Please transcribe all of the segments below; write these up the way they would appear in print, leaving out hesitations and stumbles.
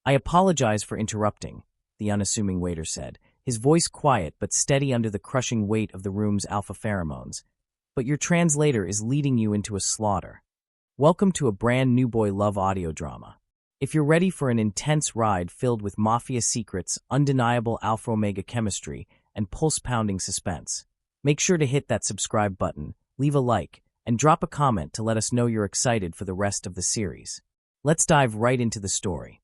"I apologize for interrupting," the unassuming waiter said, his voice quiet but steady under the crushing weight of the room's alpha pheromones. "But your translator is leading you into a slaughter. Welcome to a brand new boy love audio drama. If you're ready for an intense ride filled with mafia secrets, undeniable alpha-omega chemistry, and pulse-pounding suspense, make sure to hit that subscribe button, leave a like, and drop a comment to let us know you're excited for the rest of the series. Let's dive right into the story.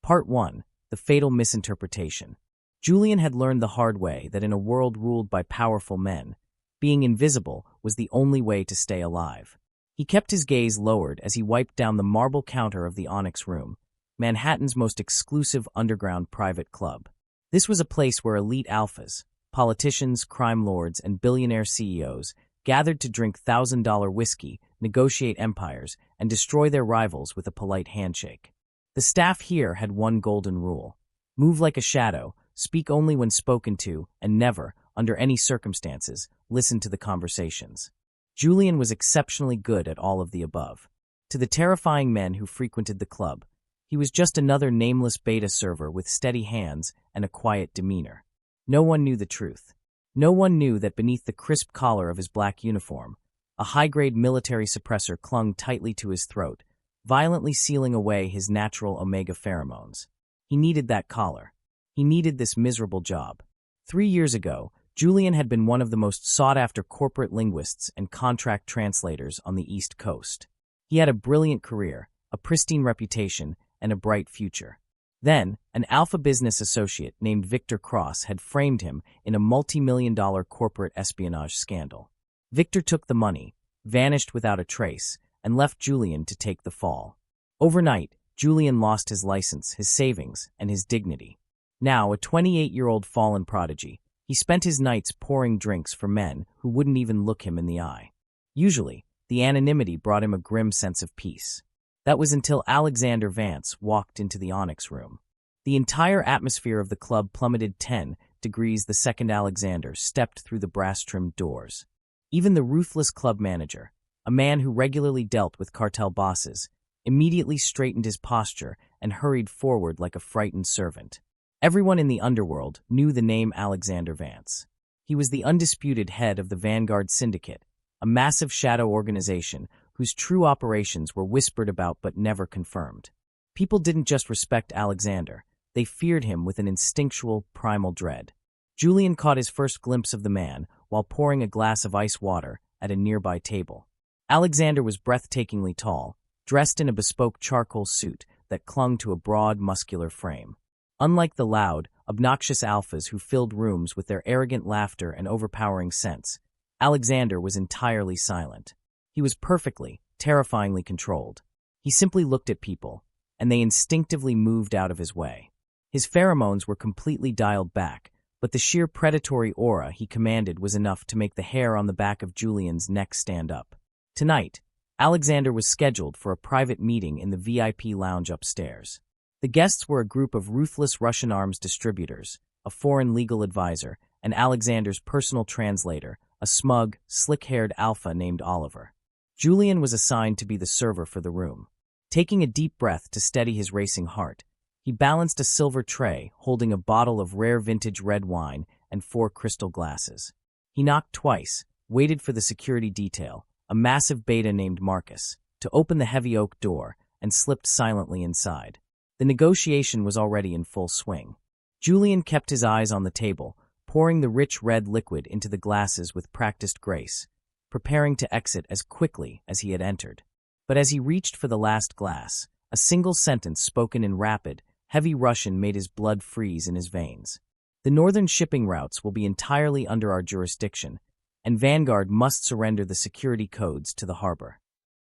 Part 1. The Fatal Misinterpretation. Julian had learned the hard way that in a world ruled by powerful men, being invisible was the only way to stay alive. He kept his gaze lowered as he wiped down the marble counter of the Onyx Room, Manhattan's most exclusive underground private club. This was a place where elite alphas, politicians, crime lords, and billionaire CEOs gathered to drink $1,000 whiskey, negotiate empires, and destroy their rivals with a polite handshake. The staff here had one golden rule: move like a shadow, speak only when spoken to, and never, under any circumstances, listen to the conversations. Julian was exceptionally good at all of the above. To the terrifying men who frequented the club, he was just another nameless beta server with steady hands and a quiet demeanor. No one knew the truth. No one knew that beneath the crisp collar of his black uniform, a high-grade military suppressor clung tightly to his throat, violently sealing away his natural omega pheromones. He needed that collar. He needed this miserable job. 3 years ago, Julian had been one of the most sought-after corporate linguists and contract translators on the East Coast. He had a brilliant career, a pristine reputation, and a bright future. Then, an alpha business associate named Victor Cross had framed him in a multi-million-dollar corporate espionage scandal. Victor took the money, vanished without a trace, and left Julian to take the fall. Overnight, Julian lost his license, his savings, and his dignity. Now, a 28-year-old fallen prodigy, he spent his nights pouring drinks for men who wouldn't even look him in the eye. Usually, the anonymity brought him a grim sense of peace. That was until Alexander Vance walked into the Onyx Room. The entire atmosphere of the club plummeted 10 degrees the second Alexander stepped through the brass-trimmed doors. Even the ruthless club manager, a man who regularly dealt with cartel bosses, immediately straightened his posture and hurried forward like a frightened servant. Everyone in the underworld knew the name Alexander Vance. He was the undisputed head of the Vanguard Syndicate, a massive shadow organization whose true operations were whispered about but never confirmed. People didn't just respect Alexander, they feared him with an instinctual, primal dread. Julian caught his first glimpse of the man while pouring a glass of ice water at a nearby table. Alexander was breathtakingly tall, dressed in a bespoke charcoal suit that clung to a broad, muscular frame. Unlike the loud, obnoxious alphas who filled rooms with their arrogant laughter and overpowering scents, Alexander was entirely silent. He was perfectly, terrifyingly controlled. He simply looked at people, and they instinctively moved out of his way. His pheromones were completely dialed back, but the sheer predatory aura he commanded was enough to make the hair on the back of Julian's neck stand up. Tonight, Alexander was scheduled for a private meeting in the VIP lounge upstairs. The guests were a group of ruthless Russian arms distributors, a foreign legal advisor, and Alexander's personal translator, a smug, slick-haired alpha named Oliver. Julian was assigned to be the server for the room. Taking a deep breath to steady his racing heart, he balanced a silver tray holding a bottle of rare vintage red wine and 4 crystal glasses. He knocked twice, waited for the security detail, a massive beta named Marcus, to open the heavy oak door, and slipped silently inside. The negotiation was already in full swing. Julian kept his eyes on the table, pouring the rich red liquid into the glasses with practiced grace, preparing to exit as quickly as he had entered. But as he reached for the last glass, a single sentence spoken in rapid, heavy Russian made his blood freeze in his veins. "The northern shipping routes will be entirely under our jurisdiction, and Vanguard must surrender the security codes to the harbor."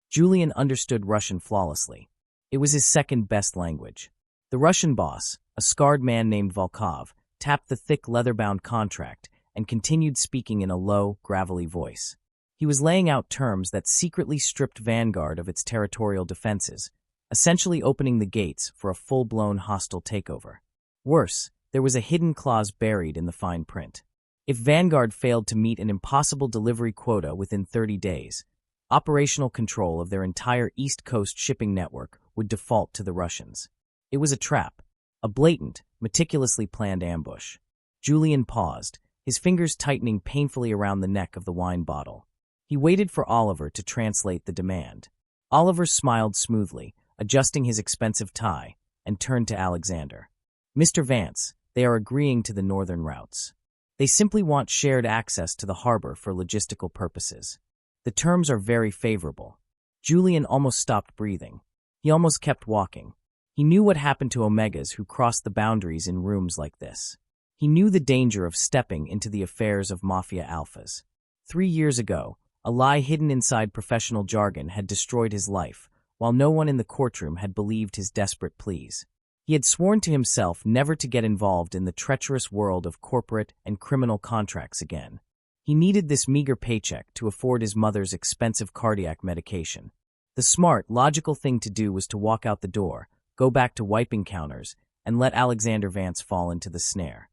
Julian understood Russian flawlessly. It was his second-best language. The Russian boss, a scarred man named Volkov, tapped the thick leather-bound contract and continued speaking in a low, gravelly voice. He was laying out terms that secretly stripped Vanguard of its territorial defenses, essentially opening the gates for a full-blown hostile takeover. Worse, there was a hidden clause buried in the fine print. If Vanguard failed to meet an impossible delivery quota within 30 days, operational control of their entire East Coast shipping network would default to the Russians. It was a trap, A blatant, meticulously planned ambush. Julian paused, his fingers tightening painfully around the neck of the wine bottle. He waited for Oliver to translate the demand. Oliver smiled smoothly, adjusting his expensive tie, and turned to Alexander. "Mr. Vance, they are agreeing to the northern routes. They simply want shared access to the harbor for logistical purposes. The terms are very favorable." Julian almost stopped breathing. He almost kept walking. He knew what happened to Omegas who crossed the boundaries in rooms like this. He knew the danger of stepping into the affairs of Mafia Alphas. 3 years ago, a lie hidden inside professional jargon had destroyed his life, while no one in the courtroom had believed his desperate pleas. He had sworn to himself never to get involved in the treacherous world of corporate and criminal contracts again. He needed this meager paycheck to afford his mother's expensive cardiac medication. The smart, logical thing to do was to walk out the door, go back to wiping counters, and let Alexander Vance fall into the snare.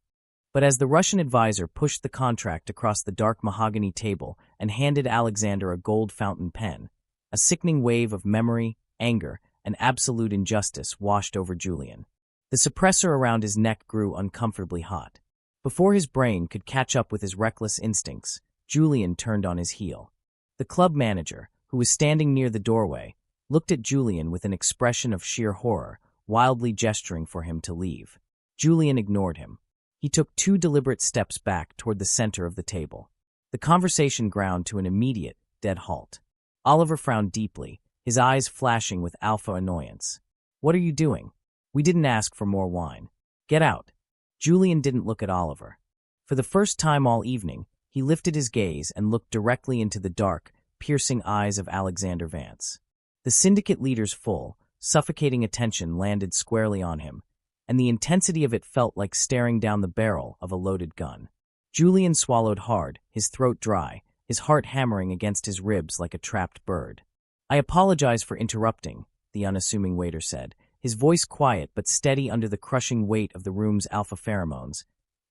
But as the Russian advisor pushed the contract across the dark mahogany table and handed Alexander a gold fountain pen, a sickening wave of memory, anger, and absolute injustice washed over Julian. The suppressor around his neck grew uncomfortably hot. Before his brain could catch up with his reckless instincts, Julian turned on his heel. The club manager, who was standing near the doorway, looked at Julian with an expression of sheer horror, wildly gesturing for him to leave. Julian ignored him. He took 2 deliberate steps back toward the center of the table. The conversation ground to an immediate, dead halt. Oliver frowned deeply, his eyes flashing with alpha annoyance. "What are you doing? We didn't ask for more wine. Get out." Julian didn't look at Oliver. For the first time all evening, he lifted his gaze and looked directly into the dark, piercing eyes of Alexander Vance. The syndicate leader's full, suffocating attention landed squarely on him, and the intensity of it felt like staring down the barrel of a loaded gun. Julian swallowed hard, his throat dry, his heart hammering against his ribs like a trapped bird. "I apologize for interrupting," the unassuming waiter said, his voice quiet but steady under the crushing weight of the room's alpha pheromones,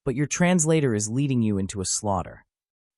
"but your translator is leading you into a slaughter."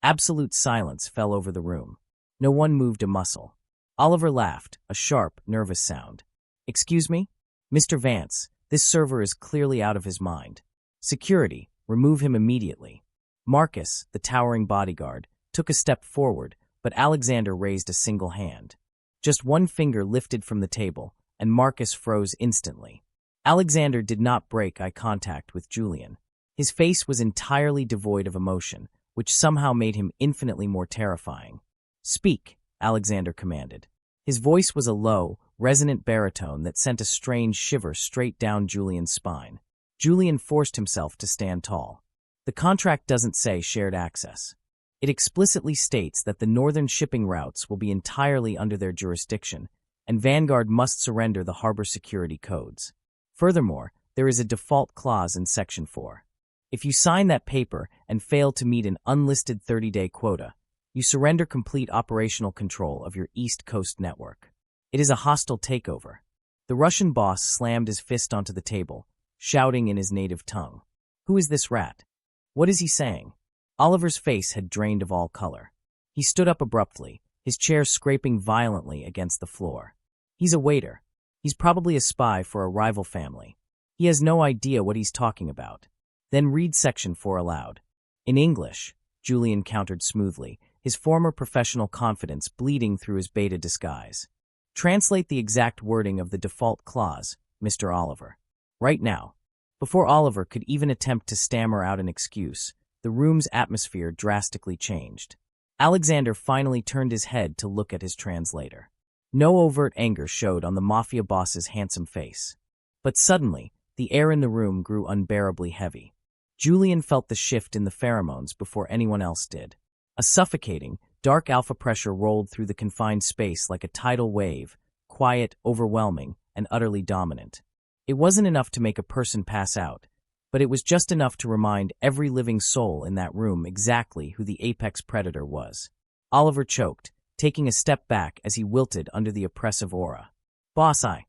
Absolute silence fell over the room. No one moved a muscle. Oliver laughed, a sharp, nervous sound. "Excuse me? Mr. Vance, this server is clearly out of his mind. Security, remove him immediately." Marcus, the towering bodyguard, took a step forward, but Alexander raised a single hand. Just one finger lifted from the table, and Marcus froze instantly. Alexander did not break eye contact with Julian. His face was entirely devoid of emotion, which somehow made him infinitely more terrifying. "Speak," Alexander commanded. His voice was a low, resonant baritone that sent a strange shiver straight down Julian's spine. Julian forced himself to stand tall. "The contract doesn't say shared access. It explicitly states that the northern shipping routes will be entirely under their jurisdiction, and Vanguard must surrender the harbor security codes. Furthermore, there is a default clause in Section 4. If you sign that paper and fail to meet an unlisted 30-day quota, you surrender complete operational control of your East Coast network. It is a hostile takeover." The Russian boss slammed his fist onto the table, shouting in his native tongue. "Who is this rat? What is he saying?" Oliver's face had drained of all color. He stood up abruptly, his chair scraping violently against the floor. "He's a waiter. He's probably a spy for a rival family. He has no idea what he's talking about." "Then read Section 4 aloud." "In English," Julian countered smoothly, his former professional confidence bleeding through his beta disguise. "Translate the exact wording of the default clause, Mr. Oliver. Right now." Before Oliver could even attempt to stammer out an excuse, the room's atmosphere drastically changed. Alexander finally turned his head to look at his translator. No overt anger showed on the mafia boss's handsome face. But suddenly, the air in the room grew unbearably heavy. Julian felt the shift in the pheromones before anyone else did. A suffocating, dark alpha pressure rolled through the confined space like a tidal wave, quiet, overwhelming, and utterly dominant. It wasn't enough to make a person pass out, but it was just enough to remind every living soul in that room exactly who the apex predator was. Oliver choked, taking a step back as he wilted under the oppressive aura. "Boss, I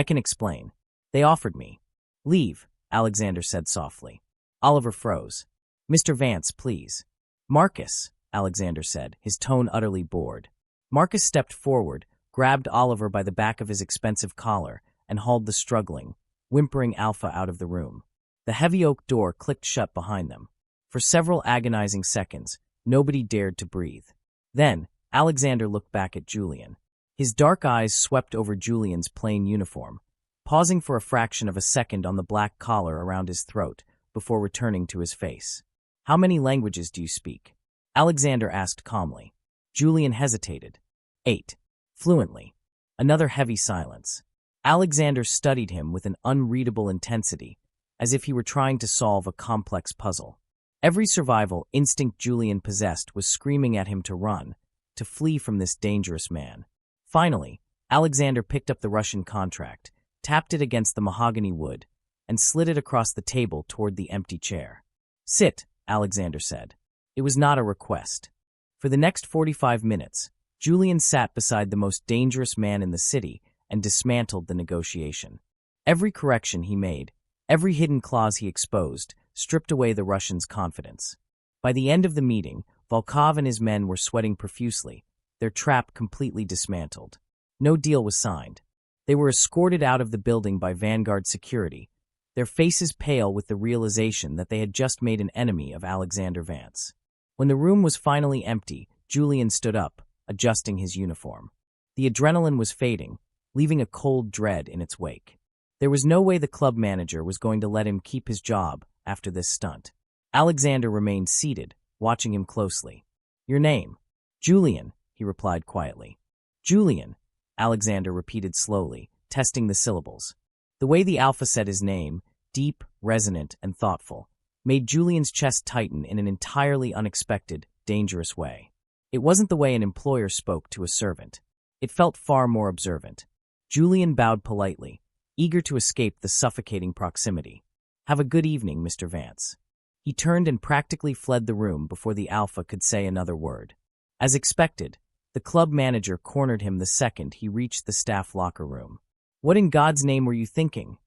can explain. They offered me." "Leave," Alexander said softly. Oliver froze. "Mr. Vance, please." "Marcus," Alexander said, his tone utterly bored. Marcus stepped forward, grabbed Oliver by the back of his expensive collar, and hauled the struggling, whimpering Alpha out of the room. The heavy oak door clicked shut behind them. For several agonizing seconds, nobody dared to breathe. Then, Alexander looked back at Julian. His dark eyes swept over Julian's plain uniform, pausing for a fraction of a second on the black collar around his throat before returning to his face. "How many languages do you speak?" Alexander asked calmly. Julian hesitated. 8. Fluently. Another heavy silence. Alexander studied him with an unreadable intensity, as if he were trying to solve a complex puzzle. Every survival instinct Julian possessed was screaming at him to run, to flee from this dangerous man. Finally, Alexander picked up the Russian contract, tapped it against the mahogany wood, and slid it across the table toward the empty chair. "Sit," Alexander said. It was not a request. For the next 45 minutes, Julian sat beside the most dangerous man in the city and dismantled the negotiation. Every correction he made, every hidden clause he exposed, stripped away the Russians' confidence. By the end of the meeting, Volkov and his men were sweating profusely, their trap completely dismantled. No deal was signed. They were escorted out of the building by Vanguard security, their faces pale with the realization that they had just made an enemy of Alexander Vance. When the room was finally empty, Julian stood up, adjusting his uniform. The adrenaline was fading, leaving a cold dread in its wake. There was no way the club manager was going to let him keep his job after this stunt. Alexander remained seated, watching him closely. "Your name?" "Julian," he replied quietly. "Julian," Alexander repeated slowly, testing the syllables. The way the Alpha said his name, deep, resonant, and thoughtful, made Julian's chest tighten in an entirely unexpected, dangerous way. It wasn't the way an employer spoke to a servant. It felt far more observant. Julian bowed politely, eager to escape the suffocating proximity. "Have a good evening, Mr. Vance." He turned and practically fled the room before the Alpha could say another word. As expected, the club manager cornered him the second he reached the staff locker room. "What in God's name were you thinking?"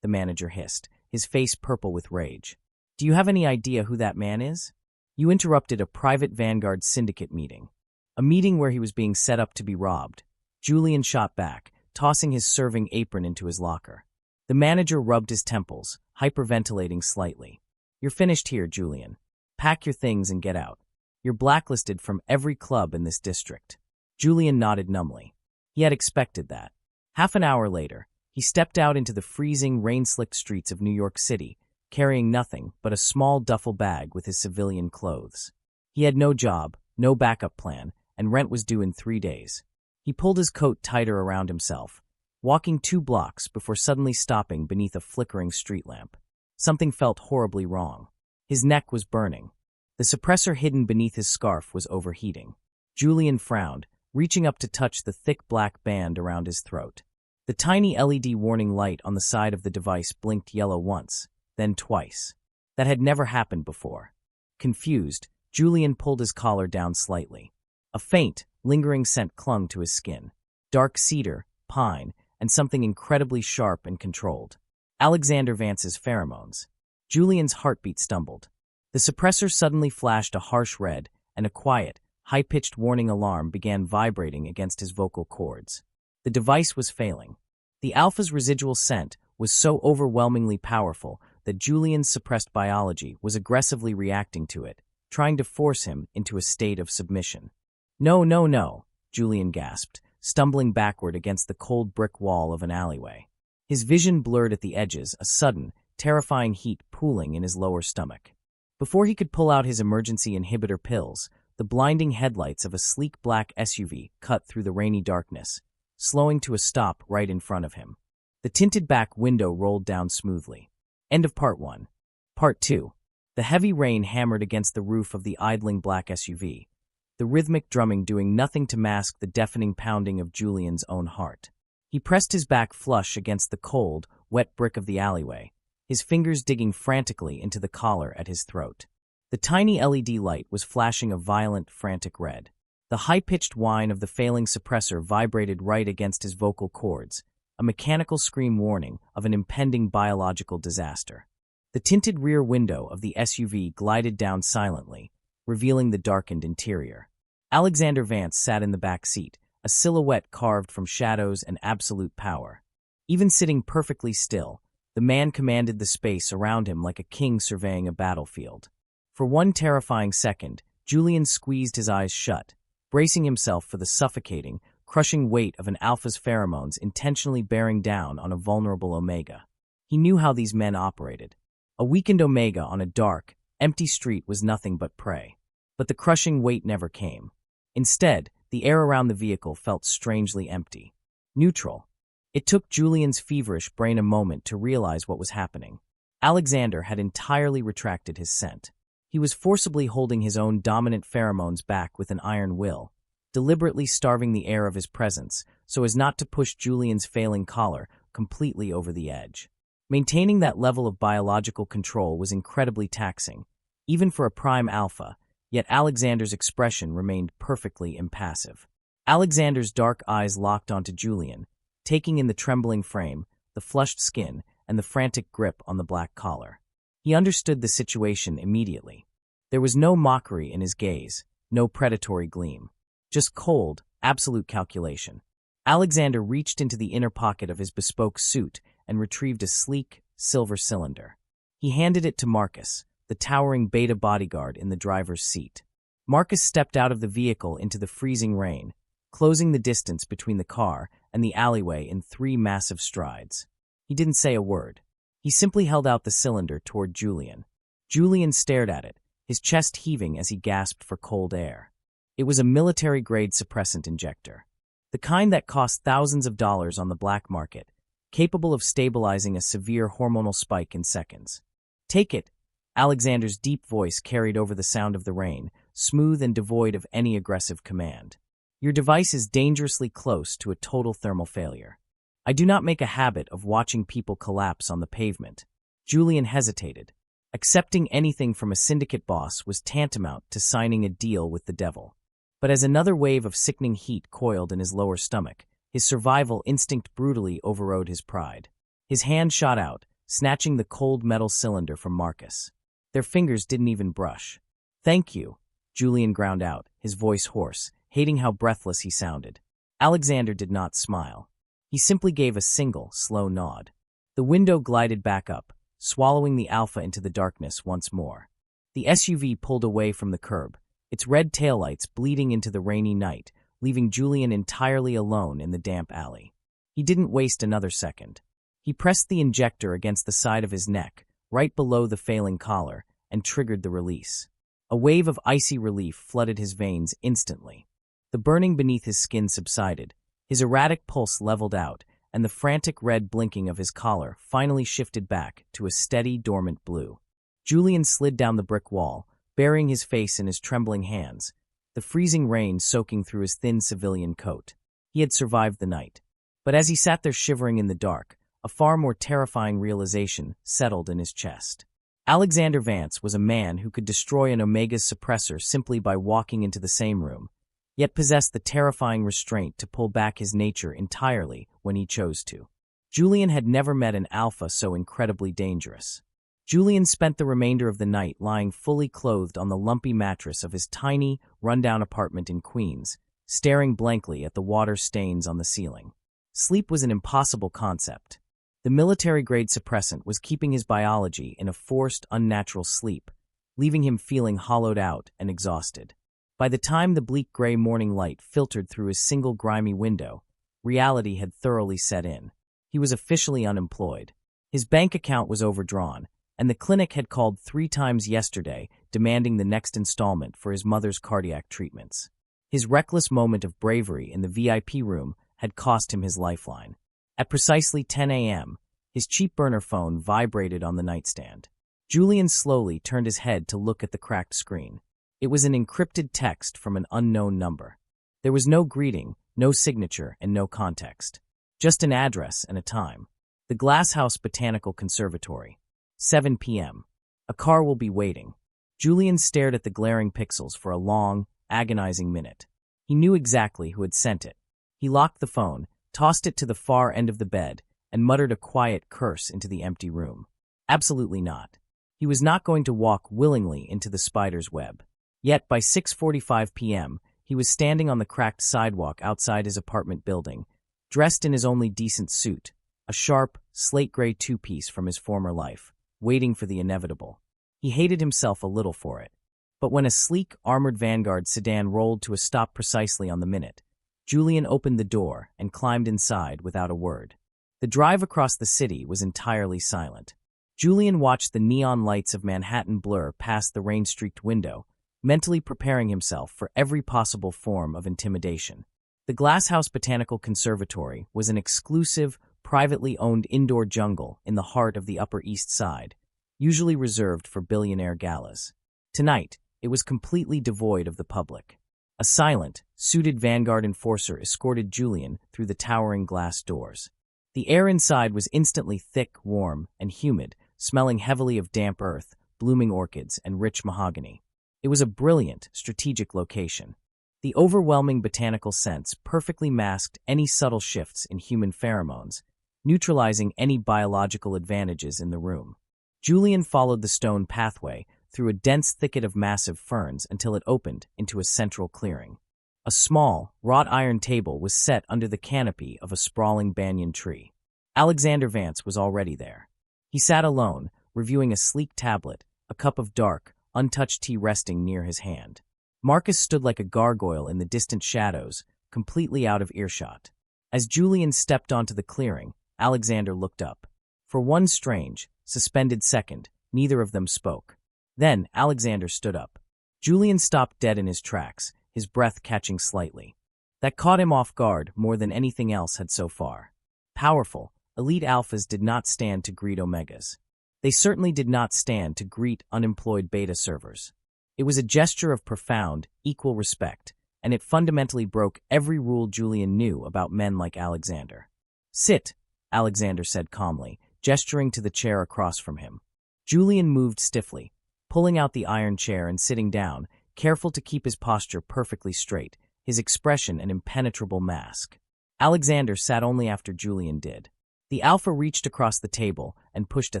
the manager hissed, his face purple with rage. "Do you have any idea who that man is? You interrupted a private Vanguard Syndicate meeting. A meeting where he was being set up to be robbed." Julian shot back, tossing his serving apron into his locker. The manager rubbed his temples, hyperventilating slightly. "You're finished here, Julian. Pack your things and get out. You're blacklisted from every club in this district." Julian nodded numbly. He had expected that. Half an hour later, he stepped out into the freezing, rain-slicked streets of New York City, carrying nothing but a small duffel bag with his civilian clothes. He had no job, no backup plan, and rent was due in 3 days. He pulled his coat tighter around himself, walking 2 blocks before suddenly stopping beneath a flickering street lamp. Something felt horribly wrong. His neck was burning. The suppressor hidden beneath his scarf was overheating. Julian frowned, reaching up to touch the thick black band around his throat. The tiny LED warning light on the side of the device blinked yellow once, then twice. That had never happened before. Confused, Julian pulled his collar down slightly. A faint, lingering scent clung to his skin. Dark cedar, pine, and something incredibly sharp and controlled. Alexander Vance's pheromones. Julian's heartbeat stumbled. The suppressor suddenly flashed a harsh red, and a quiet, high-pitched warning alarm began vibrating against his vocal cords. The device was failing. The Alpha's residual scent was so overwhelmingly powerful that Julian's suppressed biology was aggressively reacting to it, trying to force him into a state of submission. "No, no, no," Julian gasped, stumbling backward against the cold brick wall of an alleyway. His vision blurred at the edges, a sudden, terrifying heat pooling in his lower stomach. Before he could pull out his emergency inhibitor pills, the blinding headlights of a sleek black SUV cut through the rainy darkness, slowing to a stop right in front of him. The tinted back window rolled down smoothly. End of Part 1. Part 2. The heavy rain hammered against the roof of the idling black SUV, the rhythmic drumming doing nothing to mask the deafening pounding of Julian's own heart. He pressed his back flush against the cold, wet brick of the alleyway, his fingers digging frantically into the collar at his throat. The tiny LED light was flashing a violent, frantic red. The high-pitched whine of the failing suppressor vibrated right against his vocal cords, a mechanical scream warning of an impending biological disaster. The tinted rear window of the SUV glided down silently, revealing the darkened interior. Alexander Vance sat in the back seat, a silhouette carved from shadows and absolute power. Even sitting perfectly still, The man commanded the space around him like a king surveying a battlefield. For one terrifying second, Julian squeezed his eyes shut, bracing himself for the suffocating, crushing weight of an alpha's pheromones intentionally bearing down on a vulnerable Omega. He knew how these men operated. A weakened Omega on a dark, empty street was nothing but prey. But the crushing weight never came. Instead, the air around the vehicle felt strangely empty. Neutral. It took Julian's feverish brain a moment to realize what was happening. Alexander had entirely retracted his scent. He was forcibly holding his own dominant pheromones back with an iron will, deliberately starving the air of his presence so as not to push Julian's failing collar completely over the edge. Maintaining that level of biological control was incredibly taxing, even for a prime alpha, yet Alexander's expression remained perfectly impassive. Alexander's dark eyes locked onto Julian, taking in the trembling frame, the flushed skin, and the frantic grip on the black collar. He understood the situation immediately. There was no mockery in his gaze, no predatory gleam. Just cold, absolute calculation. Alexander reached into the inner pocket of his bespoke suit and retrieved a sleek, silver cylinder. He handed it to Marcus, the towering beta bodyguard in the driver's seat. Marcus stepped out of the vehicle into the freezing rain, closing the distance between the car and the alleyway in 3 massive strides. He didn't say a word. He simply held out the cylinder toward Julian. Julian stared at it, his chest heaving as he gasped for cold air. It was a military-grade suppressant injector, the kind that cost thousands of dollars on the black market, capable of stabilizing a severe hormonal spike in seconds. "Take it," Alexander's deep voice carried over the sound of the rain, smooth and devoid of any aggressive command. "Your device is dangerously close to a total thermal failure. I do not make a habit of watching people collapse on the pavement." Julian hesitated. Accepting anything from a syndicate boss was tantamount to signing a deal with the devil. But as another wave of sickening heat coiled in his lower stomach, his survival instinct brutally overrode his pride. His hand shot out, snatching the cold metal cylinder from Marcus. Their fingers didn't even brush. "Thank you," Julian ground out, his voice hoarse, hating how breathless he sounded. Alexander did not smile. He simply gave a single, slow nod. The window glided back up, swallowing the Alpha into the darkness once more. The SUV pulled away from the curb, its red taillights bleeding into the rainy night, leaving Julian entirely alone in the damp alley. He didn't waste another second. He pressed the injector against the side of his neck, right below the failing collar, and triggered the release. A wave of icy relief flooded his veins instantly. The burning beneath his skin subsided, his erratic pulse leveled out, and the frantic red blinking of his collar finally shifted back to a steady, dormant blue. Julian slid down the brick wall, burying his face in his trembling hands, the freezing rain soaking through his thin civilian coat. He had survived the night. But as he sat there shivering in the dark, a far more terrifying realization settled in his chest. Alexander Vance was a man who could destroy an Omega's suppressor simply by walking into the same room, yet possessed the terrifying restraint to pull back his nature entirely when he chose to. Julian had never met an alpha so incredibly dangerous. Julian spent the remainder of the night lying fully clothed on the lumpy mattress of his tiny, rundown apartment in Queens, staring blankly at the water stains on the ceiling. Sleep was an impossible concept. The military-grade suppressant was keeping his biology in a forced, unnatural sleep, leaving him feeling hollowed out and exhausted. By the time the bleak gray morning light filtered through his single grimy window, reality had thoroughly set in. He was officially unemployed. His bank account was overdrawn, and the clinic had called 3 times yesterday, demanding the next installment for his mother's cardiac treatments. His reckless moment of bravery in the VIP room had cost him his lifeline. At precisely 10 a.m., his cheap burner phone vibrated on the nightstand. Julian slowly turned his head to look at the cracked screen. It was an encrypted text from an unknown number. There was no greeting, no signature, and no context. Just an address and a time. The Glasshouse Botanical Conservatory. 7 p.m. A car will be waiting. Julian stared at the glaring pixels for a long, agonizing minute. He knew exactly who had sent it. He locked the phone, tossed it to the far end of the bed, and muttered a quiet curse into the empty room. Absolutely not. He was not going to walk willingly into the spider's web. Yet by 6:45 p.m., he was standing on the cracked sidewalk outside his apartment building, dressed in his only decent suit, a sharp, slate-gray two-piece from his former life, waiting for the inevitable. He hated himself a little for it. But when a sleek, armored Vanguard sedan rolled to a stop precisely on the minute, Julian opened the door and climbed inside without a word. The drive across the city was entirely silent. Julian watched the neon lights of Manhattan blur past the rain-streaked window, mentally preparing himself for every possible form of intimidation. The Glasshouse Botanical Conservatory was an exclusive, privately owned indoor jungle in the heart of the Upper East Side, usually reserved for billionaire galas. Tonight, it was completely devoid of the public. A silent, suited Vanguard enforcer escorted Julian through the towering glass doors. The air inside was instantly thick, warm, and humid, smelling heavily of damp earth, blooming orchids, and rich mahogany. It was a brilliant, strategic location. The overwhelming botanical scents perfectly masked any subtle shifts in human pheromones, neutralizing any biological advantages in the room. Julian followed the stone pathway through a dense thicket of massive ferns until it opened into a central clearing. A small, wrought iron table was set under the canopy of a sprawling banyan tree. Alexander Vance was already there. He sat alone, reviewing a sleek tablet, a cup of dark, untouched tea resting near his hand. Marcus stood like a gargoyle in the distant shadows, completely out of earshot. As Julian stepped onto the clearing, Alexander looked up. For one strange, suspended second, neither of them spoke. Then Alexander stood up. Julian stopped dead in his tracks, his breath catching slightly. That caught him off guard more than anything else had so far. Powerful, elite alphas did not stand to greet omegas. They certainly did not stand to greet unemployed beta servers. It was a gesture of profound, equal respect, and it fundamentally broke every rule Julian knew about men like Alexander. "Sit," Alexander said calmly, gesturing to the chair across from him. Julian moved stiffly, pulling out the iron chair and sitting down, careful to keep his posture perfectly straight, his expression an impenetrable mask. Alexander sat only after Julian did. The alpha reached across the table and pushed a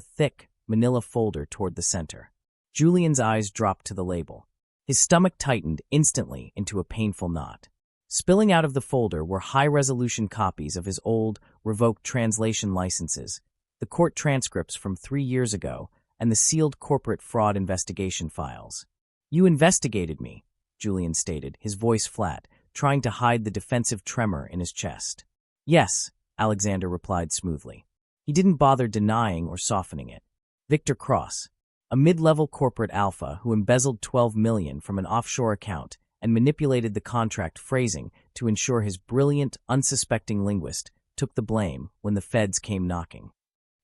thick, manila folder toward the center. Julian's eyes dropped to the label. His stomach tightened instantly into a painful knot. Spilling out of the folder were high-resolution copies of his old, revoked translation licenses, the court transcripts from 3 years ago, and the sealed corporate fraud investigation files. "You investigated me," Julian stated, his voice flat, trying to hide the defensive tremor in his chest. "Yes," Alexander replied smoothly. He didn't bother denying or softening it. Victor Cross, a mid-level corporate alpha who embezzled $12 million from an offshore account and manipulated the contract phrasing to ensure his brilliant, unsuspecting linguist took the blame when the feds came knocking.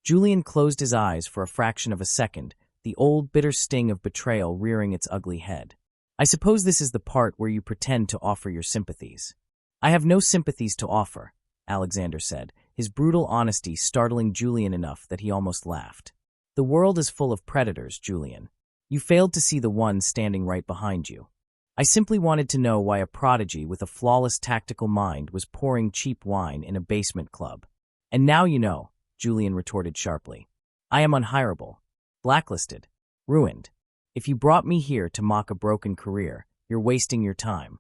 Julian closed his eyes for a fraction of a second, the old bitter sting of betrayal rearing its ugly head. "I suppose this is the part where you pretend to offer your sympathies." "I have no sympathies to offer," Alexander said, his brutal honesty startling Julian enough that he almost laughed. "The world is full of predators, Julian. You failed to see the one standing right behind you. I simply wanted to know why a prodigy with a flawless tactical mind was pouring cheap wine in a basement club. And now you know," Julian retorted sharply. "I am unhireable, blacklisted, ruined. If you brought me here to mock a broken career, you're wasting your time."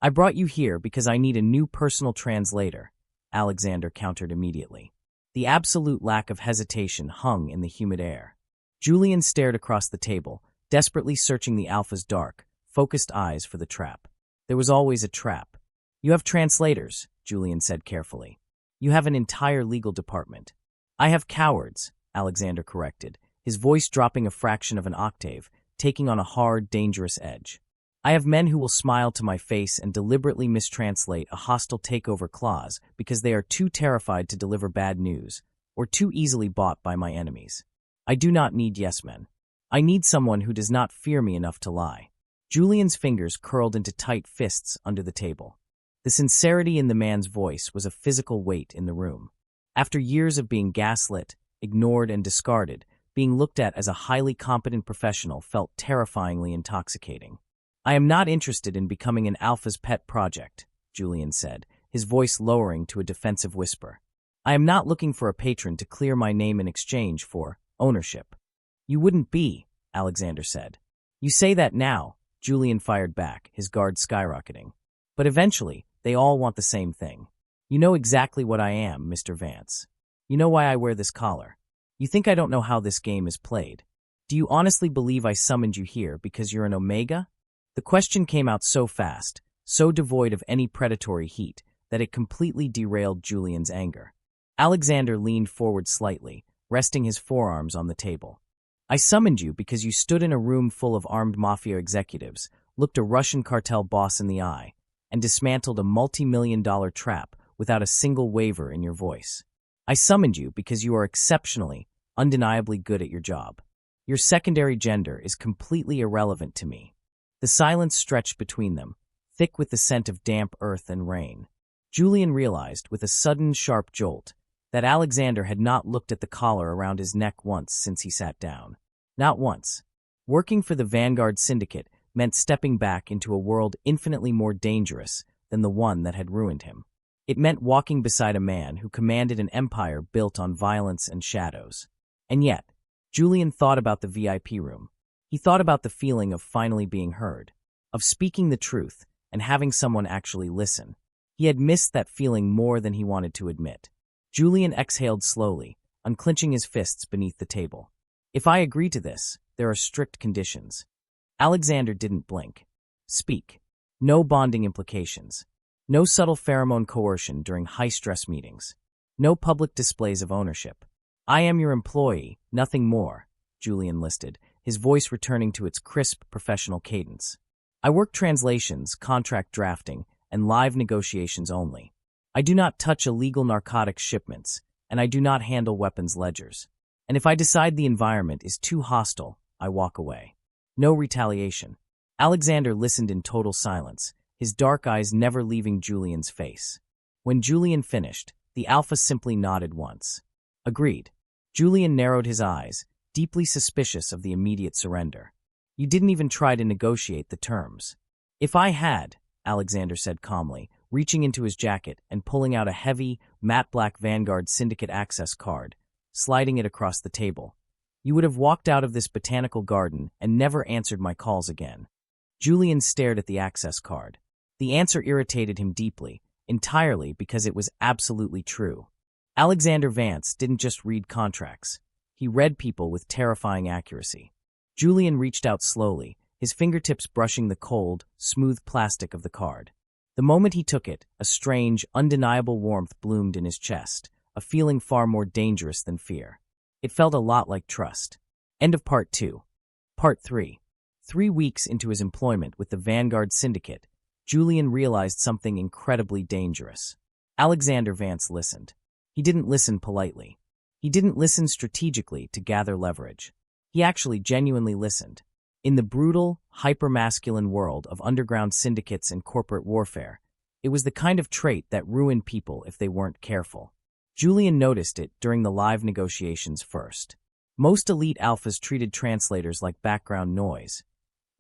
"I brought you here because I need a new personal translator," Alexander countered immediately. The absolute lack of hesitation hung in the humid air. Julian stared across the table, desperately searching the alpha's dark, focused eyes for the trap. There was always a trap. "You have translators," Julian said carefully. "You have an entire legal department." "I have cowards," Alexander corrected, his voice dropping a fraction of an octave, taking on a hard, dangerous edge. "I have men who will smile to my face and deliberately mistranslate a hostile takeover clause because they are too terrified to deliver bad news, or too easily bought by my enemies. I do not need yes-men. I need someone who does not fear me enough to lie." Julian's fingers curled into tight fists under the table. The sincerity in the man's voice was a physical weight in the room. After years of being gaslit, ignored, and discarded, being looked at as a highly competent professional felt terrifyingly intoxicating. "I am not interested in becoming an alpha's pet project," Julian said, his voice lowering to a defensive whisper. "I am not looking for a patron to clear my name in exchange for ownership." "You wouldn't be," Alexander said. "You say that now," Julian fired back, his guard skyrocketing. "But eventually, they all want the same thing. You know exactly what I am, Mr. Vance. You know why I wear this collar. You think I don't know how this game is played. Do you honestly believe I summoned you here because you're an Omega? The question came out so fast, so devoid of any predatory heat, that it completely derailed Julian's anger. Alexander leaned forward slightly, resting his forearms on the table. I summoned you because you stood in a room full of armed mafia executives, looked a Russian cartel boss in the eye, and dismantled a multi-million-dollar trap without a single waver in your voice. I summoned you because you are exceptionally, undeniably good at your job. Your secondary gender is completely irrelevant to me. The silence stretched between them, thick with the scent of damp earth and rain. Julian realized, with a sudden, sharp jolt, that Alexander had not looked at the collar around his neck once since he sat down. Not once. Working for the Vanguard Syndicate meant stepping back into a world infinitely more dangerous than the one that had ruined him. It meant walking beside a man who commanded an empire built on violence and shadows. And yet, Julian thought about the VIP room. He thought about the feeling of finally being heard, of speaking the truth and having someone actually listen. He had missed that feeling more than he wanted to admit. Julian exhaled slowly, unclenching his fists beneath the table. If I agree to this, there are strict conditions. Alexander didn't blink. Speak. No bonding implications. No subtle pheromone coercion during high-stress meetings. No public displays of ownership. I am your employee, nothing more, Julian listed, his voice returning to its crisp, professional cadence. I work translations, contract drafting, and live negotiations only. I do not touch illegal narcotics shipments, and I do not handle weapons ledgers. And if I decide the environment is too hostile, I walk away. No retaliation. Alexander listened in total silence, his dark eyes never leaving Julian's face. When Julian finished, the Alpha simply nodded once. Agreed. Julian narrowed his eyes, deeply suspicious of the immediate surrender. You didn't even try to negotiate the terms. If I had, Alexander said calmly, reaching into his jacket and pulling out a heavy, matte black Vanguard Syndicate access card, sliding it across the table. You would have walked out of this botanical garden and never answered my calls again. Julian stared at the access card. The answer irritated him deeply, entirely because it was absolutely true. Alexander Vance didn't just read contracts. He read people with terrifying accuracy. Julian reached out slowly, his fingertips brushing the cold, smooth plastic of the card. The moment he took it, a strange, undeniable warmth bloomed in his chest, a feeling far more dangerous than fear. It felt a lot like trust. End of Part 2. Part 3. 3 weeks into his employment with the Vanguard Syndicate, Julian realized something incredibly dangerous. Alexander Vance listened. He didn't listen politely. He didn't listen strategically to gather leverage. He actually genuinely listened. In the brutal, hyper-masculine world of underground syndicates and corporate warfare, it was the kind of trait that ruined people if they weren't careful. Julian noticed it during the live negotiations first. Most elite alphas treated translators like background noise.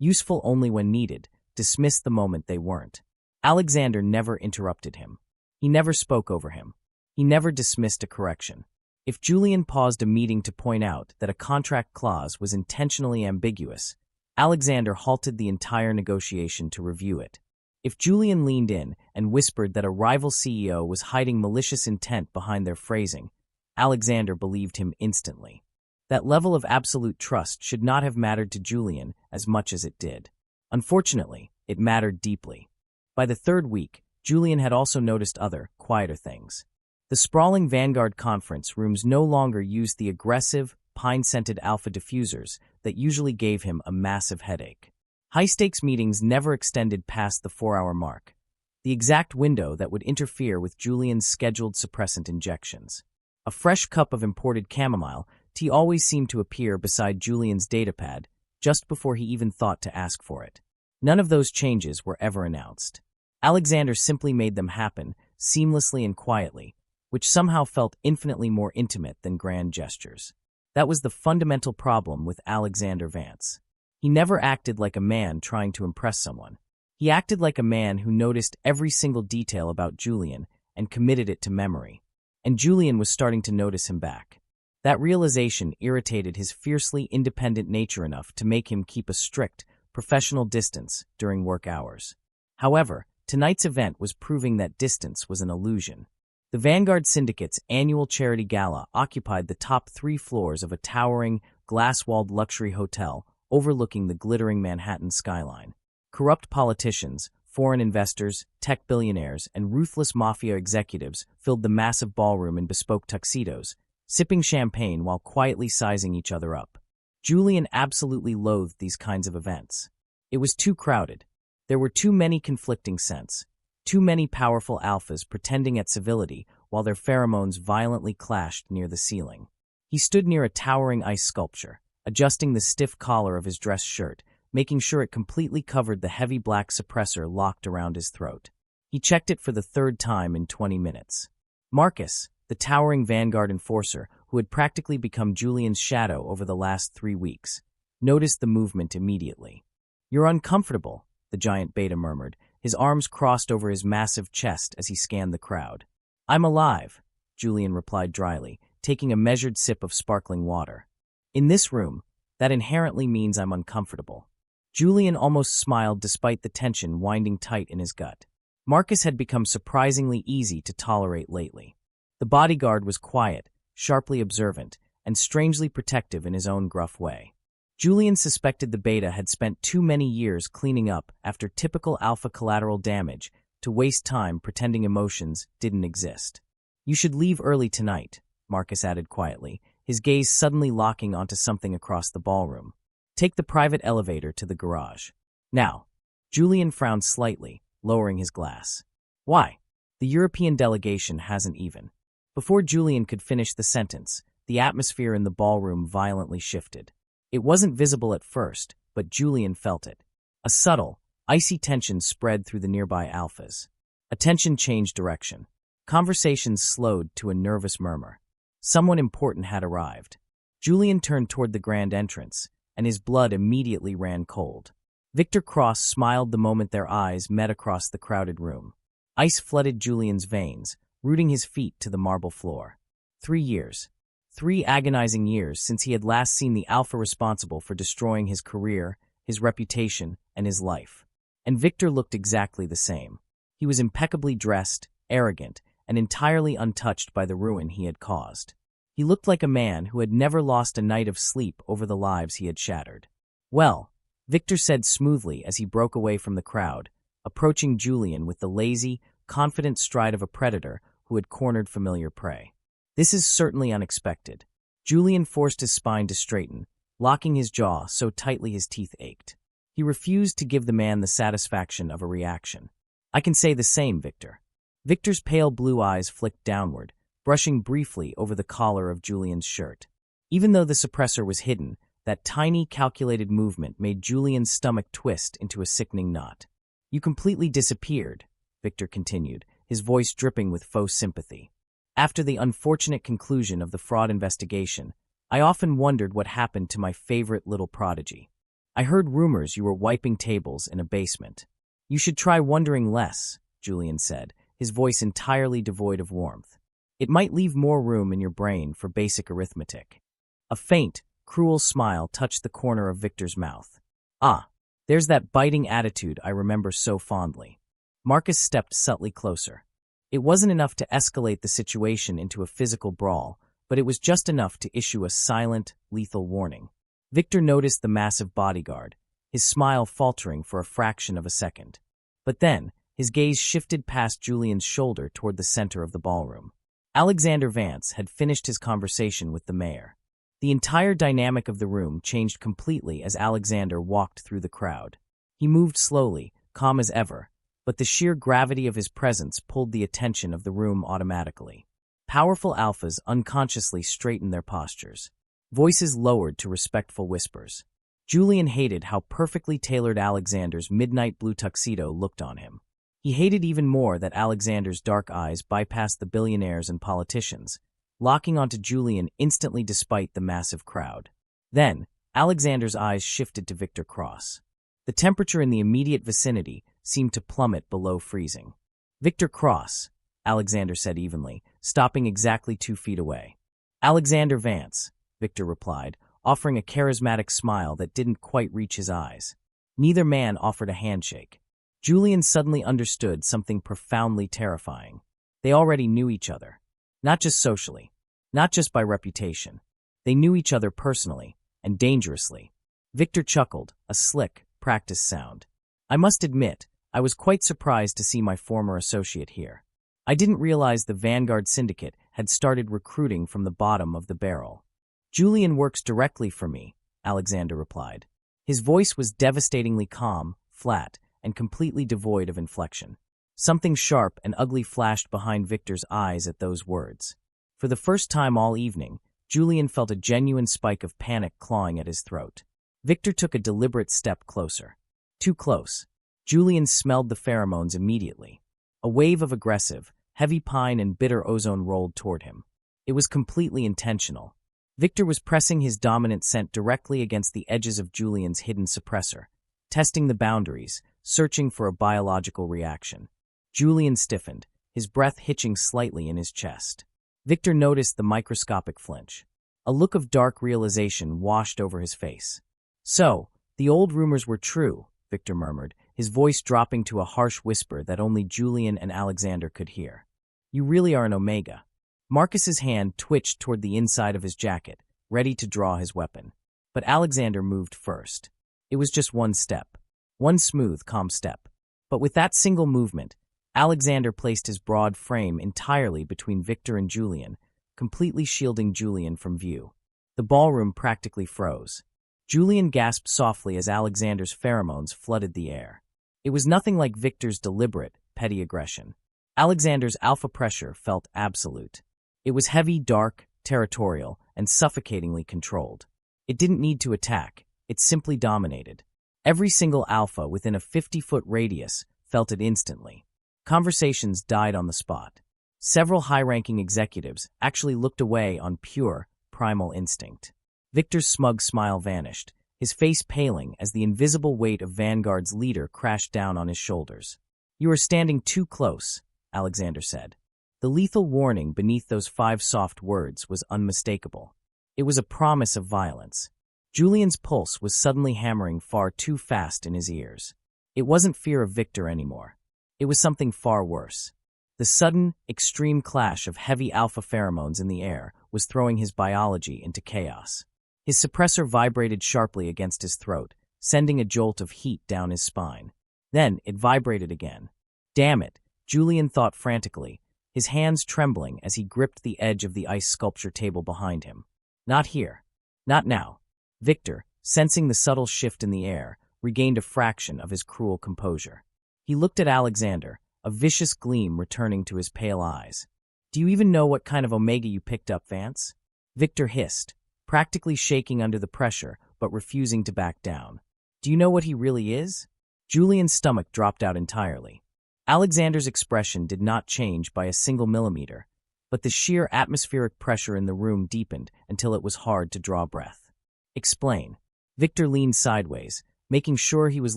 Useful only when needed, dismissed the moment they weren't. Alexander never interrupted him. He never spoke over him. He never dismissed a correction. If Julian paused a meeting to point out that a contract clause was intentionally ambiguous, Alexander halted the entire negotiation to review it. If Julian leaned in and whispered that a rival CEO was hiding malicious intent behind their phrasing, Alexander believed him instantly. That level of absolute trust should not have mattered to Julian as much as it did. Unfortunately, it mattered deeply. By the 3rd week, Julian had also noticed other, quieter things. The sprawling Vanguard conference rooms no longer used the aggressive, pine-scented alpha diffusers that usually gave him a massive headache. High-stakes meetings never extended past the 4-hour mark, the exact window that would interfere with Julian's scheduled suppressant injections. A fresh cup of imported chamomile tea always seemed to appear beside Julian's datapad just before he even thought to ask for it. None of those changes were ever announced. Alexander simply made them happen, seamlessly and quietly, which somehow felt infinitely more intimate than grand gestures. That was the fundamental problem with Alexander Vance. He never acted like a man trying to impress someone. He acted like a man who noticed every single detail about Julian and committed it to memory. And Julian was starting to notice him back. That realization irritated his fiercely independent nature enough to make him keep a strict, professional distance during work hours. However, tonight's event was proving that distance was an illusion. The Vanguard Syndicate's annual charity gala occupied the top 3 floors of a towering, glass-walled luxury hotel overlooking the glittering Manhattan skyline. Corrupt politicians, foreign investors, tech billionaires, and ruthless mafia executives filled the massive ballroom in bespoke tuxedos, sipping champagne while quietly sizing each other up. Julian absolutely loathed these kinds of events. It was too crowded. There were too many conflicting scents, too many powerful alphas pretending at civility while their pheromones violently clashed near the ceiling. He stood near a towering ice sculpture, adjusting the stiff collar of his dress shirt, making sure it completely covered the heavy black suppressor locked around his throat. He checked it for the 3rd time in 20 minutes. Marcus, the towering Vanguard enforcer, who had practically become Julian's shadow over the last 3 weeks, noticed the movement immediately. "You're uncomfortable," the giant beta murmured, his arms crossed over his massive chest as he scanned the crowd. "I'm alive," Julian replied dryly, taking a measured sip of sparkling water. "In this room, that inherently means I'm uncomfortable." Julian almost smiled despite the tension winding tight in his gut. Marcus had become surprisingly easy to tolerate lately. The bodyguard was quiet, sharply observant, and strangely protective in his own gruff way. Julian suspected the beta had spent too many years cleaning up after typical alpha collateral damage to waste time pretending emotions didn't exist. "You should leave early tonight," Marcus added quietly, his gaze suddenly locking onto something across the ballroom. "Take the private elevator to the garage." "Now." Julian frowned slightly, lowering his glass. "Why?" "The European delegation hasn't even." Before Julian could finish the sentence, the atmosphere in the ballroom violently shifted. It wasn't visible at first, but Julian felt it. A subtle, icy tension spread through the nearby alphas. Attention changed direction. Conversations slowed to a nervous murmur. Someone important had arrived. Julian turned toward the grand entrance, and his blood immediately ran cold. Victor Cross smiled the moment their eyes met across the crowded room. Ice flooded Julian's veins, rooting his feet to the marble floor. 3 years. 3 agonizing years since he had last seen the alpha responsible for destroying his career, his reputation, and his life. And Victor looked exactly the same. He was impeccably dressed, arrogant, and entirely untouched by the ruin he had caused. He looked like a man who had never lost a night of sleep over the lives he had shattered. "Well," Victor said smoothly as he broke away from the crowd, approaching Julian with the lazy, confident stride of a predator who had cornered familiar prey. "This is certainly unexpected." Julian forced his spine to straighten, locking his jaw so tightly his teeth ached. He refused to give the man the satisfaction of a reaction. "I can say the same, Victor." Victor's pale blue eyes flicked downward, brushing briefly over the collar of Julian's shirt. Even though the suppressor was hidden, that tiny, calculated movement made Julian's stomach twist into a sickening knot. "You completely disappeared," Victor continued, his voice dripping with faux sympathy. "After the unfortunate conclusion of the fraud investigation, I often wondered what happened to my favorite little prodigy. I heard rumors you were wiping tables in a basement." "You should try wondering less," Julian said, his voice entirely devoid of warmth. "It might leave more room in your brain for basic arithmetic." A faint, cruel smile touched the corner of Victor's mouth. "Ah, there's that biting attitude I remember so fondly." Marcus stepped subtly closer. It wasn't enough to escalate the situation into a physical brawl, but it was just enough to issue a silent, lethal warning. Victor noticed the massive bodyguard, his smile faltering for a fraction of a second. But then, his gaze shifted past Julian's shoulder toward the center of the ballroom. Alexander Vance had finished his conversation with the mayor. The entire dynamic of the room changed completely as Alexander walked through the crowd. He moved slowly, calm as ever, but the sheer gravity of his presence pulled the attention of the room automatically. Powerful alphas unconsciously straightened their postures. Voices lowered to respectful whispers. Julian hated how perfectly tailored Alexander's midnight blue tuxedo looked on him. He hated even more that Alexander's dark eyes bypassed the billionaires and politicians, locking onto Julian instantly despite the massive crowd. Then, Alexander's eyes shifted to Victor Cross. The temperature in the immediate vicinity seemed to plummet below freezing. "Victor Cross," Alexander said evenly, stopping exactly 2 feet away. "Alexander Vance," Victor replied, offering a charismatic smile that didn't quite reach his eyes. Neither man offered a handshake. Julian suddenly understood something profoundly terrifying. They already knew each other. Not just socially. Not just by reputation. They knew each other personally, and dangerously. Victor chuckled, a slick, practiced sound. I must admit, I was quite surprised to see my former associate here. I didn't realize the Vanguard Syndicate had started recruiting from the bottom of the barrel. Julian works directly for me, Alexander replied. His voice was devastatingly calm, flat, and completely devoid of inflection. Something sharp and ugly flashed behind Victor's eyes at those words. For the first time all evening, Julian felt a genuine spike of panic clawing at his throat. Victor took a deliberate step closer. Too close. Julian smelled the pheromones immediately. A wave of aggressive, heavy pine and bitter ozone rolled toward him. It was completely intentional. Victor was pressing his dominant scent directly against the edges of Julian's hidden suppressor, testing the boundaries, searching for a biological reaction. Julian stiffened, his breath hitching slightly in his chest. Victor noticed the microscopic flinch. A look of dark realization washed over his face. So, the old rumors were true, Victor murmured, his voice dropping to a harsh whisper that only Julian and Alexander could hear. You really are an Omega. Marcus's hand twitched toward the inside of his jacket, ready to draw his weapon. But Alexander moved first. It was just one step. One smooth, calm step. But with that single movement, Alexander placed his broad frame entirely between Victor and Julian, completely shielding Julian from view. The ballroom practically froze. Julian gasped softly as Alexander's pheromones flooded the air. It was nothing like Victor's deliberate, petty aggression. Alexander's alpha pressure felt absolute. It was heavy, dark, territorial, and suffocatingly controlled. It didn't need to attack, it simply dominated. Every single alpha within a 50-foot radius felt it instantly. Conversations died on the spot. Several high-ranking executives actually looked away on pure, primal instinct. Victor's smug smile vanished, his face paling as the invisible weight of Vanguard's leader crashed down on his shoulders. You are standing too close, Alexander said. The lethal warning beneath those 5 soft words was unmistakable. It was a promise of violence. Julian's pulse was suddenly hammering far too fast in his ears. It wasn't fear of Victor anymore. It was something far worse. The sudden, extreme clash of heavy alpha pheromones in the air was throwing his biology into chaos. His suppressor vibrated sharply against his throat, sending a jolt of heat down his spine. Then it vibrated again. Damn it, Julian thought frantically, his hands trembling as he gripped the edge of the ice sculpture table behind him. Not here. Not now. Victor, sensing the subtle shift in the air, regained a fraction of his cruel composure. He looked at Alexander, a vicious gleam returning to his pale eyes. Do you even know what kind of Omega you picked up, Vance? Victor hissed, practically shaking under the pressure, but refusing to back down. Do you know what he really is? Julian's stomach dropped out entirely. Alexander's expression did not change by a single millimeter, but the sheer atmospheric pressure in the room deepened until it was hard to draw breath. Explain. Victor leaned sideways, making sure he was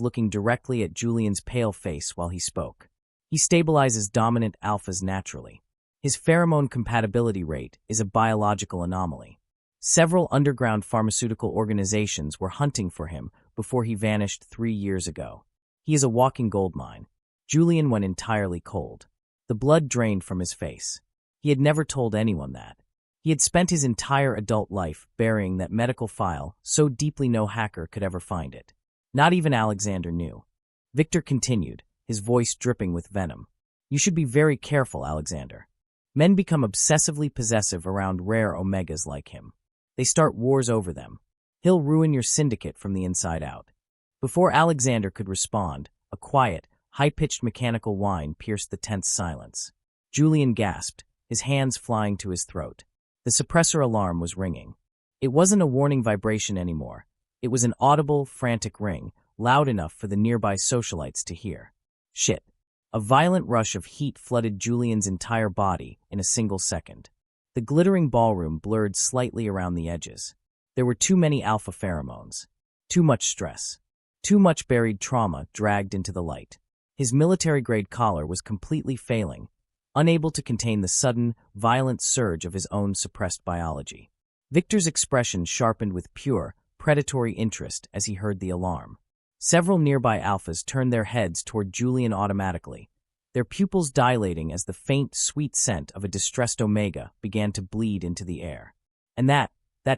looking directly at Julian's pale face while he spoke. He stabilizes dominant alphas naturally. His pheromone compatibility rate is a biological anomaly. Several underground pharmaceutical organizations were hunting for him before he vanished 3 years ago. He is a walking goldmine. Julian went entirely cold. The blood drained from his face. He had never told anyone that. He had spent his entire adult life burying that medical file so deeply no hacker could ever find it. Not even Alexander knew. Victor continued, his voice dripping with venom. You should be very careful, Alexander. Men become obsessively possessive around rare Omegas like him. They start wars over them. He'll ruin your syndicate from the inside out. Before Alexander could respond, a quiet, high-pitched mechanical whine pierced the tense silence. Julian gasped, his hands flying to his throat. The suppressor alarm was ringing. It wasn't a warning vibration anymore. It was an audible, frantic ring, loud enough for the nearby socialites to hear. Shit. A violent rush of heat flooded Julian's entire body in a single second. The glittering ballroom blurred slightly around the edges. There were too many alpha pheromones. Too much stress. Too much buried trauma dragged into the light. His military-grade collar was completely failing, unable to contain the sudden, violent surge of his own suppressed biology. Victor's expression sharpened with pure, predatory interest as he heard the alarm. Several nearby alphas turned their heads toward Julian automatically, their pupils dilating as the faint, sweet scent of a distressed Omega began to bleed into the air. And that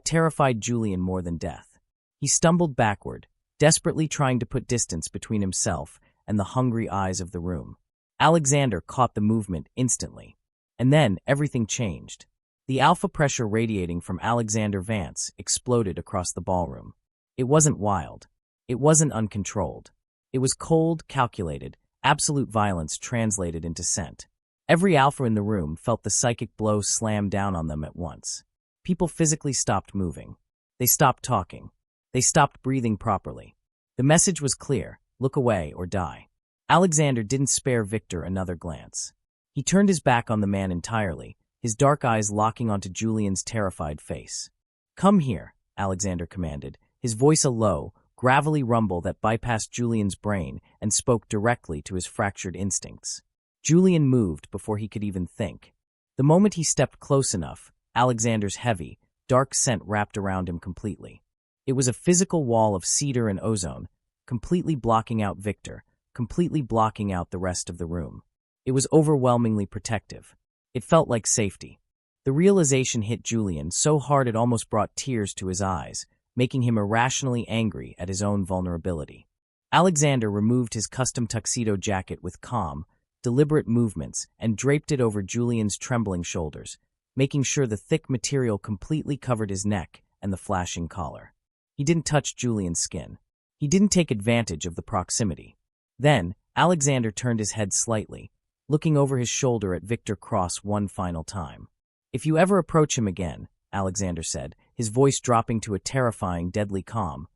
terrified Julian more than death. He stumbled backward, desperately trying to put distance between himself and the hungry eyes of the room. Alexander caught the movement instantly. And then everything changed. The alpha pressure radiating from Alexander Vance exploded across the ballroom. It wasn't wild. It wasn't uncontrolled. It was cold, calculated, absolute violence translated into scent. Every alpha in the room felt the psychic blow slam down on them at once. People physically stopped moving. They stopped talking. They stopped breathing properly. The message was clear: look away or die. Alexander didn't spare Victor another glance. He turned his back on the man entirely, his dark eyes locking onto Julian's terrified face. "Come here," Alexander commanded, his voice a low, gravelly rumble that bypassed Julian's brain and spoke directly to his fractured instincts. Julian moved before he could even think. The moment he stepped close enough, Alexander's heavy, dark scent wrapped around him completely. It was a physical wall of cedar and ozone, completely blocking out Victor, completely blocking out the rest of the room. It was overwhelmingly protective. It felt like safety. The realization hit Julian so hard it almost brought tears to his eyes, making him irrationally angry at his own vulnerability. Alexander removed his custom tuxedo jacket with calm, deliberate movements and draped it over Julian's trembling shoulders, making sure the thick material completely covered his neck and the flashing collar. He didn't touch Julian's skin. He didn't take advantage of the proximity. Then, Alexander turned his head slightly, looking over his shoulder at Victor Cross one final time. "If you ever approach him again," Alexander said, his voice dropping to a terrifying, deadly calm,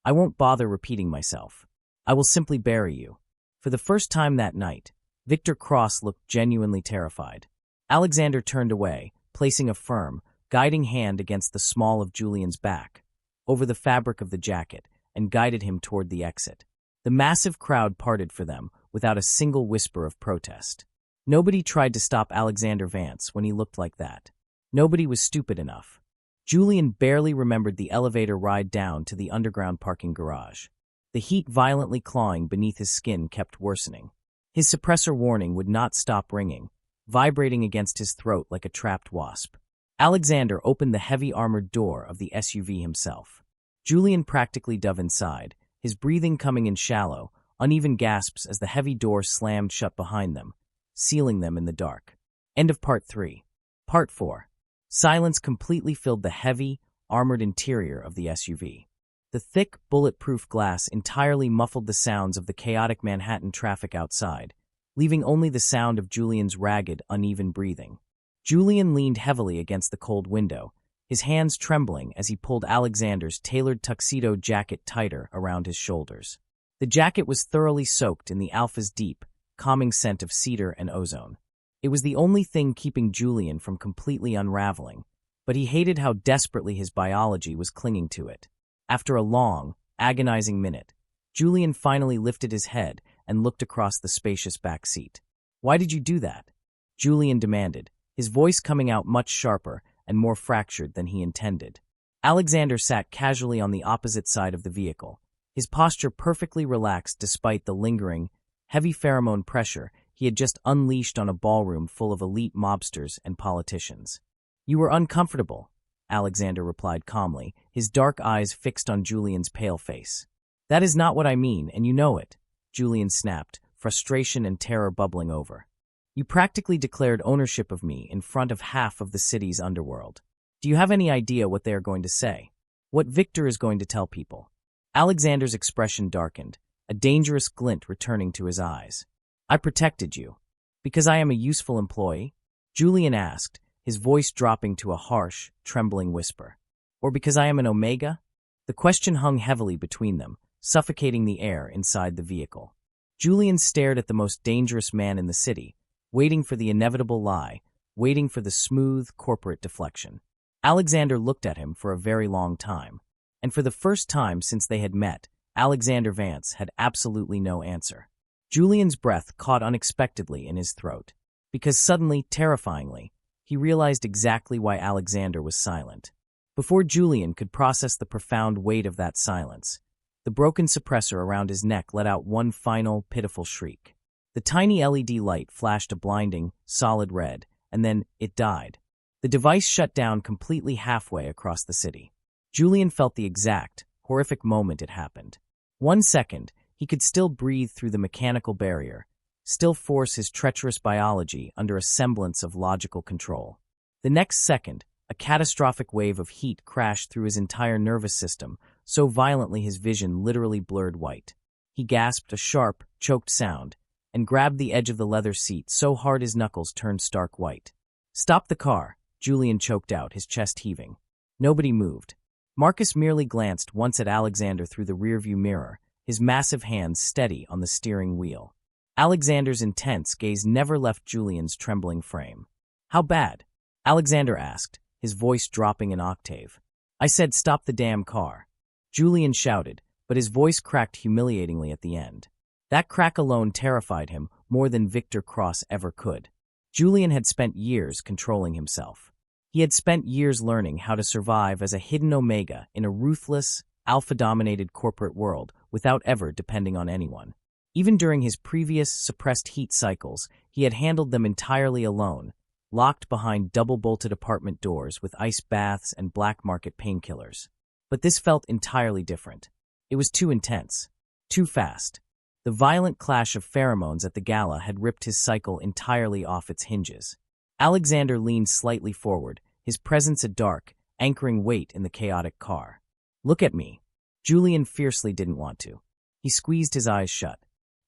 "I won't bother repeating myself. I will simply bury you." For the first time that night, Victor Cross looked genuinely terrified. Alexander turned away, placing a firm, guiding hand against the small of Julian's back, over the fabric of the jacket, and guided him toward the exit. The massive crowd parted for them, without a single whisper of protest. Nobody tried to stop Alexander Vance when he looked like that. Nobody was stupid enough. Julian barely remembered the elevator ride down to the underground parking garage. The heat violently clawing beneath his skin kept worsening. His suppressor warning would not stop ringing, vibrating against his throat like a trapped wasp. Alexander opened the heavy armored door of the SUV himself. Julian practically dove inside, his breathing coming in shallow, uneven gasps as the heavy door slammed shut behind them, sealing them in the dark. End of Part 3. Part 4. Silence completely filled the heavy, armored interior of the SUV. The thick, bulletproof glass entirely muffled the sounds of the chaotic Manhattan traffic outside, leaving only the sound of Julian's ragged, uneven breathing. Julian leaned heavily against the cold window, his hands trembling as he pulled Alexander's tailored tuxedo jacket tighter around his shoulders. The jacket was thoroughly soaked in the Alpha's deep, calming scent of cedar and ozone. It was the only thing keeping Julian from completely unraveling, but he hated how desperately his biology was clinging to it. After a long, agonizing minute, Julian finally lifted his head and looked across the spacious back seat. "Why did you do that?" Julian demanded, his voice coming out much sharper and more fractured than he intended. Alexander sat casually on the opposite side of the vehicle, his posture perfectly relaxed despite the lingering, heavy pheromone pressure he had just unleashed on a ballroom full of elite mobsters and politicians. "You were uncomfortable," Alexander replied calmly, his dark eyes fixed on Julian's pale face. "That is not what I mean, and you know it," Julian snapped, frustration and terror bubbling over. "You practically declared ownership of me in front of half of the city's underworld. Do you have any idea what they are going to say? What Victor is going to tell people?" Alexander's expression darkened, a dangerous glint returning to his eyes. "I protected you. Because I am a useful employee?" Julian asked, his voice dropping to a harsh, trembling whisper. "Or because I am an Omega?" The question hung heavily between them, suffocating the air inside the vehicle. Julian stared at the most dangerous man in the city, waiting for the inevitable lie, waiting for the smooth, corporate deflection. Alexander looked at him for a very long time, and for the first time since they had met, Alexander Vance had absolutely no answer. Julian's breath caught unexpectedly in his throat, because suddenly, terrifyingly, he realized exactly why Alexander was silent. Before Julian could process the profound weight of that silence, the broken suppressor around his neck let out one final, pitiful shriek. The tiny LED light flashed a blinding, solid red, and then it died. The device shut down completely halfway across the city. Julian felt the exact, horrific moment it happened. 1 second, he could still breathe through the mechanical barrier, still force his treacherous biology under a semblance of logical control. The next second, a catastrophic wave of heat crashed through his entire nervous system, so violently his vision literally blurred white. He gasped a sharp, choked sound, and grabbed the edge of the leather seat so hard his knuckles turned stark white. "Stop the car," Julian choked out, his chest heaving. Nobody moved. Marcus merely glanced once at Alexander through the rearview mirror, his massive hands steady on the steering wheel. Alexander's intense gaze never left Julian's trembling frame. "How bad?" Alexander asked, his voice dropping an octave. "I said stop the damn car." Julian shouted, but his voice cracked humiliatingly at the end. That crack alone terrified him more than Victor Cross ever could. Julian had spent years controlling himself. He had spent years learning how to survive as a hidden Omega in a ruthless, alpha-dominated corporate world without ever depending on anyone. Even during his previous suppressed heat cycles, he had handled them entirely alone, locked behind double-bolted apartment doors with ice baths and black market painkillers. But this felt entirely different. It was too intense, too fast. The violent clash of pheromones at the gala had ripped his cycle entirely off its hinges. Alexander leaned slightly forward, his presence a dark, anchoring weight in the chaotic car. "Look at me." Julian fiercely didn't want to. He squeezed his eyes shut.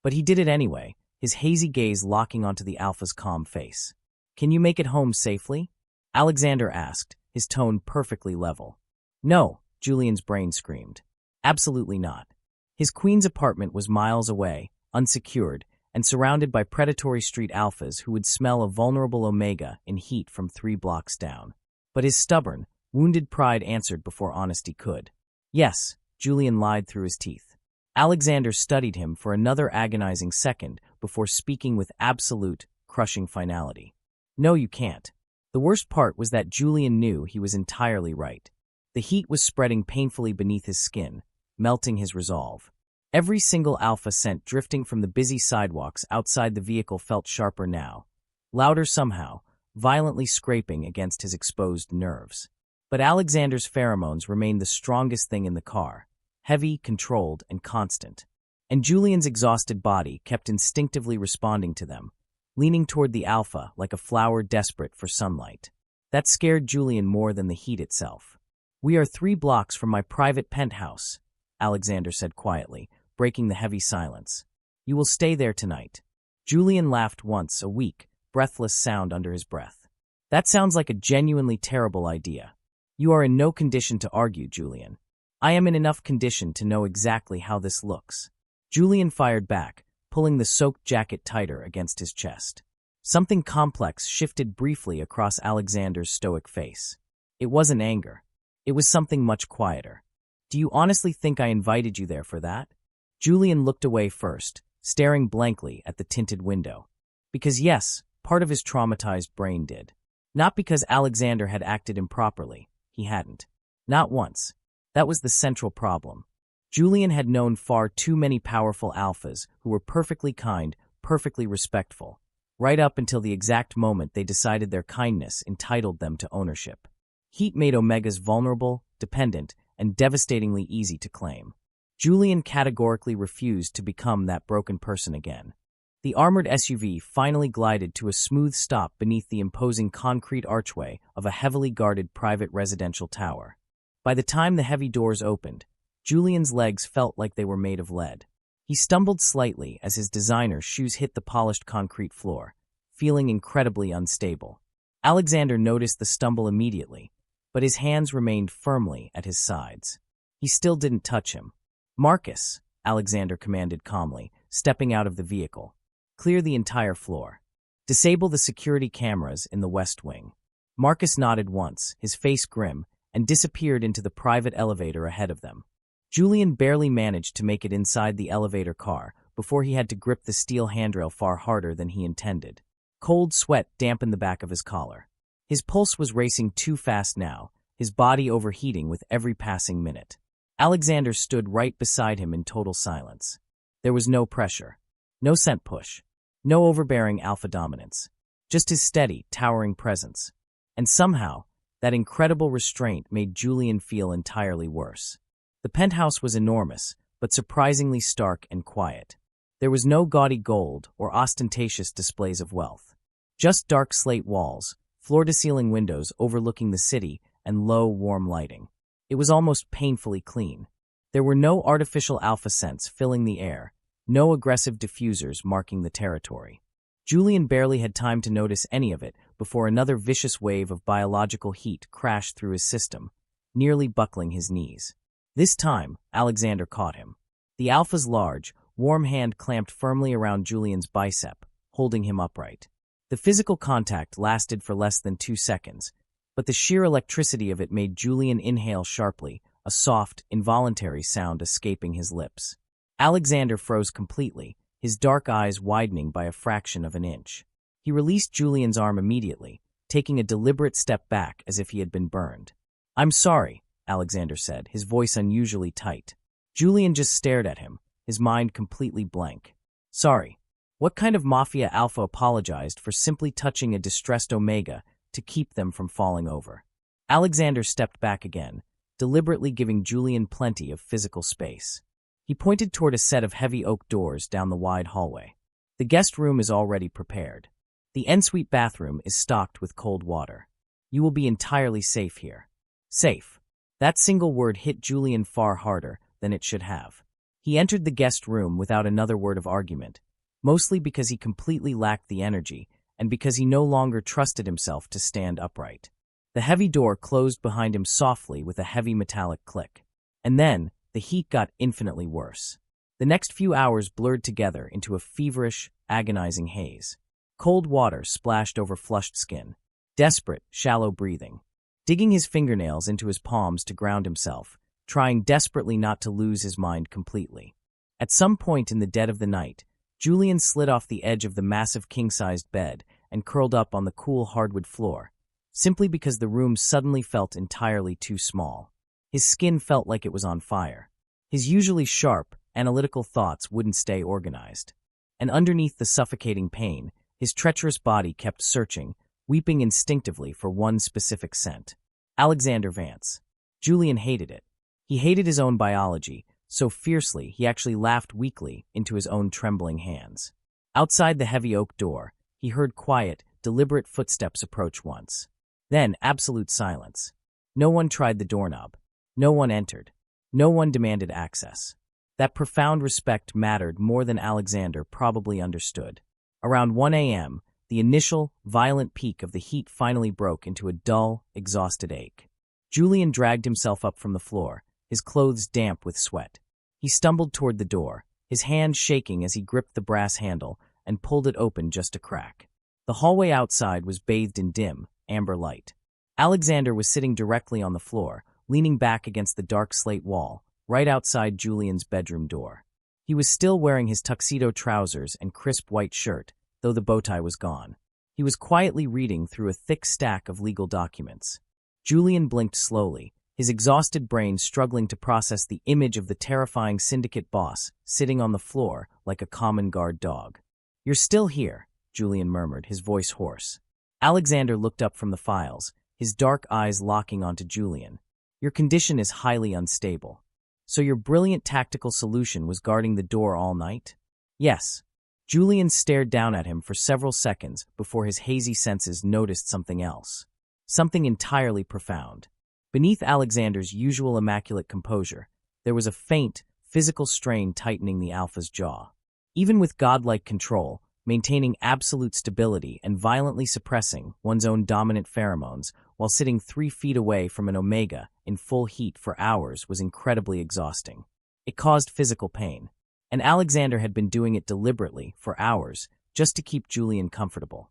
But he did it anyway, his hazy gaze locking onto the Alpha's calm face. "Can you make it home safely?" Alexander asked, his tone perfectly level. "No," Julian's brain screamed. "Absolutely not." His queen's apartment was miles away, unsecured, and surrounded by predatory street alphas who would smell a vulnerable Omega in heat from 3 blocks down. But his stubborn, wounded pride answered before honesty could. "Yes," Julian lied through his teeth. Alexander studied him for another agonizing second before speaking with absolute, crushing finality. "No, you can't." The worst part was that Julian knew he was entirely right. The heat was spreading painfully beneath his skin, melting his resolve. Every single alpha scent drifting from the busy sidewalks outside the vehicle felt sharper now, louder somehow, violently scraping against his exposed nerves. But Alexander's pheromones remained the strongest thing in the car, heavy, controlled, and constant. And Julian's exhausted body kept instinctively responding to them, leaning toward the alpha like a flower desperate for sunlight. That scared Julian more than the heat itself. "We are 3 blocks from my private penthouse," Alexander said quietly, breaking the heavy silence. "You will stay there tonight." Julian laughed once, a weak, breathless sound under his breath. "That sounds like a genuinely terrible idea." "You are in no condition to argue, Julian. I am in enough condition to know exactly how this looks." Julian fired back, pulling the soaked jacket tighter against his chest. Something complex shifted briefly across Alexander's stoic face. It wasn't anger. It was something much quieter. "Do you honestly think I invited you there for that?" Julian looked away first, staring blankly at the tinted window. Because yes, part of his traumatized brain did. Not because Alexander had acted improperly. He hadn't. Not once. That was the central problem. Julian had known far too many powerful alphas who were perfectly kind, perfectly respectful, right up until the exact moment they decided their kindness entitled them to ownership. Heat made Omegas vulnerable, dependent, and devastatingly easy to claim. Julian categorically refused to become that broken person again. The armored SUV finally glided to a smooth stop beneath the imposing concrete archway of a heavily guarded private residential tower. By the time the heavy doors opened, Julian's legs felt like they were made of lead. He stumbled slightly as his designer shoes hit the polished concrete floor, feeling incredibly unstable. Alexander noticed the stumble immediately, but his hands remained firmly at his sides. He still didn't touch him. "Marcus," Alexander commanded calmly, stepping out of the vehicle. "Clear the entire floor. Disable the security cameras in the West Wing." Marcus nodded once, his face grim, and disappeared into the private elevator ahead of them. Julian barely managed to make it inside the elevator car before he had to grip the steel handrail far harder than he intended. Cold sweat dampened the back of his collar. His pulse was racing too fast now, his body overheating with every passing minute. Alexander stood right beside him in total silence. There was no pressure, no scent push, No overbearing alpha dominance. Just his steady, towering presence. And somehow, that incredible restraint made Julian feel entirely worse. The penthouse was enormous, but surprisingly stark and quiet. There was no gaudy gold or ostentatious displays of wealth. Just dark slate walls, floor-to-ceiling windows overlooking the city, and low, warm lighting. It was almost painfully clean. There were no artificial alpha scents filling the air, no aggressive diffusers marking the territory. Julian barely had time to notice any of it before another vicious wave of biological heat crashed through his system, nearly buckling his knees. This time, Alexander caught him. The alpha's large, warm hand clamped firmly around Julian's bicep, holding him upright. The physical contact lasted for less than 2 seconds, but the sheer electricity of it made Julian inhale sharply, a soft, involuntary sound escaping his lips. Alexander froze completely, his dark eyes widening by a fraction of an inch. He released Julian's arm immediately, taking a deliberate step back as if he had been burned. "I'm sorry," Alexander said, his voice unusually tight. Julian just stared at him, his mind completely blank. "Sorry. What kind of Mafia Alpha apologized for simply touching a distressed Omega to keep them from falling over?" Alexander stepped back again, deliberately giving Julian plenty of physical space. He pointed toward a set of heavy oak doors down the wide hallway. "The guest room is already prepared. The ensuite bathroom is stocked with cold water. You will be entirely safe here." Safe. That single word hit Julian far harder than it should have. He entered the guest room without another word of argument, mostly because he completely lacked the energy and because he no longer trusted himself to stand upright. The heavy door closed behind him softly with a heavy metallic click. And then, the heat got infinitely worse. The next few hours blurred together into a feverish, agonizing haze. Cold water splashed over flushed skin. Desperate, shallow breathing. Digging his fingernails into his palms to ground himself, trying desperately not to lose his mind completely. At some point in the dead of the night, Julian slid off the edge of the massive king-sized bed and curled up on the cool hardwood floor, simply because the room suddenly felt entirely too small. His skin felt like it was on fire. His usually sharp, analytical thoughts wouldn't stay organized. And underneath the suffocating pain, his treacherous body kept searching, weeping instinctively for one specific scent. Alexander Vance. Julian hated it. He hated his own biology, so fiercely he actually laughed weakly into his own trembling hands. Outside the heavy oak door, he heard quiet, deliberate footsteps approach once. Then absolute silence. No one tried the doorknob. No one entered. No one demanded access. That profound respect mattered more than Alexander probably understood. Around 1 a.m., the initial, violent peak of the heat finally broke into a dull, exhausted ache. Julian dragged himself up from the floor, his clothes damp with sweat. He stumbled toward the door, his hand shaking as he gripped the brass handle and pulled it open just a crack. The hallway outside was bathed in dim, amber light. Alexander was sitting directly on the floor, leaning back against the dark slate wall, right outside Julian's bedroom door. He was still wearing his tuxedo trousers and crisp white shirt, though the bow tie was gone. He was quietly reading through a thick stack of legal documents. Julian blinked slowly, his exhausted brain struggling to process the image of the terrifying syndicate boss sitting on the floor like a common guard dog. "You're still here," Julian murmured, his voice hoarse. Alexander looked up from the files, his dark eyes locking onto Julian. "Your condition is highly unstable. So your brilliant tactical solution was guarding the door all night?" "Yes." Julian stared down at him for several seconds before his hazy senses noticed something else. Something entirely profound. Beneath Alexander's usual immaculate composure, there was a faint, physical strain tightening the Alpha's jaw. Even with godlike control, maintaining absolute stability and violently suppressing one's own dominant pheromones while sitting 3 feet away from an Omega in full heat for hours was incredibly exhausting. It caused physical pain, and Alexander had been doing it deliberately for hours just to keep Julian comfortable.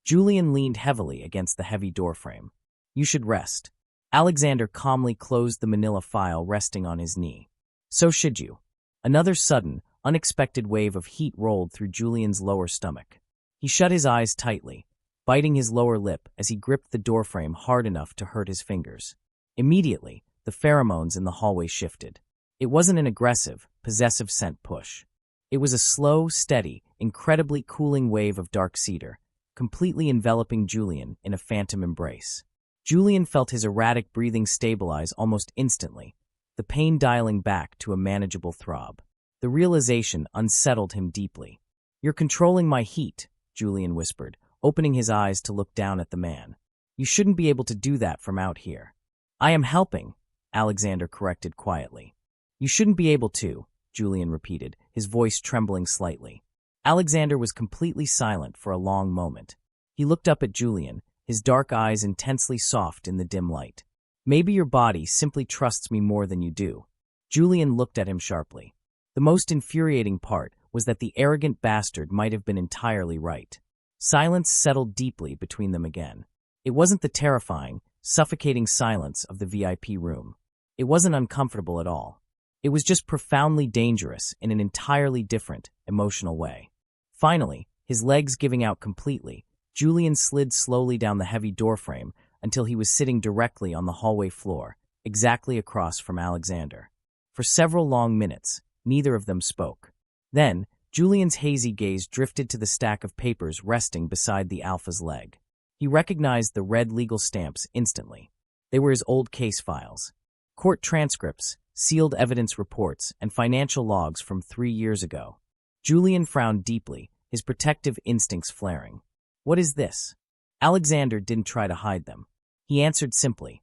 Julian leaned heavily against the heavy doorframe. "You should rest." Alexander calmly closed the manila file resting on his knee. "So should you." Another sudden, unexpected wave of heat rolled through Julian's lower stomach. He shut his eyes tightly, biting his lower lip as he gripped the doorframe hard enough to hurt his fingers. Immediately, the pheromones in the hallway shifted. It wasn't an aggressive, possessive scent push. It was a slow, steady, incredibly cooling wave of dark cedar, completely enveloping Julian in a phantom embrace. Julian felt his erratic breathing stabilize almost instantly, the pain dialing back to a manageable throb. The realization unsettled him deeply. "You're controlling my heat," Julian whispered, opening his eyes to look down at the man. "You shouldn't be able to do that from out here." "I am helping," Alexander corrected quietly. "You shouldn't be able to," Julian repeated, his voice trembling slightly. Alexander was completely silent for a long moment. He looked up at Julian, his dark eyes intensely soft in the dim light. "Maybe your body simply trusts me more than you do." Julian looked at him sharply. The most infuriating part was that the arrogant bastard might have been entirely right. Silence settled deeply between them again. It wasn't the terrifying, suffocating silence of the VIP room. It wasn't uncomfortable at all. It was just profoundly dangerous in an entirely different, emotional way. Finally, his legs giving out completely, Julian slid slowly down the heavy doorframe until he was sitting directly on the hallway floor, exactly across from Alexander. For several long minutes, neither of them spoke. Then, Julian's hazy gaze drifted to the stack of papers resting beside the Alpha's leg. He recognized the red legal stamps instantly. They were his old case files. Court transcripts, sealed evidence reports, and financial logs from 3 years ago. Julian frowned deeply, his protective instincts flaring. "What is this?" Alexander didn't try to hide them. He answered simply,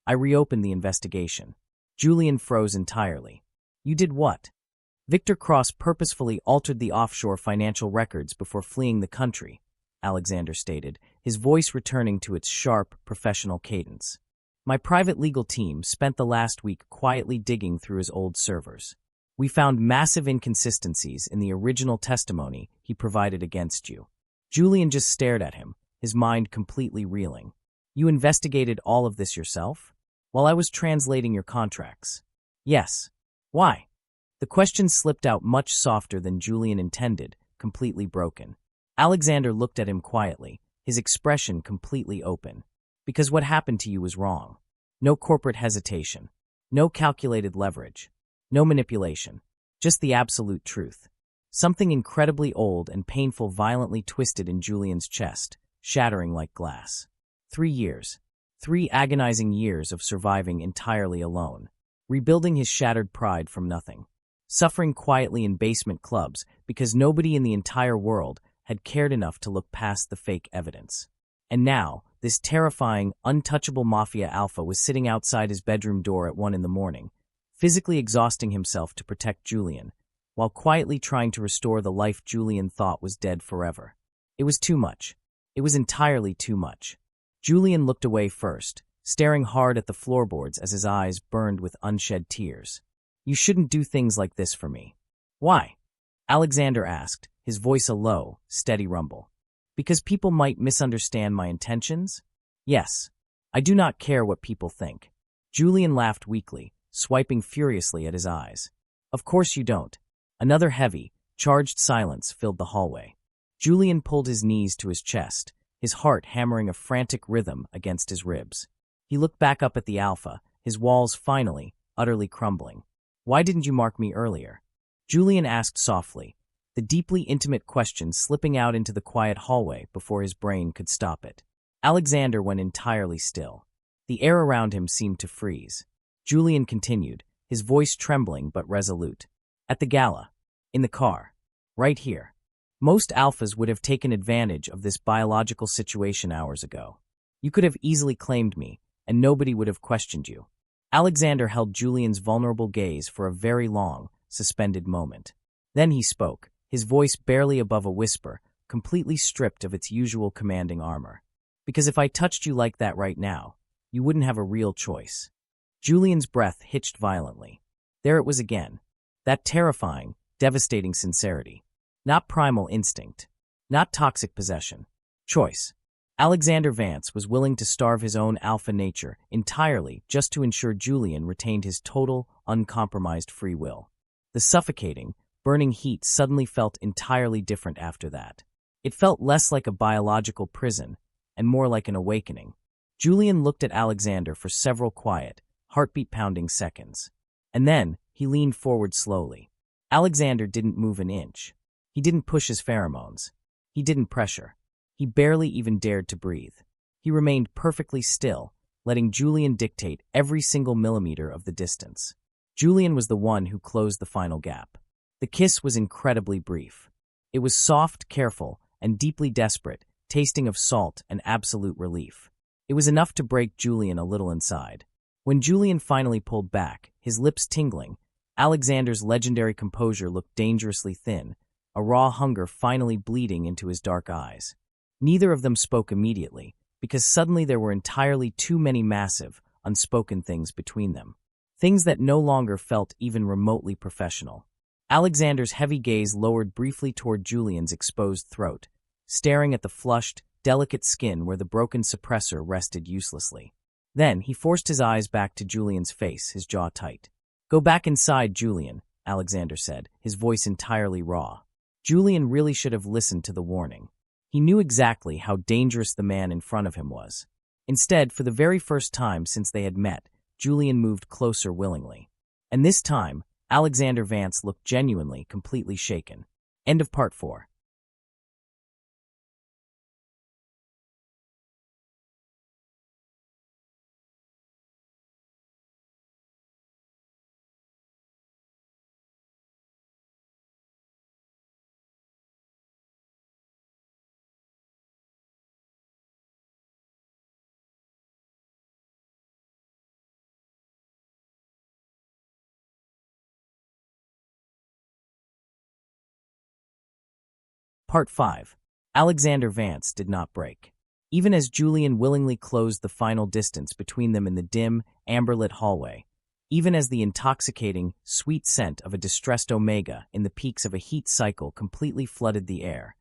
"I reopened the investigation." Julian froze entirely. "You did what?" "Victor Cross purposefully altered the offshore financial records before fleeing the country," Alexander stated, his voice returning to its sharp, professional cadence. "My private legal team spent the last week quietly digging through his old servers. We found massive inconsistencies in the original testimony he provided against you." Julian just stared at him, his mind completely reeling. "You investigated all of this yourself?" "While I was translating your contracts." "Yes." "Why?" The question slipped out much softer than Julian intended, completely broken. Alexander looked at him quietly, his expression completely open. "Because what happened to you was wrong. No corporate hesitation. No calculated leverage. No manipulation. Just the absolute truth." Something incredibly old and painful violently twisted in Julian's chest, shattering like glass. 3 years. 3 agonizing years of surviving entirely alone. Rebuilding his shattered pride from nothing. Suffering quietly in basement clubs because nobody in the entire world had cared enough to look past the fake evidence. And now, this terrifying, untouchable Mafia Alpha was sitting outside his bedroom door at 1 a.m, physically exhausting himself to protect Julian, while quietly trying to restore the life Julian thought was dead forever. It was too much. It was entirely too much. Julian looked away first, staring hard at the floorboards as his eyes burned with unshed tears. "You shouldn't do things like this for me." "Why?" Alexander asked, his voice a low, steady rumble. "Because people might misunderstand my intentions?" "Yes. I do not care what people think." Julian laughed weakly, swiping furiously at his eyes. "Of course you don't." Another heavy, charged silence filled the hallway. Julian pulled his knees to his chest, his heart hammering a frantic rhythm against his ribs. He looked back up at the Alpha, his walls finally, utterly crumbling. "Why didn't you mark me earlier?" Julian asked softly, the deeply intimate question slipping out into the quiet hallway before his brain could stop it. Alexander went entirely still. The air around him seemed to freeze. Julian continued, his voice trembling but resolute. "At the gala. In the car. Right here. Most alphas would have taken advantage of this biological situation hours ago. You could have easily claimed me, and nobody would have questioned you." Alexander held Julian's vulnerable gaze for a very long, suspended moment. Then he spoke, his voice barely above a whisper, completely stripped of its usual commanding armor. "Because if I touched you like that right now, you wouldn't have a real choice." Julian's breath hitched violently. There it was again. That terrifying, devastating sincerity. Not primal instinct. Not toxic possession. Choice. Alexander Vance was willing to starve his own alpha nature entirely just to ensure Julian retained his total, uncompromised free will. The suffocating, burning heat suddenly felt entirely different after that. It felt less like a biological prison and more like an awakening. Julian looked at Alexander for several quiet, heartbeat-pounding seconds. And then, he leaned forward slowly. Alexander didn't move an inch. He didn't push his pheromones. He didn't pressure. He barely even dared to breathe. He remained perfectly still, letting Julian dictate every single millimeter of the distance. Julian was the one who closed the final gap. The kiss was incredibly brief. It was soft, careful, and deeply desperate, tasting of salt and absolute relief. It was enough to break Julian a little inside. When Julian finally pulled back, his lips tingling, Alexander's legendary composure looked dangerously thin, a raw hunger finally bleeding into his dark eyes. Neither of them spoke immediately, because suddenly there were entirely too many massive, unspoken things between them. Things that no longer felt even remotely professional. Alexander's heavy gaze lowered briefly toward Julian's exposed throat, staring at the flushed, delicate skin where the broken suppressor rested uselessly. Then he forced his eyes back to Julian's face, his jaw tight. "Go back inside, Julian," Alexander said, his voice entirely raw. Julian really should have listened to the warning. He knew exactly how dangerous the man in front of him was. Instead, for the very first time since they had met, Julian moved closer willingly. And this time, Alexander Vance looked genuinely, completely shaken. End of Part 4. Part 5. Alexander Vance did not break. Even as Julian willingly closed the final distance between them in the dim, amber-lit hallway, even as the intoxicating, sweet scent of a distressed Omega in the peaks of a heat cycle completely flooded the air,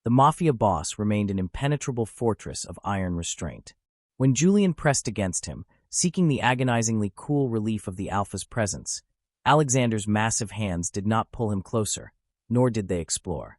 the Mafia boss remained an impenetrable fortress of iron restraint. When Julian pressed against him, seeking the agonizingly cool relief of the Alpha's presence, Alexander's massive hands did not pull him closer, nor did they explore.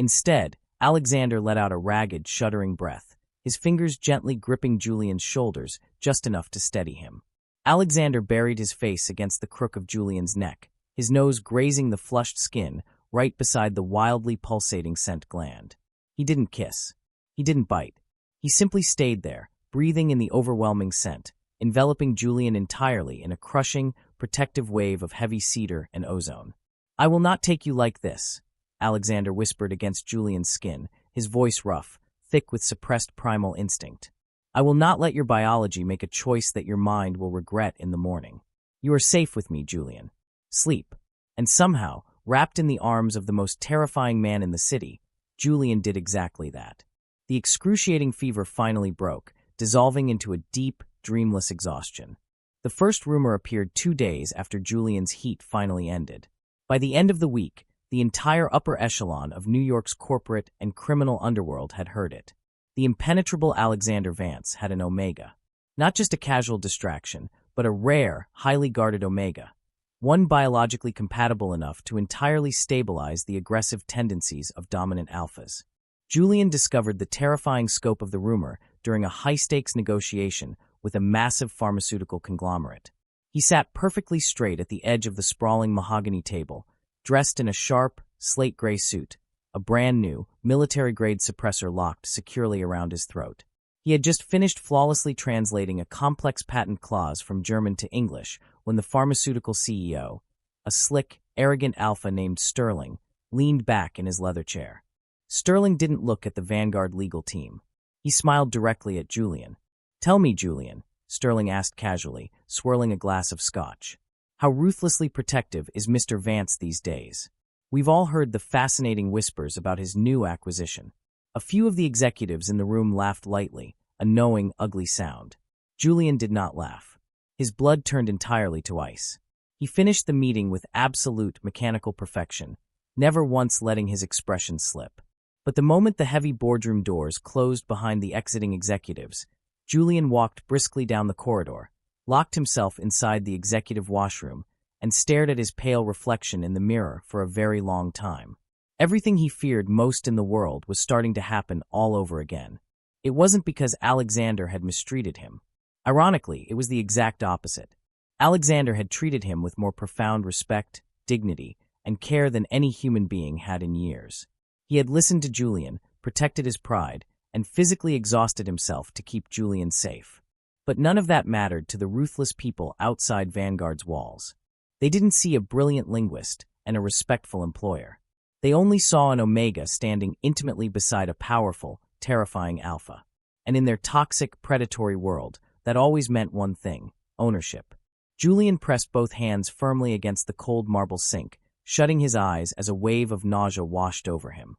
Instead, Alexander let out a ragged, shuddering breath, his fingers gently gripping Julian's shoulders just enough to steady him. Alexander buried his face against the crook of Julian's neck, his nose grazing the flushed skin right beside the wildly pulsating scent gland. He didn't kiss. He didn't bite. He simply stayed there, breathing in the overwhelming scent, enveloping Julian entirely in a crushing, protective wave of heavy cedar and ozone. "I will not take you like this," Alexander whispered against Julian's skin, his voice rough, thick with suppressed primal instinct. "I will not let your biology make a choice that your mind will regret in the morning. You are safe with me, Julian. Sleep." And somehow, wrapped in the arms of the most terrifying man in the city, Julian did exactly that. The excruciating fever finally broke, dissolving into a deep, dreamless exhaustion. The first rumor appeared 2 days after Julian's heat finally ended. By the end of the week, the entire upper echelon of New York's corporate and criminal underworld had heard it. The impenetrable Alexander Vance had an Omega. Not just a casual distraction, but a rare, highly guarded Omega. One biologically compatible enough to entirely stabilize the aggressive tendencies of dominant alphas. Julian discovered the terrifying scope of the rumor during a high-stakes negotiation with a massive pharmaceutical conglomerate. He sat perfectly straight at the edge of the sprawling mahogany table, dressed in a sharp, slate-gray suit, a brand-new, military-grade suppressor locked securely around his throat. He had just finished flawlessly translating a complex patent clause from German to English when the pharmaceutical CEO, a slick, arrogant alpha named Sterling, leaned back in his leather chair. Sterling didn't look at the Vanguard legal team. He smiled directly at Julian. "Tell me, Julian," Sterling asked casually, swirling a glass of scotch. "How ruthlessly protective is Mr. Vance these days? We've all heard the fascinating whispers about his new acquisition." A few of the executives in the room laughed lightly, a knowing, ugly sound. Julian did not laugh. His blood turned entirely to ice. He finished the meeting with absolute mechanical perfection, never once letting his expression slip. But the moment the heavy boardroom doors closed behind the exiting executives, Julian walked briskly down the corridor, locked himself inside the executive washroom, and stared at his pale reflection in the mirror for a very long time. Everything he feared most in the world was starting to happen all over again. It wasn't because Alexander had mistreated him. Ironically, it was the exact opposite. Alexander had treated him with more profound respect, dignity, and care than any human being had in years. He had listened to Julian, protected his pride, and physically exhausted himself to keep Julian safe. But none of that mattered to the ruthless people outside Vanguard's walls. They didn't see a brilliant linguist and a respectful employer. They only saw an Omega standing intimately beside a powerful, terrifying Alpha. And in their toxic, predatory world, that always meant one thing: ownership. Julian pressed both hands firmly against the cold marble sink, shutting his eyes as a wave of nausea washed over him.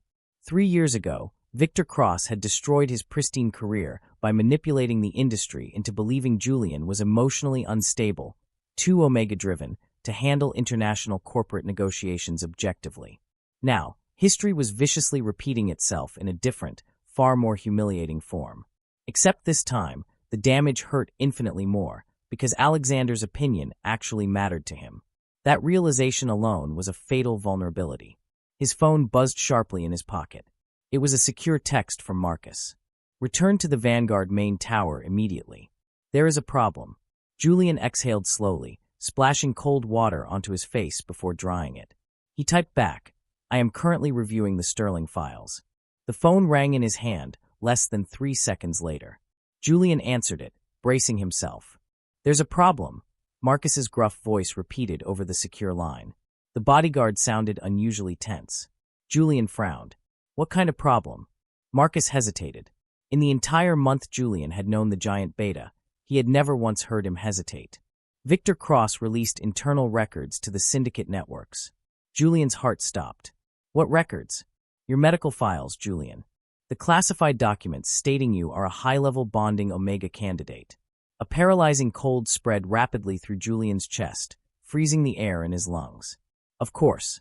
3 years ago, Victor Cross had destroyed his pristine career by manipulating the industry into believing Julian was emotionally unstable, too Omega-driven, to handle international corporate negotiations objectively. Now, history was viciously repeating itself in a different, far more humiliating form. Except this time, the damage hurt infinitely more, because Alexander's opinion actually mattered to him. That realization alone was a fatal vulnerability. His phone buzzed sharply in his pocket. It was a secure text from Marcus. "Return to the Vanguard main tower immediately. There is a problem." Julian exhaled slowly, splashing cold water onto his face before drying it. He typed back, "I am currently reviewing the Sterling files." The phone rang in his hand less than 3 seconds later. Julian answered it, bracing himself. "There's a problem," Marcus's gruff voice repeated over the secure line. The bodyguard sounded unusually tense. Julian frowned. "What kind of problem?" Marcus hesitated. In the entire month Julian had known the giant beta, he had never once heard him hesitate. Victor Cross released internal records to the Syndicate networks. Julian's heart stopped. "What records?" "Your medical files, Julian. The classified documents stating you are a high-level bonding Omega candidate." A paralyzing cold spread rapidly through Julian's chest, freezing the air in his lungs. Of course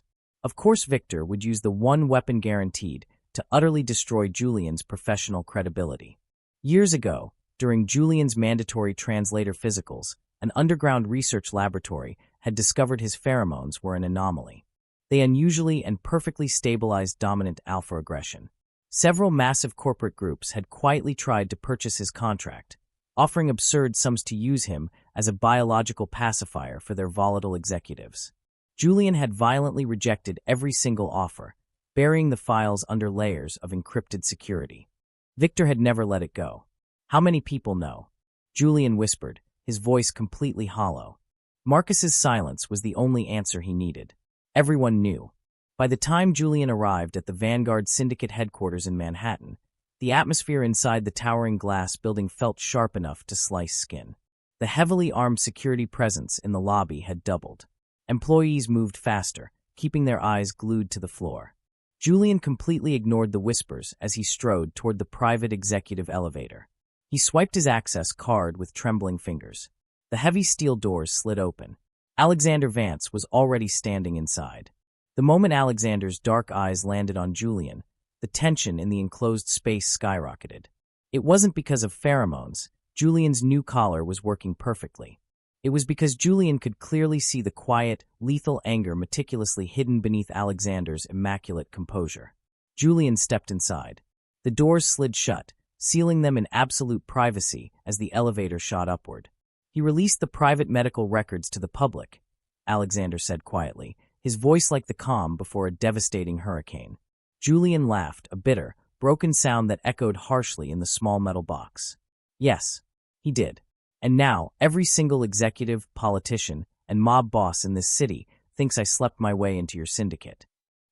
Victor would use the one weapon guaranteed to utterly destroy Julian's professional credibility. Years ago, during Julian's mandatory translator physicals, an underground research laboratory had discovered his pheromones were an anomaly. They unusually and perfectly stabilized dominant alpha aggression. Several massive corporate groups had quietly tried to purchase his contract, offering absurd sums to use him as a biological pacifier for their volatile executives. Julian had violently rejected every single offer, burying the files under layers of encrypted security. Victor had never let it go. "How many people know?" Julian whispered, his voice completely hollow. Marcus's silence was the only answer he needed. Everyone knew. By the time Julian arrived at the Vanguard Syndicate headquarters in Manhattan, the atmosphere inside the towering glass building felt sharp enough to slice skin. The heavily armed security presence in the lobby had doubled. Employees moved faster, keeping their eyes glued to the floor. Julian completely ignored the whispers as he strode toward the private executive elevator. He swiped his access card with trembling fingers. The heavy steel doors slid open. Alexander Vance was already standing inside. The moment Alexander's dark eyes landed on Julian, the tension in the enclosed space skyrocketed. It wasn't because of pheromones. Julian's new collar was working perfectly. It was because Julian could clearly see the quiet, lethal anger meticulously hidden beneath Alexander's immaculate composure. Julian stepped inside. The doors slid shut, sealing them in absolute privacy as the elevator shot upward. "He released the private medical records to the public," Alexander said quietly, his voice like the calm before a devastating hurricane. Julian laughed, a bitter, broken sound that echoed harshly in the small metal box. "Yes, he did. And now, every single executive, politician, and mob boss in this city thinks I slept my way into your syndicate."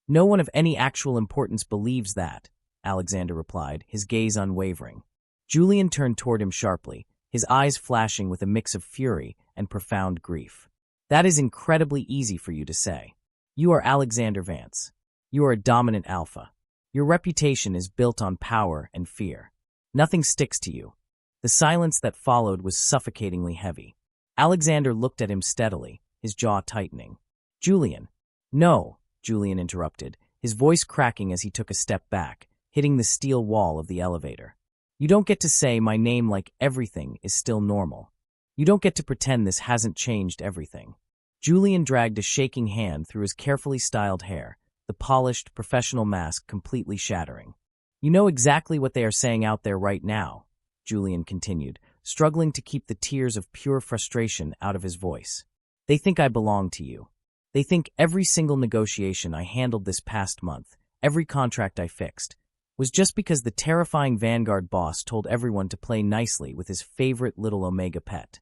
"No one of any actual importance believes that," Alexander replied, his gaze unwavering. Julian turned toward him sharply, his eyes flashing with a mix of fury and profound grief. "That is incredibly easy for you to say. You are Alexander Vance. You are a dominant alpha. Your reputation is built on power and fear. Nothing sticks to you." The silence that followed was suffocatingly heavy. Alexander looked at him steadily, his jaw tightening. "Julian." "No," Julian interrupted, his voice cracking as he took a step back, hitting the steel wall of the elevator. "You don't get to say my name like everything is still normal. You don't get to pretend this hasn't changed everything." Julian dragged a shaking hand through his carefully styled hair, the polished, professional mask completely shattering. "You know exactly what they are saying out there right now," Julian continued, struggling to keep the tears of pure frustration out of his voice. "They think I belong to you. They think every single negotiation I handled this past month, every contract I fixed, was just because the terrifying Vanguard boss told everyone to play nicely with his favorite little Omega pet.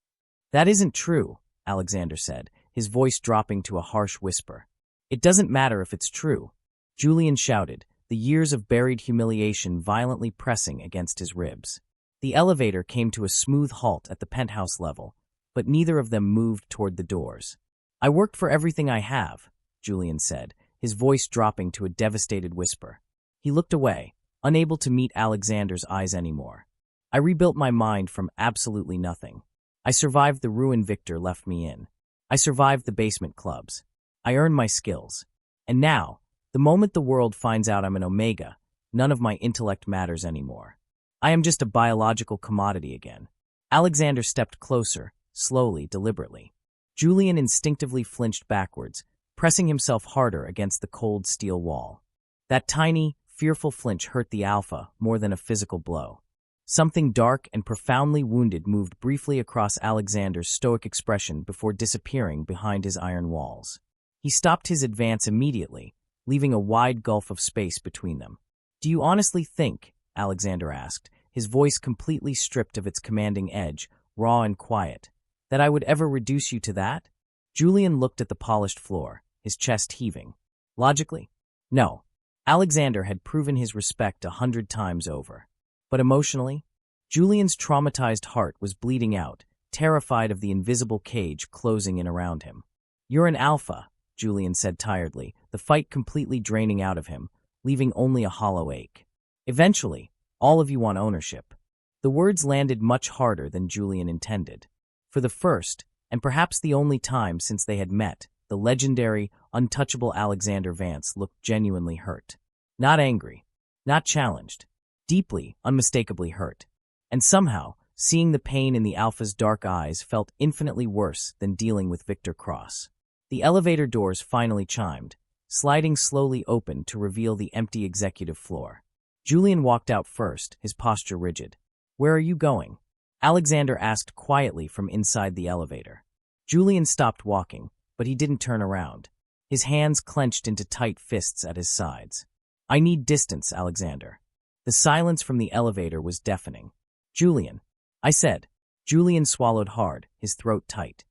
That isn't true, Alexander said, his voice dropping to a harsh whisper. It doesn't matter if it's true, Julian shouted, the years of buried humiliation violently pressing against his ribs. The elevator came to a smooth halt at the penthouse level, but neither of them moved toward the doors. I worked for everything I have, Julian said, his voice dropping to a devastated whisper. He looked away, unable to meet Alexander's eyes anymore. I rebuilt my mind from absolutely nothing. I survived the ruin Victor left me in. I survived the basement clubs. I earned my skills. And now, the moment the world finds out I'm an Omega, none of my intellect matters anymore. I am just a biological commodity again. Alexander stepped closer, slowly, deliberately. Julian instinctively flinched backwards, pressing himself harder against the cold steel wall. That tiny, fearful flinch hurt the Alpha more than a physical blow. Something dark and profoundly wounded moved briefly across Alexander's stoic expression before disappearing behind his iron walls. He stopped his advance immediately, leaving a wide gulf of space between them. "Do you honestly think," Alexander asked, his voice completely stripped of its commanding edge, raw and quiet, "that I would ever reduce you to that?" Julian looked at the polished floor, his chest heaving. Logically, no. Alexander had proven his respect 100 times over. But emotionally, Julian's traumatized heart was bleeding out, terrified of the invisible cage closing in around him. "You're an alpha," Julian said tiredly, the fight completely draining out of him, leaving only a hollow ache. "Eventually, all of you want ownership." The words landed much harder than Julian intended. For the first, and perhaps the only time since they had met, the legendary, untouchable Alexander Vance looked genuinely hurt. Not angry, not challenged, deeply, unmistakably hurt. And somehow, seeing the pain in the Alpha's dark eyes felt infinitely worse than dealing with Victor Cross. The elevator doors finally chimed, sliding slowly open to reveal the empty executive floor. Julian walked out first, his posture rigid. "Where are you going?" Alexander asked quietly from inside the elevator. Julian stopped walking, but he didn't turn around. His hands clenched into tight fists at his sides. "I need distance, Alexander." The silence from the elevator was deafening. "Julian," I said. Julian swallowed hard, his throat tight.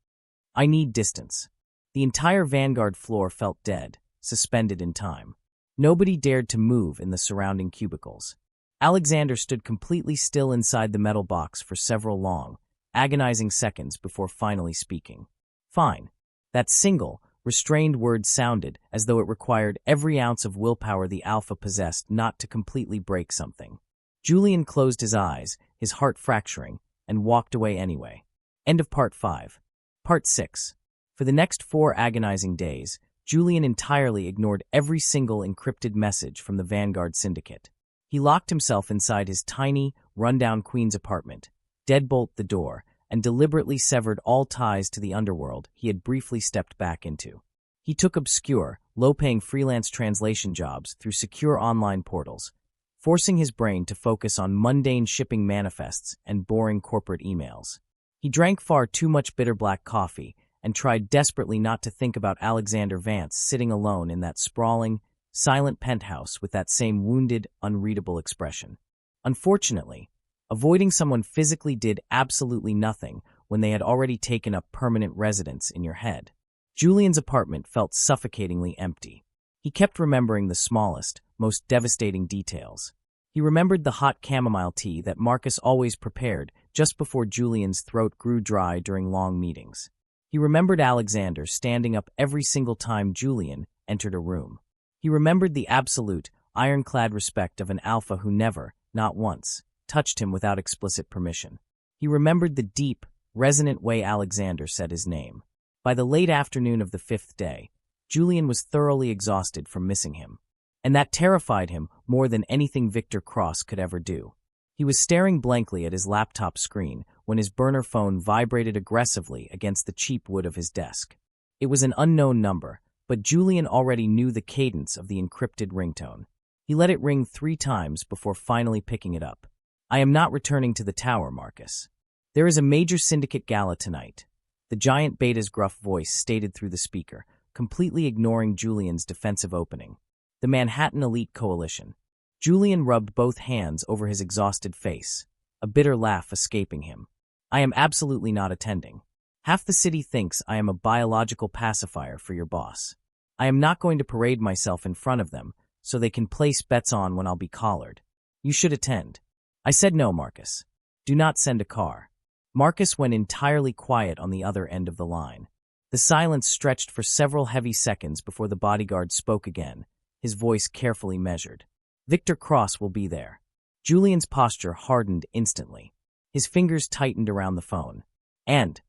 "I need distance." The entire Vanguard floor felt dead, suspended in time. Nobody dared to move in the surrounding cubicles. Alexander stood completely still inside the metal box for several long, agonizing seconds before finally speaking. "Fine." That single, restrained word sounded as though it required every ounce of willpower the Alpha possessed not to completely break something. Julian closed his eyes, his heart fracturing, and walked away anyway. End of Part 5. Part 6. For the next 4 agonizing days, Julian entirely ignored every single encrypted message from the Vanguard Syndicate. He locked himself inside his tiny, rundown Queen's apartment, deadbolt the door, and deliberately severed all ties to the underworld he had briefly stepped back into. He took obscure, low-paying freelance translation jobs through secure online portals, forcing his brain to focus on mundane shipping manifests and boring corporate emails. He drank far too much bitter black coffee and tried desperately not to think about Alexander Vance sitting alone in that sprawling, silent penthouse with that same wounded, unreadable expression. Unfortunately, avoiding someone physically did absolutely nothing when they had already taken up permanent residence in your head. Julian's apartment felt suffocatingly empty. He kept remembering the smallest, most devastating details. He remembered the hot chamomile tea that Marcus always prepared just before Julian's throat grew dry during long meetings. He remembered Alexander standing up every single time Julian entered a room. He remembered the absolute, ironclad respect of an alpha who never, not once, touched him without explicit permission. He remembered the deep, resonant way Alexander said his name. By the late afternoon of the 5th day, Julian was thoroughly exhausted from missing him, and that terrified him more than anything Victor Cross could ever do. He was staring blankly at his laptop screen when his burner phone vibrated aggressively against the cheap wood of his desk. It was an unknown number, but Julian already knew the cadence of the encrypted ringtone. He let it ring 3 times before finally picking it up. "I am not returning to the tower, Marcus. There is a major syndicate gala tonight," the giant beta's gruff voice stated through the speaker, completely ignoring Julian's defensive opening. The Manhattan Elite Coalition. Julian rubbed both hands over his exhausted face, a bitter laugh escaping him. I am absolutely not attending. Half the city thinks I am a biological pacifier for your boss. I am not going to parade myself in front of them so they can place bets on when I'll be collared. You should attend. I said no, Marcus. Do not send a car. Marcus went entirely quiet on the other end of the line. The silence stretched for several heavy seconds before the bodyguard spoke again, his voice carefully measured. Victor Cross will be there. Julian's posture hardened instantly. His fingers tightened around the phone. And,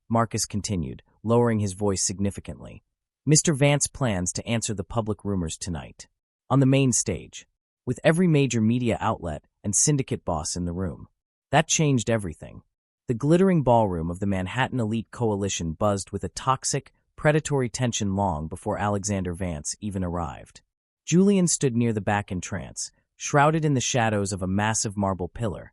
Marcus continued, lowering his voice significantly, Mr. Vance plans to answer the public rumors tonight. On the main stage, with every major media outlet and syndicate boss in the room. That changed everything. The glittering ballroom of the Manhattan Elite Coalition buzzed with a toxic, predatory tension long before Alexander Vance even arrived. Julian stood near the back in trance, shrouded in the shadows of a massive marble pillar,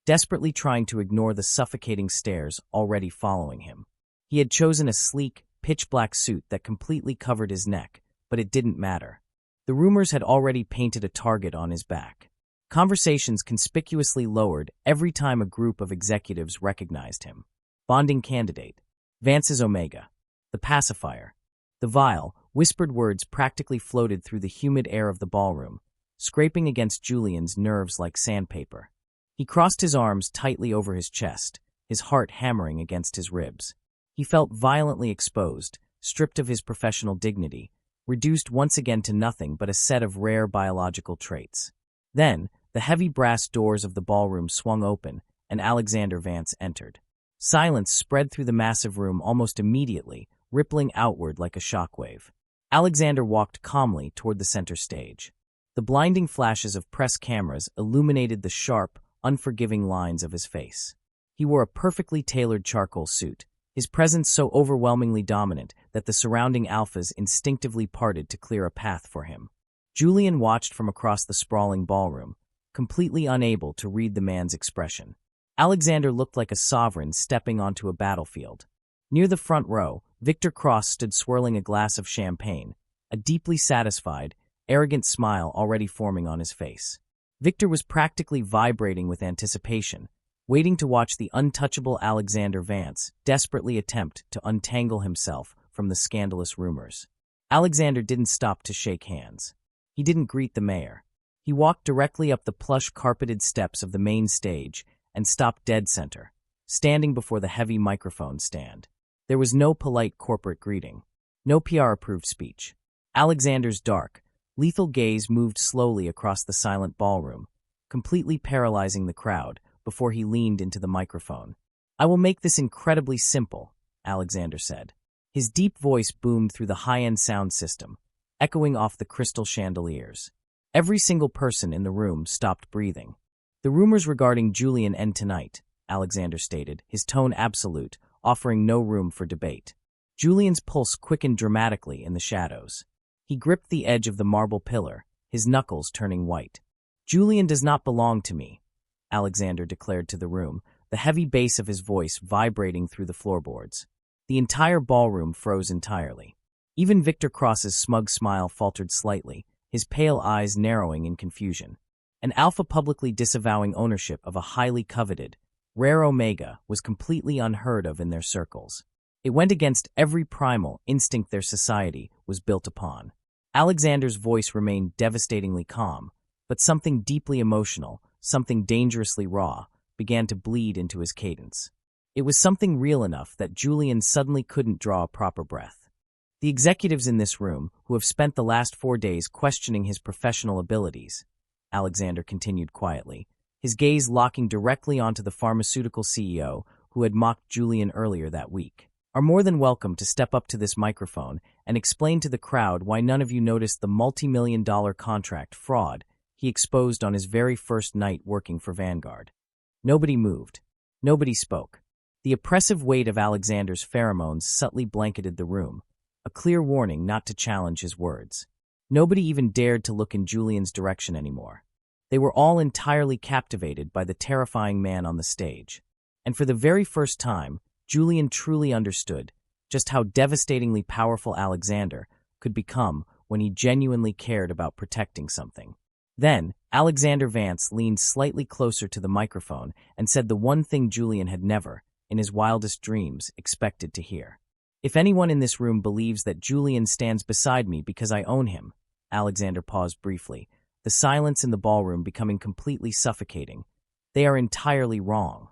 desperately trying to ignore the suffocating stares already following him. He had chosen a sleek, pitch-black suit that completely covered his neck, but it didn't matter. The rumors had already painted a target on his back. Conversations conspicuously lowered every time a group of executives recognized him. Bonding candidate. Vance's Omega. The pacifier. The vile, whispered words practically floated through the humid air of the ballroom, scraping against Julian's nerves like sandpaper. He crossed his arms tightly over his chest, his heart hammering against his ribs. He felt violently exposed, stripped of his professional dignity, reduced once again to nothing but a set of rare biological traits. Then, the heavy brass doors of the ballroom swung open, and Alexander Vance entered. Silence spread through the massive room almost immediately, rippling outward like a shockwave. Alexander walked calmly toward the center stage. The blinding flashes of press cameras illuminated the sharp, unforgiving lines of his face. He wore a perfectly tailored charcoal suit, his presence so overwhelmingly dominant that the surrounding alphas instinctively parted to clear a path for him. Julian watched from across the sprawling ballroom, completely unable to read the man's expression. Alexander looked like a sovereign stepping onto a battlefield. Near the front row, Victor Cross stood swirling a glass of champagne, a deeply satisfied, arrogant smile already forming on his face. Victor was practically vibrating with anticipation, waiting to watch the untouchable Alexander Vance desperately attempt to untangle himself from the scandalous rumors. Alexander didn't stop to shake hands. He didn't greet the mayor. He walked directly up the plush carpeted steps of the main stage and stopped dead center, standing before the heavy microphone stand. There was no polite corporate greeting, no PR-approved speech. Alexander's dark, lethal gaze moved slowly across the silent ballroom, completely paralyzing the crowd before he leaned into the microphone. I will make this incredibly simple, Alexander said. His deep voice boomed through the high-end sound system, echoing off the crystal chandeliers. Every single person in the room stopped breathing. The rumors regarding Julian end tonight, Alexander stated, his tone absolute, offering no room for debate. Julian's pulse quickened dramatically in the shadows. He gripped the edge of the marble pillar, his knuckles turning white. Julian does not belong to me, Alexander declared to the room, the heavy bass of his voice vibrating through the floorboards. The entire ballroom froze entirely. Even Victor Cross's smug smile faltered slightly, his pale eyes narrowing in confusion. An alpha publicly disavowing ownership of a highly coveted, rare Omega was completely unheard of in their circles. It went against every primal instinct their society was built upon. Alexander's voice remained devastatingly calm, but something deeply emotional, something dangerously raw, began to bleed into his cadence. It was something real enough that Julian suddenly couldn't draw a proper breath. The executives in this room, who have spent the last 4 days questioning his professional abilities, Alexander continued quietly, his gaze locking directly onto the pharmaceutical CEO who had mocked Julian earlier that week, are more than welcome to step up to this microphone and explain to the crowd why none of you noticed the multi-million-dollar contract fraud he exposed on his very first night working for Vanguard. Nobody moved. Nobody spoke. The oppressive weight of Alexander's pheromones subtly blanketed the room, a clear warning not to challenge his words. Nobody even dared to look in Julian's direction anymore. They were all entirely captivated by the terrifying man on the stage. And for the very first time, Julian truly understood just how devastatingly powerful Alexander could become when he genuinely cared about protecting something. Then, Alexander Vance leaned slightly closer to the microphone and said the one thing Julian had never, in his wildest dreams, expected to hear. "If anyone in this room believes that Julian stands beside me because I own him," Alexander paused briefly, the silence in the ballroom becoming completely suffocating, "they are entirely wrong."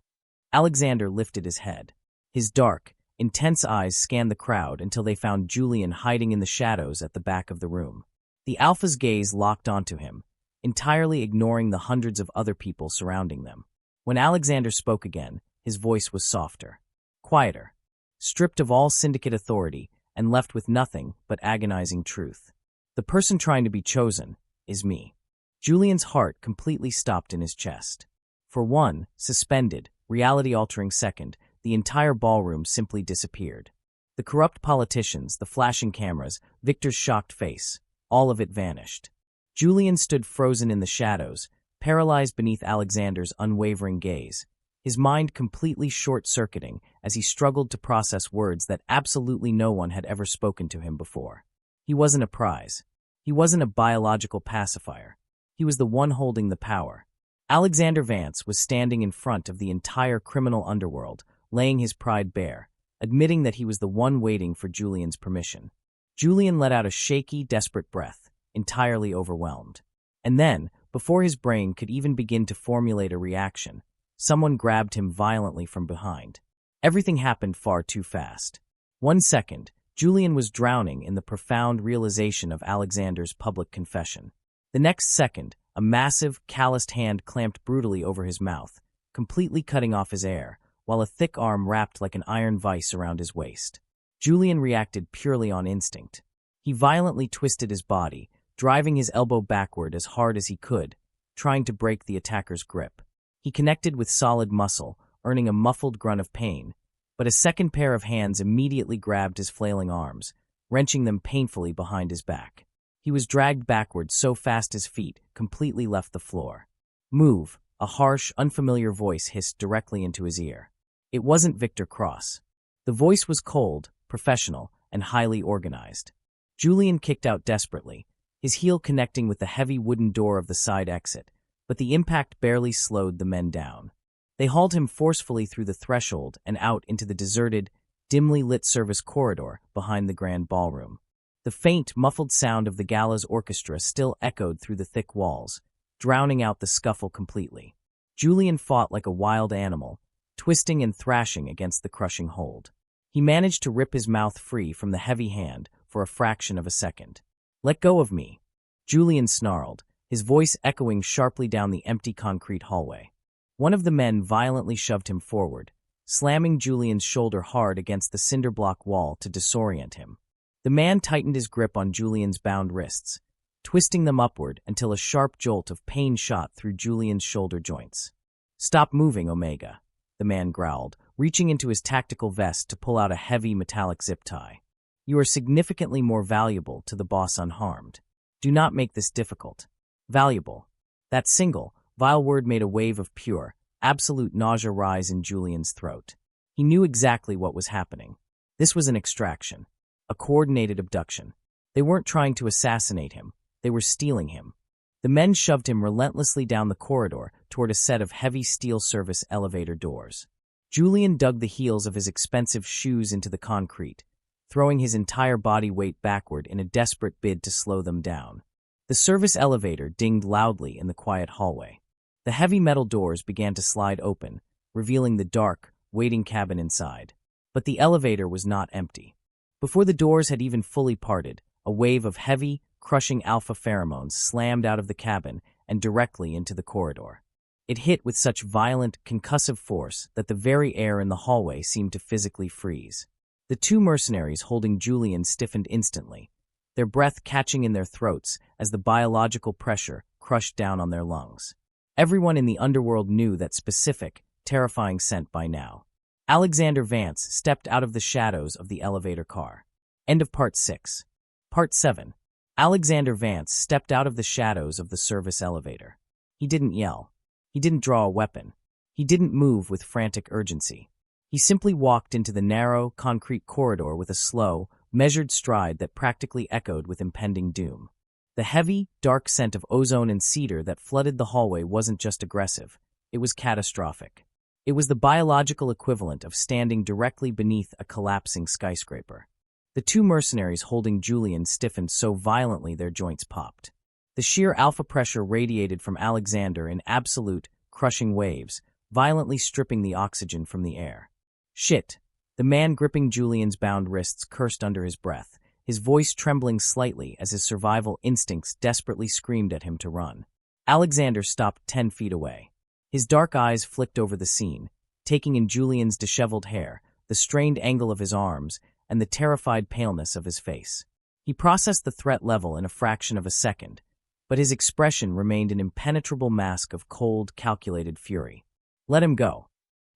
Alexander lifted his head. His dark, intense eyes scanned the crowd until they found Julian hiding in the shadows at the back of the room. The Alpha's gaze locked onto him, entirely ignoring the hundreds of other people surrounding them. When Alexander spoke again, his voice was softer, quieter, stripped of all syndicate authority and left with nothing but agonizing truth. "The person trying to be chosen is me." Julian's heart completely stopped in his chest. For one suspended, reality-altering second, the entire ballroom simply disappeared. The corrupt politicians, the flashing cameras, Victor's shocked face, all of it vanished. Julian stood frozen in the shadows, paralyzed beneath Alexander's unwavering gaze, his mind completely short-circuiting as he struggled to process words that absolutely no one had ever spoken to him before. He wasn't a prize. He wasn't a biological pacifier. He was the one holding the power. Alexander Vance was standing in front of the entire criminal underworld, laying his pride bare, admitting that he was the one waiting for Julian's permission. Julian let out a shaky, desperate breath, entirely overwhelmed. And then, before his brain could even begin to formulate a reaction, someone grabbed him violently from behind. Everything happened far too fast. 1 second, Julian was drowning in the profound realization of Alexander's public confession. The next second, a massive, calloused hand clamped brutally over his mouth, completely cutting off his air, while a thick arm wrapped like an iron vice around his waist. Julian reacted purely on instinct. He violently twisted his body, driving his elbow backward as hard as he could, trying to break the attacker's grip. He connected with solid muscle, earning a muffled grunt of pain, but a second pair of hands immediately grabbed his flailing arms, wrenching them painfully behind his back. He was dragged backward so fast his feet completely left the floor. "Move," a harsh, unfamiliar voice hissed directly into his ear. It wasn't Victor Cross. The voice was cold, professional, and highly organized. Julian kicked out desperately, his heel connecting with the heavy wooden door of the side exit, but the impact barely slowed the men down. They hauled him forcefully through the threshold and out into the deserted, dimly lit service corridor behind the grand ballroom. The faint, muffled sound of the gala's orchestra still echoed through the thick walls, drowning out the scuffle completely. Julian fought like a wild animal, twisting and thrashing against the crushing hold. He managed to rip his mouth free from the heavy hand for a fraction of a second. "Let go of me," Julian snarled, his voice echoing sharply down the empty concrete hallway. One of the men violently shoved him forward, slamming Julian's shoulder hard against the cinder block wall to disorient him. The man tightened his grip on Julian's bound wrists, twisting them upward until a sharp jolt of pain shot through Julian's shoulder joints. "Stop moving, Omega," the man growled, reaching into his tactical vest to pull out a heavy metallic zip tie. "You are significantly more valuable to the boss unharmed. Do not make this difficult." Valuable. That single, vile word made a wave of pure, absolute nausea rise in Julian's throat. He knew exactly what was happening. This was an extraction, a coordinated abduction. They weren't trying to assassinate him, they were stealing him. The men shoved him relentlessly down the corridor toward a set of heavy steel service elevator doors. Julian dug the heels of his expensive shoes into the concrete, throwing his entire body weight backward in a desperate bid to slow them down. The service elevator dinged loudly in the quiet hallway. The heavy metal doors began to slide open, revealing the dark, waiting cabin inside. But the elevator was not empty. Before the doors had even fully parted, a wave of heavy, crushing alpha pheromones slammed out of the cabin and directly into the corridor. It hit with such violent, concussive force that the very air in the hallway seemed to physically freeze. The two mercenaries holding Julian stiffened instantly, their breath catching in their throats as the biological pressure crushed down on their lungs. Everyone in the underworld knew that specific, terrifying scent by now. Alexander Vance stepped out of the shadows of the elevator car. End of Part 6. Part 7. Alexander Vance stepped out of the shadows of the service elevator. He didn't yell. He didn't draw a weapon. He didn't move with frantic urgency. He simply walked into the narrow, concrete corridor with a slow, measured stride that practically echoed with impending doom. The heavy, dark scent of ozone and cedar that flooded the hallway wasn't just aggressive, it was catastrophic. It was the biological equivalent of standing directly beneath a collapsing skyscraper. The two mercenaries holding Julian stiffened so violently their joints popped. The sheer alpha pressure radiated from Alexander in absolute, crushing waves, violently stripping the oxygen from the air. Shit! The man gripping Julian's bound wrists cursed under his breath, his voice trembling slightly as his survival instincts desperately screamed at him to run. Alexander stopped 10 feet away. His dark eyes flicked over the scene, taking in Julian's disheveled hair, the strained angle of his arms, and the terrified paleness of his face. He processed the threat level in a fraction of a second, but his expression remained an impenetrable mask of cold, calculated fury. Let him go.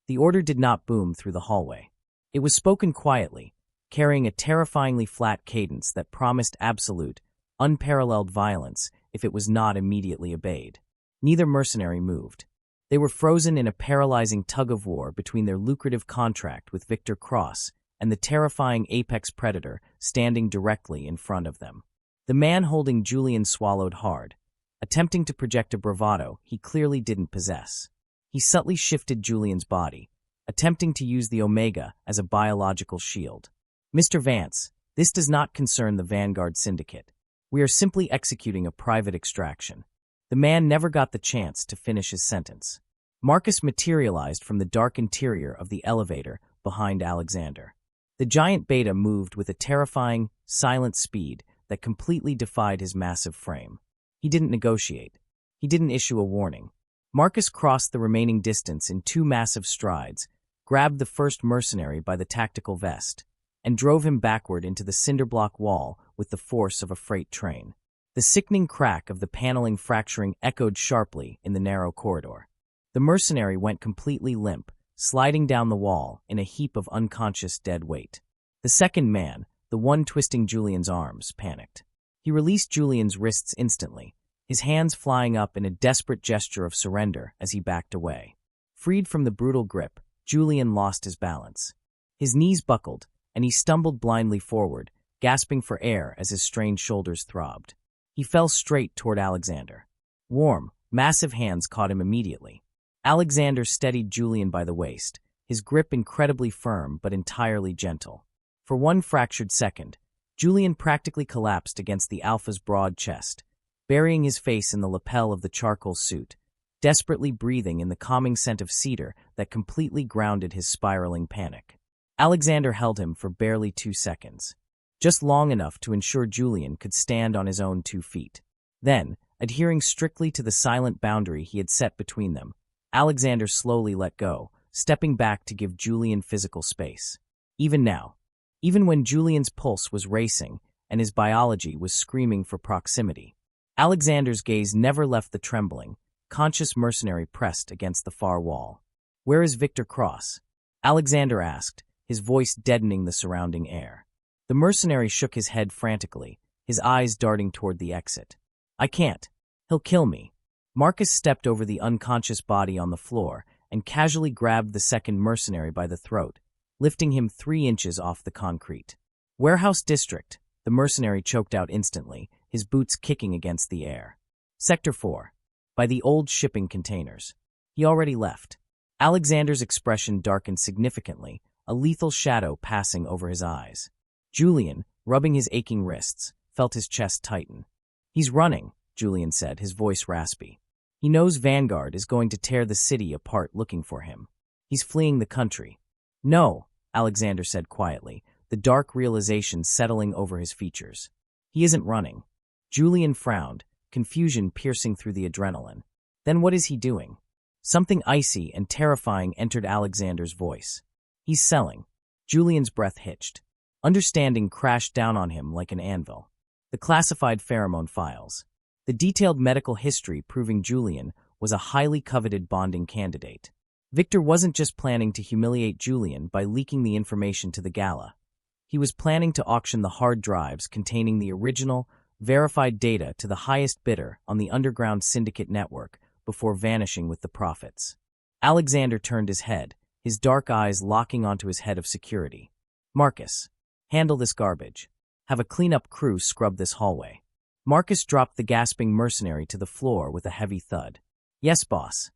The order did not boom through the hallway. It was spoken quietly, carrying a terrifyingly flat cadence that promised absolute, unparalleled violence if it was not immediately obeyed. Neither mercenary moved. They were frozen in a paralyzing tug-of-war between their lucrative contract with Victor Cross and the terrifying apex predator standing directly in front of them. The man holding Julian swallowed hard, attempting to project a bravado he clearly didn't possess. He subtly shifted Julian's body, attempting to use the Omega as a biological shield. Mr. Vance, this does not concern the Vanguard Syndicate. We are simply executing a private extraction. The man never got the chance to finish his sentence. Marcus materialized from the dark interior of the elevator behind Alexander. The giant beta moved with a terrifying, silent speed that completely defied his massive frame. He didn't negotiate. He didn't issue a warning. Marcus crossed the remaining distance in 2 massive strides, grabbed the first mercenary by the tactical vest, and drove him backward into the cinderblock wall with the force of a freight train. The sickening crack of the paneling fracturing echoed sharply in the narrow corridor. The mercenary went completely limp, sliding down the wall in a heap of unconscious dead weight. The second man, the one twisting Julian's arms, panicked. He released Julian's wrists instantly, his hands flying up in a desperate gesture of surrender as he backed away. Freed from the brutal grip, Julian lost his balance. His knees buckled, and he stumbled blindly forward, gasping for air as his strained shoulders throbbed. He fell straight toward Alexander. Warm, massive hands caught him immediately. Alexander steadied Julian by the waist, his grip incredibly firm but entirely gentle. For one fractured second, Julian practically collapsed against the Alpha's broad chest, burying his face in the lapel of the charcoal suit, desperately breathing in the calming scent of cedar that completely grounded his spiraling panic. Alexander held him for barely 2 seconds, just long enough to ensure Julian could stand on his own 2 feet. Then, adhering strictly to the silent boundary he had set between them, Alexander slowly let go, stepping back to give Julian physical space. Even now, even when Julian's pulse was racing and his biology was screaming for proximity, Alexander's gaze never left the trembling, conscious mercenary pressed against the far wall. "Where is Victor Cross?" Alexander asked, his voice deadening the surrounding air. The mercenary shook his head frantically, his eyes darting toward the exit. "I can't. He'll kill me." Marcus stepped over the unconscious body on the floor and casually grabbed the second mercenary by the throat, lifting him 3 inches off the concrete. "Warehouse District," the mercenary choked out instantly, his boots kicking against the air. "Sector 4. By the old shipping containers." He already left. Alexander's expression darkened significantly, a lethal shadow passing over his eyes. Julian, rubbing his aching wrists, felt his chest tighten. "He's running," Julian said, his voice raspy. "He knows Vanguard is going to tear the city apart looking for him. He's fleeing the country." "No," Alexander said quietly, the dark realization settling over his features. "He isn't running." Julian frowned, confusion piercing through the adrenaline. "Then what is he doing?" Something icy and terrifying entered Alexander's voice. "He's selling." Julian's breath hitched. Understanding crashed down on him like an anvil. The classified pheromone files. The detailed medical history proving Julian was a highly coveted bonding candidate. Victor wasn't just planning to humiliate Julian by leaking the information to the gala. He was planning to auction the hard drives containing the original, verified data to the highest bidder on the underground syndicate network before vanishing with the profits. Alexander turned his head, his dark eyes locking onto his head of security. "Marcus, handle this garbage. Have a cleanup crew scrub this hallway." Marcus dropped the gasping mercenary to the floor with a heavy thud. "Yes, boss."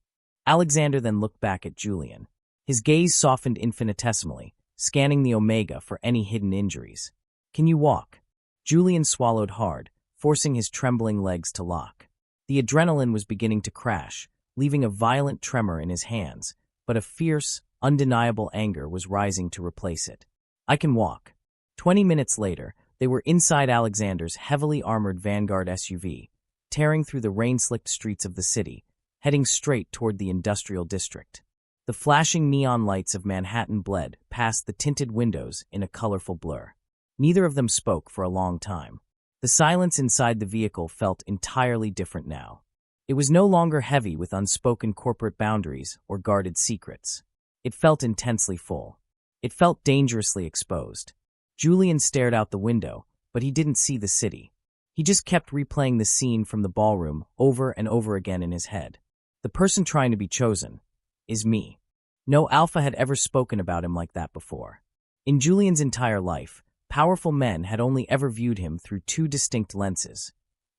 Alexander then looked back at Julian. His gaze softened infinitesimally, scanning the Omega for any hidden injuries. "Can you walk?" Julian swallowed hard, forcing his trembling legs to lock. The adrenaline was beginning to crash, leaving a violent tremor in his hands, but a fierce, undeniable anger was rising to replace it. "I can walk." 20 minutes later, they were inside Alexander's heavily armored Vanguard SUV, tearing through the rain-slicked streets of the city, heading straight toward the industrial district. The flashing neon lights of Manhattan bled past the tinted windows in a colorful blur. Neither of them spoke for a long time. The silence inside the vehicle felt entirely different now. It was no longer heavy with unspoken corporate boundaries or guarded secrets. It felt intensely full. It felt dangerously exposed. Julian stared out the window, but he didn't see the city. He just kept replaying the scene from the ballroom over and over again in his head. The person trying to be chosen is me. No Alpha had ever spoken about him like that before. In Julian's entire life, powerful men had only ever viewed him through two distinct lenses: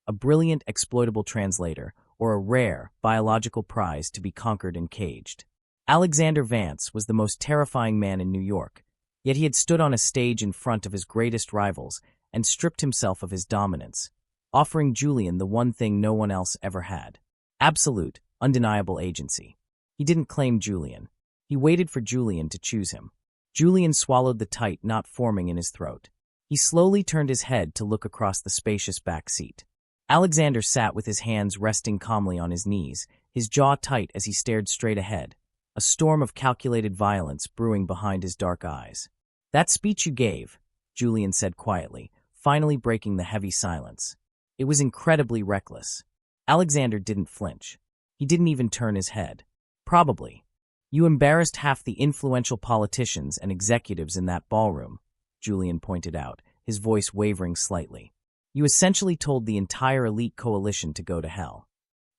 a brilliant, exploitable translator or a rare, biological prize to be conquered and caged. Alexander Vance was the most terrifying man in New York, yet he had stood on a stage in front of his greatest rivals and stripped himself of his dominance, offering Julian the one thing no one else ever had: absolute, undeniable agency. He didn't claim Julian. He waited for Julian to choose him. Julian swallowed the tight knot forming in his throat. He slowly turned his head to look across the spacious back seat. Alexander sat with his hands resting calmly on his knees, his jaw tight as he stared straight ahead, a storm of calculated violence brewing behind his dark eyes. "That speech you gave," Julian said quietly, finally breaking the heavy silence. "It was incredibly reckless." Alexander didn't flinch. He didn't even turn his head. "Probably. You embarrassed half the influential politicians and executives in that ballroom," Julian pointed out, his voice wavering slightly. "You essentially told the entire elite coalition to go to hell."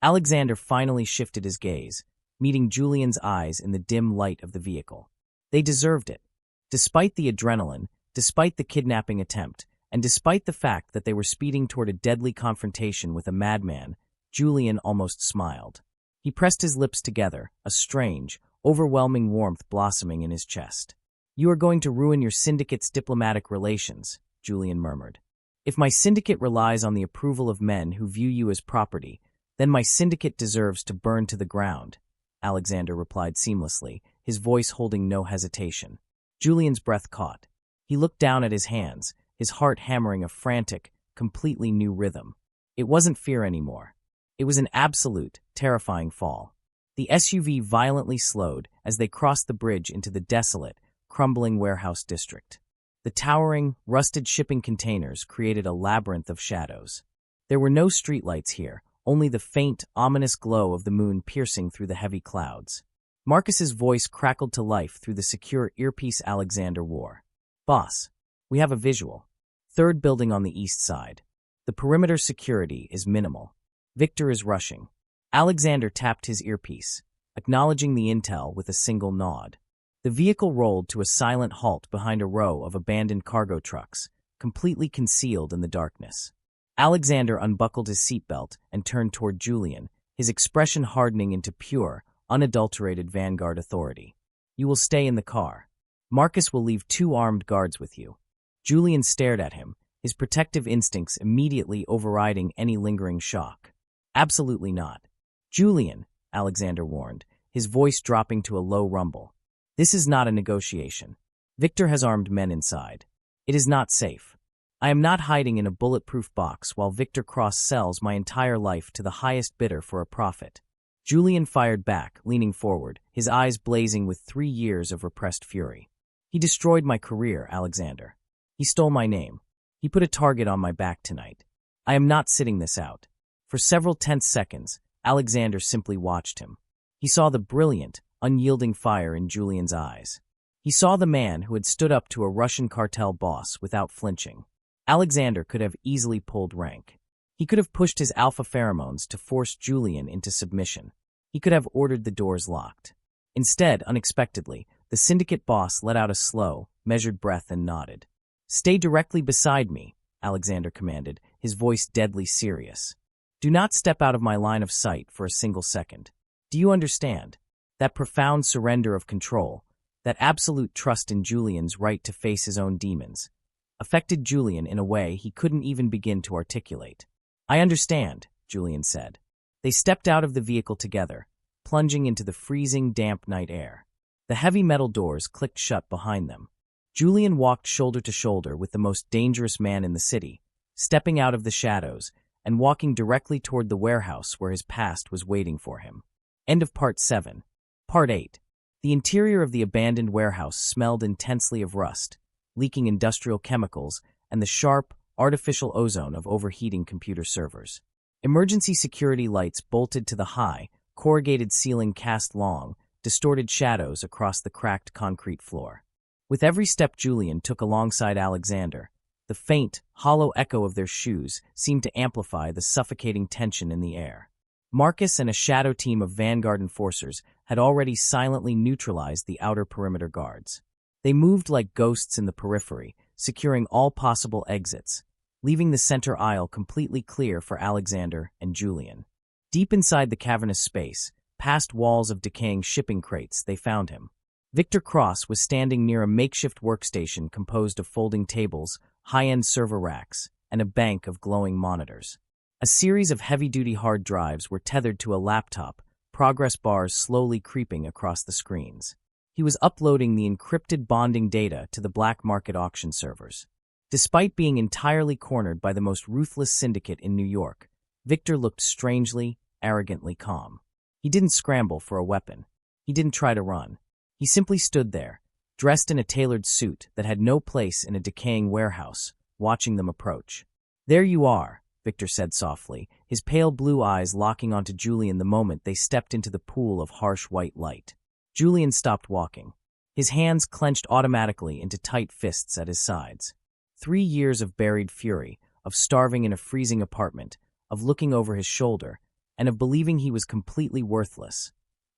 Alexander finally shifted his gaze, meeting Julian's eyes in the dim light of the vehicle. They deserved it. Despite the adrenaline, despite the kidnapping attempt, and despite the fact that they were speeding toward a deadly confrontation with a madman, Julian almost smiled. He pressed his lips together, a strange, overwhelming warmth blossoming in his chest. "You are going to ruin your syndicate's diplomatic relations," Julian murmured. "If my syndicate relies on the approval of men who view you as property, then my syndicate deserves to burn to the ground," Alexander replied seamlessly, his voice holding no hesitation. Julian's breath caught. He looked down at his hands, his heart hammering a frantic, completely new rhythm. It wasn't fear anymore. It was an absolute, terrifying fall. The SUV violently slowed as they crossed the bridge into the desolate, crumbling warehouse district. The towering, rusted shipping containers created a labyrinth of shadows. There were no streetlights here, only the faint, ominous glow of the moon piercing through the heavy clouds. Marcus's voice crackled to life through the secure earpiece Alexander wore. "Boss, we have a visual. Third building on the east side. The perimeter security is minimal. Victor is rushing." Alexander tapped his earpiece, acknowledging the intel with a single nod. The vehicle rolled to a silent halt behind a row of abandoned cargo trucks, completely concealed in the darkness. Alexander unbuckled his seatbelt and turned toward Julian, his expression hardening into pure, unadulterated Vanguard authority. "You will stay in the car. Marcus will leave 2 armed guards with you." Julian stared at him, his protective instincts immediately overriding any lingering shock. "Absolutely not." "Julian," Alexander warned, his voice dropping to a low rumble. "This is not a negotiation. Victor has armed men inside. It is not safe. I am not hiding in a bulletproof box while Victor cross-sells my entire life to the highest bidder for a profit." Julian fired back, leaning forward, his eyes blazing with 3 years of repressed fury. "He destroyed my career, Alexander. He stole my name. He put a target on my back tonight. I am not sitting this out." For several tense seconds, Alexander simply watched him. He saw the brilliant, unyielding fire in Julian's eyes. He saw the man who had stood up to a Russian cartel boss without flinching. Alexander could have easily pulled rank. He could have pushed his alpha pheromones to force Julian into submission. He could have ordered the doors locked. Instead, unexpectedly, The syndicate boss let out a slow, measured breath and nodded. "Stay directly beside me," Alexander commanded, his voice deadly serious. "Do not step out of my line of sight for a single second. Do you understand? That profound surrender of control, that absolute trust in Julian's right to face his own demons, affected Julian in a way he couldn't even begin to articulate." "I understand," Julian said. They stepped out of the vehicle together, plunging into the freezing, damp night air. The heavy metal doors clicked shut behind them. Julian walked shoulder to shoulder with the most dangerous man in the city, stepping out of the shadows and walking directly toward the warehouse where his past was waiting for him. End of Part 7. Part 8. The interior of the abandoned warehouse smelled intensely of rust, leaking industrial chemicals, and the sharp, artificial ozone of overheating computer servers. Emergency security lights bolted to the high, corrugated ceiling cast long, distorted shadows across the cracked concrete floor. With every step Julian took alongside Alexander, the faint, hollow echo of their shoes seemed to amplify the suffocating tension in the air. Marcus and a shadow team of Vanguard enforcers had already silently neutralized the outer perimeter guards. They moved like ghosts in the periphery, securing all possible exits, leaving the center aisle completely clear for Alexander and Julian. Deep inside the cavernous space, past walls of decaying shipping crates, they found him. Victor Cross was standing near a makeshift workstation composed of folding tables, high-end server racks, and a bank of glowing monitors. A series of heavy-duty hard drives were tethered to a laptop, progress bars slowly creeping across the screens. He was uploading the encrypted bonding data to the black market auction servers. Despite being entirely cornered by the most ruthless syndicate in New York, Victor looked strangely, arrogantly calm. He didn't scramble for a weapon. He didn't try to run. He simply stood there, dressed in a tailored suit that had no place in a decaying warehouse, watching them approach. "There you are," Victor said softly, his pale blue eyes locking onto Julian the moment they stepped into the pool of harsh white light. Julian stopped walking. His hands clenched automatically into tight fists at his sides. 3 years of buried fury, of starving in a freezing apartment, of looking over his shoulder, and of believing he was completely worthless.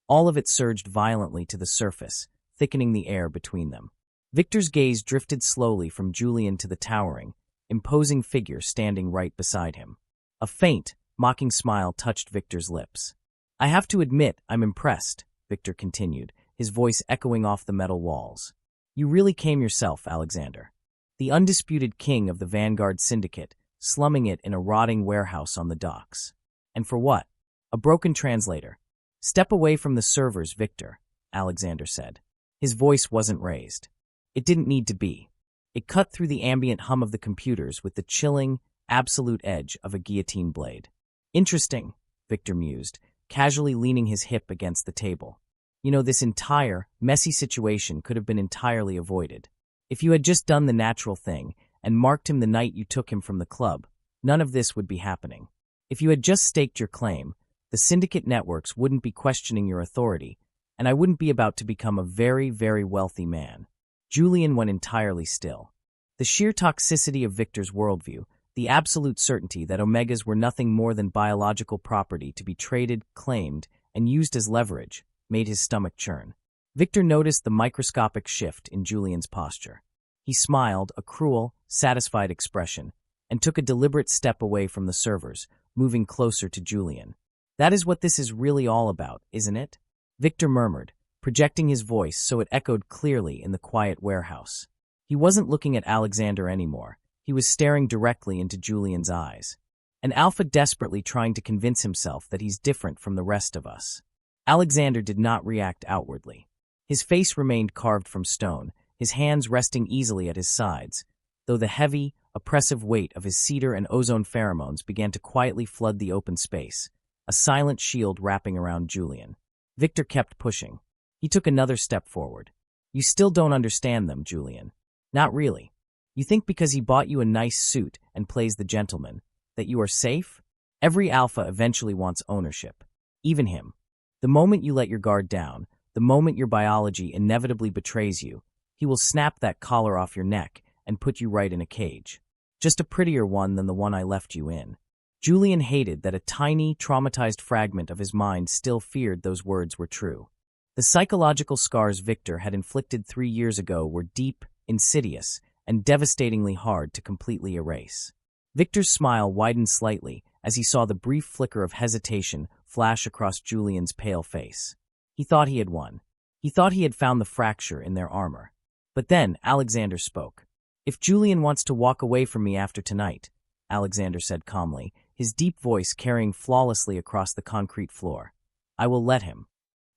All of it surged violently to the surface, thickening the air between them. Victor's gaze drifted slowly from Julian to the towering, imposing figure standing right beside him. A faint, mocking smile touched Victor's lips. "I have to admit, I'm impressed," Victor continued, his voice echoing off the metal walls. "You really came yourself, Alexander. The undisputed king of the Vanguard Syndicate, slumming it in a rotting warehouse on the docks. And for what? A broken translator. Step away from the servers, Victor," Alexander said. His voice wasn't raised. It didn't need to be. It cut through the ambient hum of the computers with the chilling, absolute edge of a guillotine blade. "Interesting," Victor mused, casually leaning his hip against the table. "You know, this entire, messy situation could have been entirely avoided. If you had just done the natural thing and marked him the night you took him from the club, none of this would be happening. If you had just staked your claim, the syndicate networks wouldn't be questioning your authority, and I wouldn't be about to become a very, very wealthy man." Julian went entirely still. The sheer toxicity of Victor's worldview, the absolute certainty that Omegas were nothing more than biological property to be traded, claimed, and used as leverage, made his stomach churn. Victor noticed the microscopic shift in Julian's posture. He smiled, a cruel, satisfied expression, and took a deliberate step away from the servers, moving closer to Julian. "That is what this is really all about, isn't it?" Victor murmured, projecting his voice so it echoed clearly in the quiet warehouse. He wasn't looking at Alexander anymore. He was staring directly into Julian's eyes. "An alpha desperately trying to convince himself that he's different from the rest of us." Alexander did not react outwardly. His face remained carved from stone, his hands resting easily at his sides, though the heavy, oppressive weight of his cedar and ozone pheromones began to quietly flood the open space, a silent shield wrapping around Julian. Victor kept pushing. He took another step forward. "You still don't understand them, Julian. Not really. You think because he bought you a nice suit and plays the gentleman, that you are safe? Every alpha eventually wants ownership. Even him. The moment you let your guard down, the moment your biology inevitably betrays you, he will snap that collar off your neck and put you right in a cage. Just a prettier one than the one I left you in." Julian hated that a tiny, traumatized fragment of his mind still feared those words were true. The psychological scars Victor had inflicted 3 years ago were deep, insidious, and devastatingly hard to completely erase. Victor's smile widened slightly as he saw the brief flicker of hesitation flash across Julian's pale face. He thought he had won. He thought he had found the fracture in their armor. But then Alexander spoke. "If Julian wants to walk away from me after tonight," Alexander said calmly, his deep voice carrying flawlessly across the concrete floor, "I will let him."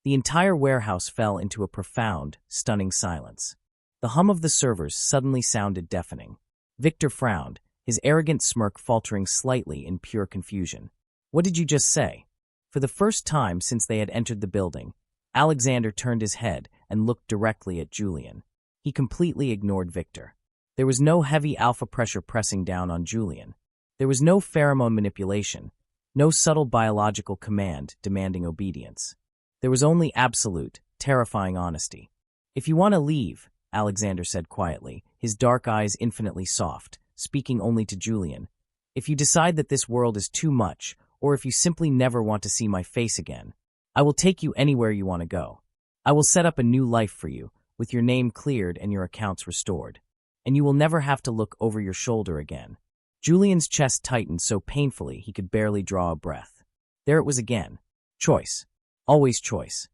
The entire warehouse fell into a profound, stunning silence. The hum of the servers suddenly sounded deafening. Victor frowned, his arrogant smirk faltering slightly in pure confusion. "What did you just say?" For the first time since they had entered the building, Alexander turned his head and looked directly at Julian. He completely ignored Victor. There was no heavy alpha pressure pressing down on Julian. There was no pheromone manipulation, no subtle biological command demanding obedience. There was only absolute, terrifying honesty. "If you want to leave," Alexander said quietly, his dark eyes infinitely soft, speaking only to Julian, "if you decide that this world is too much, or if you simply never want to see my face again, I will take you anywhere you want to go. I will set up a new life for you, with your name cleared and your accounts restored. And you will never have to look over your shoulder again." Julian's chest tightened so painfully he could barely draw a breath. There it was again. Choice. Always choice.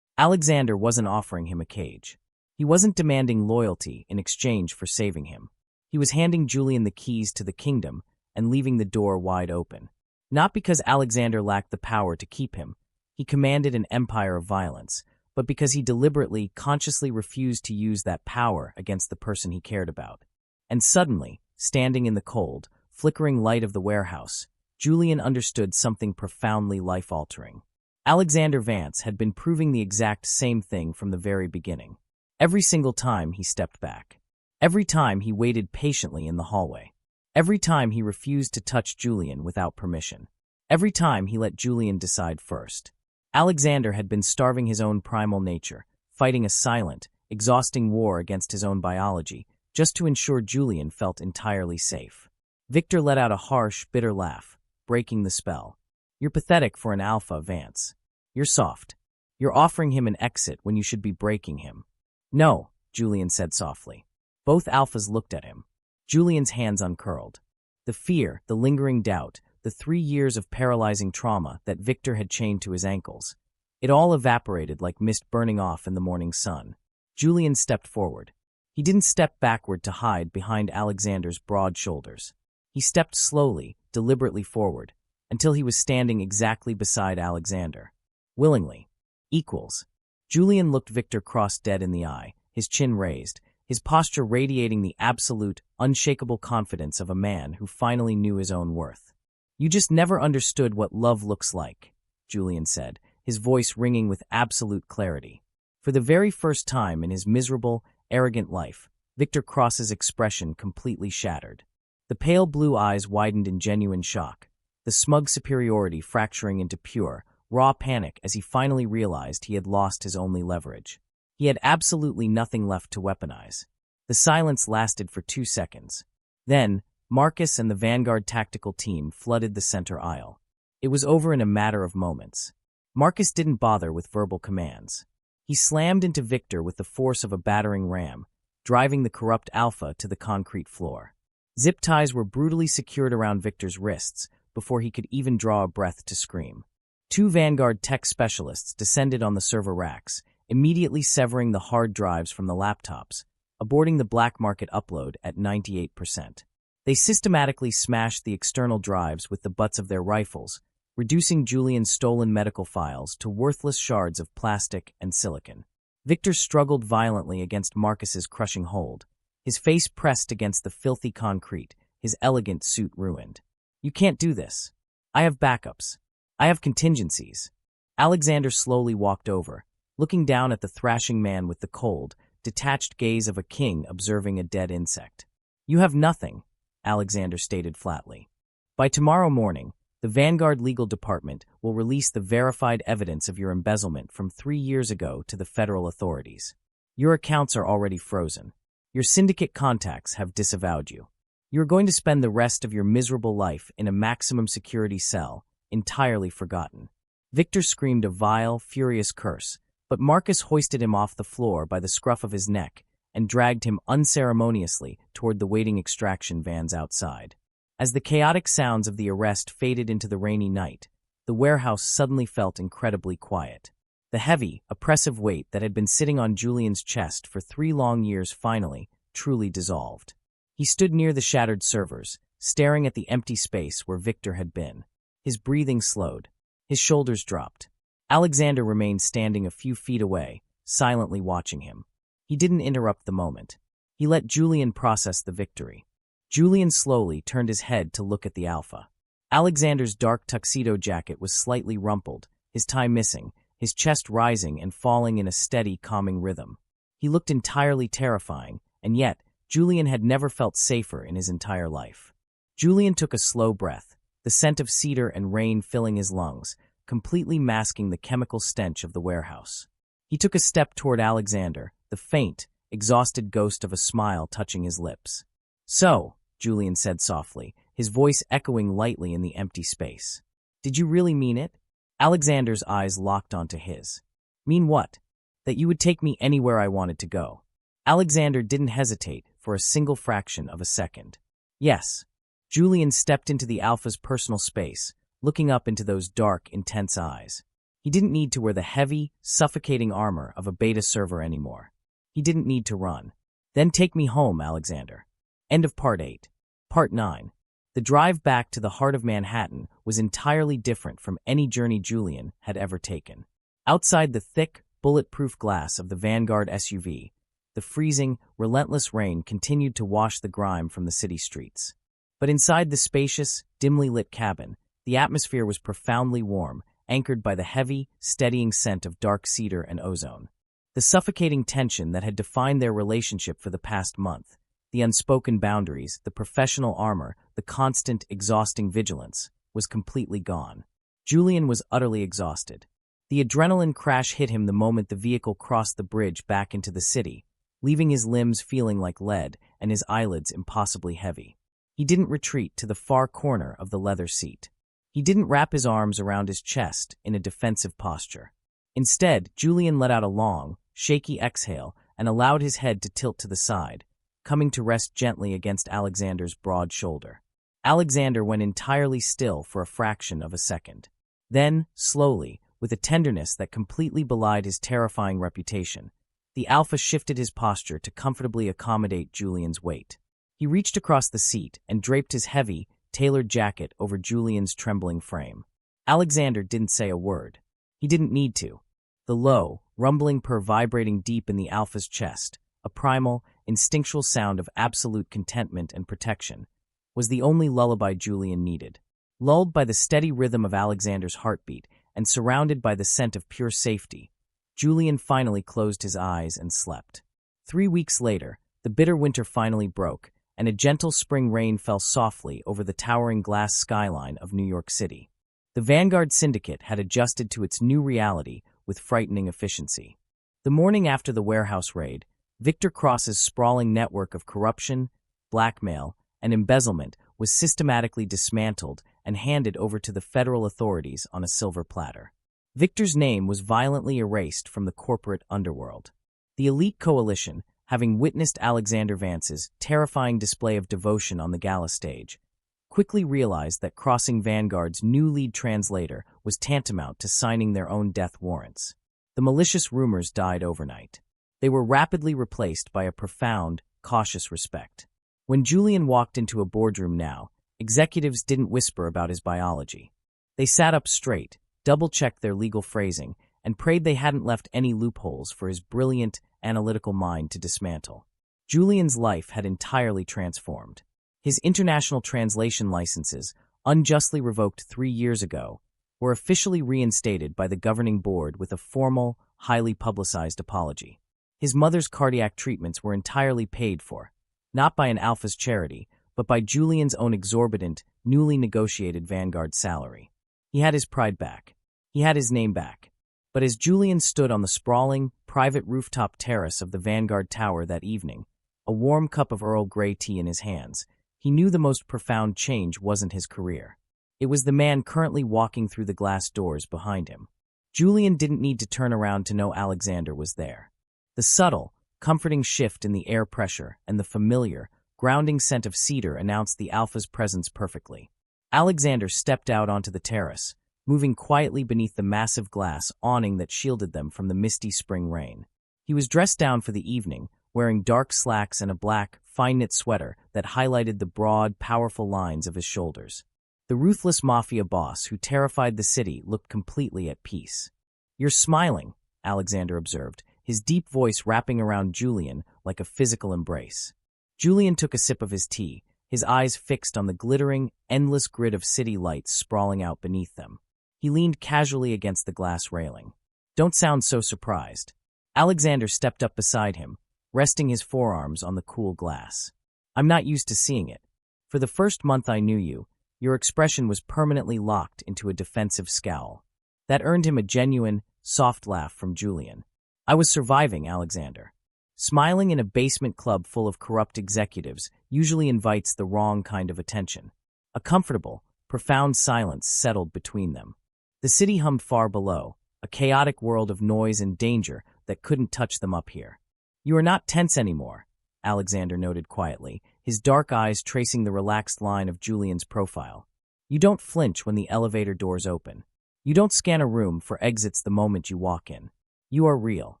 Alexander wasn't offering him a cage. He wasn't demanding loyalty in exchange for saving him. He was handing Julian the keys to the kingdom and leaving the door wide open. Not because Alexander lacked the power to keep him. He commanded an empire of violence, but because he deliberately, consciously refused to use that power against the person he cared about. And suddenly, standing in the cold, flickering light of the warehouse, Julian understood something profoundly life-altering. Alexander Vance had been proving the exact same thing from the very beginning. Every single time he stepped back. Every time he waited patiently in the hallway. Every time he refused to touch Julian without permission. Every time he let Julian decide first. Alexander had been starving his own primal nature, fighting a silent, exhausting war against his own biology, just to ensure Julian felt entirely safe. Victor let out a harsh, bitter laugh, breaking the spell. "You're pathetic for an alpha, Vance. You're soft. You're offering him an exit when you should be breaking him." "No," Julian said softly. Both alphas looked at him. Julian's hands uncurled. The fear, the lingering doubt, the 3 years of paralyzing trauma that Victor had chained to his ankles. It all evaporated like mist burning off in the morning sun. Julian stepped forward. He didn't step backward to hide behind Alexander's broad shoulders. He stepped slowly, deliberately forward, until he was standing exactly beside Alexander. Willingly. Equals. Julian looked Victor cross-dead in the eye, his chin raised, his posture radiating the absolute, unshakable confidence of a man who finally knew his own worth. "You just never understood what love looks like," Julian said, his voice ringing with absolute clarity. For the very first time in his miserable, arrogant life, Victor Cross's expression completely shattered. The pale blue eyes widened in genuine shock, the smug superiority fracturing into pure, raw panic as he finally realized he had lost his only leverage. He had absolutely nothing left to weaponize. The silence lasted for 2 seconds. Then, Marcus and the Vanguard tactical team flooded the center aisle. It was over in a matter of moments. Marcus didn't bother with verbal commands. He slammed into Victor with the force of a battering ram, driving the corrupt alpha to the concrete floor. Zip ties were brutally secured around Victor's wrists before he could even draw a breath to scream. 2 Vanguard tech specialists descended on the server racks, immediately severing the hard drives from the laptops, aborting the black market upload at 98%. They systematically smashed the external drives with the butts of their rifles, reducing Julian's stolen medical files to worthless shards of plastic and silicon. Victor struggled violently against Marcus's crushing hold, his face pressed against the filthy concrete, his elegant suit ruined. "You can't do this. I have backups. I have contingencies." Alexander slowly walked over, looking down at the thrashing man with the cold, detached gaze of a king observing a dead insect. "You have nothing," Alexander stated flatly. "By tomorrow morning, the Vanguard Legal Department will release the verified evidence of your embezzlement from 3 years ago to the federal authorities. Your accounts are already frozen. Your syndicate contacts have disavowed you. You are going to spend the rest of your miserable life in a maximum security cell, entirely forgotten." Victor screamed a vile, furious curse, But Marcus hoisted him off the floor by the scruff of his neck and dragged him unceremoniously toward the waiting extraction vans outside. As the chaotic sounds of the arrest faded into the rainy night, the warehouse suddenly felt incredibly quiet. The heavy, oppressive weight that had been sitting on Julian's chest for 3 long years finally, truly dissolved. He stood near the shattered servers, staring at the empty space where Victor had been. His breathing slowed. His shoulders dropped. Alexander remained standing a few feet away, silently watching him. He didn't interrupt the moment. He let Julian process the victory. Julian slowly turned his head to look at the Alpha. Alexander's dark tuxedo jacket was slightly rumpled, his tie missing, his chest rising and falling in a steady, calming rhythm. He looked entirely terrifying, and yet Julian had never felt safer in his entire life. Julian took a slow breath, the scent of cedar and rain filling his lungs, completely masking the chemical stench of the warehouse. He took a step toward Alexander, the faint, exhausted ghost of a smile touching his lips. "So," Julian said softly, his voice echoing lightly in the empty space. "Did you really mean it?" Alexander's eyes locked onto his. "Mean what?" "That you would take me anywhere I wanted to go." Alexander didn't hesitate for a single fraction of a second. "Yes." Julian stepped into the Alpha's personal space, looking up into those dark, intense eyes. He didn't need to wear the heavy, suffocating armor of a beta server anymore. He didn't need to run. "Then take me home, Alexander." End of Part 8. Part 9. The drive back to the heart of Manhattan was entirely different from any journey Julian had ever taken. Outside the thick, bulletproof glass of the Vanguard SUV, the freezing, relentless rain continued to wash the grime from the city streets. But inside the spacious, dimly lit cabin, the atmosphere was profoundly warm, anchored by the heavy, steadying scent of dark cedar and ozone. The suffocating tension that had defined their relationship for the past month, the unspoken boundaries, the professional armor, the constant, exhausting vigilance, was completely gone. Julian was utterly exhausted. The adrenaline crash hit him the moment the vehicle crossed the bridge back into the city, leaving his limbs feeling like lead and his eyelids impossibly heavy. He didn't retreat to the far corner of the leather seat. He didn't wrap his arms around his chest in a defensive posture. Instead, Julian let out a long, shaky exhale and allowed his head to tilt to the side, coming to rest gently against Alexander's broad shoulder. Alexander went entirely still for a fraction of a second. Then, slowly, with a tenderness that completely belied his terrifying reputation, the Alpha shifted his posture to comfortably accommodate Julian's weight. He reached across the seat and draped his heavy, tailored jacket over Julian's trembling frame. Alexander didn't say a word. He didn't need to. The low, rumbling purr vibrating deep in the Alpha's chest, a primal, instinctual sound of absolute contentment and protection, was the only lullaby Julian needed. Lulled by the steady rhythm of Alexander's heartbeat and surrounded by the scent of pure safety, Julian finally closed his eyes and slept. 3 weeks later, the bitter winter finally broke, and a gentle spring rain fell softly over the towering glass skyline of New York City. The Vanguard Syndicate had adjusted to its new reality with frightening efficiency. The morning after the warehouse raid, Victor Cross's sprawling network of corruption, blackmail, and embezzlement was systematically dismantled and handed over to the federal authorities on a silver platter. Victor's name was violently erased from the corporate underworld. The elite coalition, having witnessed Alexander Vance's terrifying display of devotion on the gala stage, quickly realized that crossing Vanguard's new lead translator was tantamount to signing their own death warrants. The malicious rumors died overnight. They were rapidly replaced by a profound, cautious respect. When Julian walked into a boardroom now, executives didn't whisper about his biology. They sat up straight, double-checked their legal phrasing, and prayed they hadn't left any loopholes for his brilliant, analytical mind to dismantle. Julian's life had entirely transformed. His international translation licenses, unjustly revoked 3 years ago, were officially reinstated by the governing board with a formal, highly publicized apology. His mother's cardiac treatments were entirely paid for, not by an Alpha's charity, but by Julian's own exorbitant, newly negotiated Vanguard salary. He had his pride back. He had his name back. But as Julian stood on the sprawling, private rooftop terrace of the Vanguard Tower that evening, a warm cup of Earl Grey tea in his hands, he knew the most profound change wasn't his career. It was the man currently walking through the glass doors behind him. Julian didn't need to turn around to know Alexander was there. The subtle, comforting shift in the air pressure and the familiar, grounding scent of cedar announced the Alpha's presence perfectly. Alexander stepped out onto the terrace, moving quietly beneath the massive glass awning that shielded them from the misty spring rain. He was dressed down for the evening, wearing dark slacks and a black, fine-knit sweater that highlighted the broad, powerful lines of his shoulders. The ruthless mafia boss who terrified the city looked completely at peace. "You're smiling," Alexander observed, his deep voice wrapping around Julian like a physical embrace. Julian took a sip of his tea, his eyes fixed on the glittering, endless grid of city lights sprawling out beneath them. He leaned casually against the glass railing. "Don't sound so surprised." Alexander stepped up beside him, resting his forearms on the cool glass. "I'm not used to seeing it. For the first month I knew you, your expression was permanently locked into a defensive scowl." That earned him a genuine, soft laugh from Julian. "I was surviving, Alexander." Smiling in a basement club full of corrupt executives usually invites the wrong kind of attention. A comfortable, profound silence settled between them. The city hummed far below, a chaotic world of noise and danger that couldn't touch them up here. "You are not tense anymore," Alexander noted quietly, his dark eyes tracing the relaxed line of Julian's profile. "You don't flinch when the elevator doors open. You don't scan a room for exits the moment you walk in. You are real."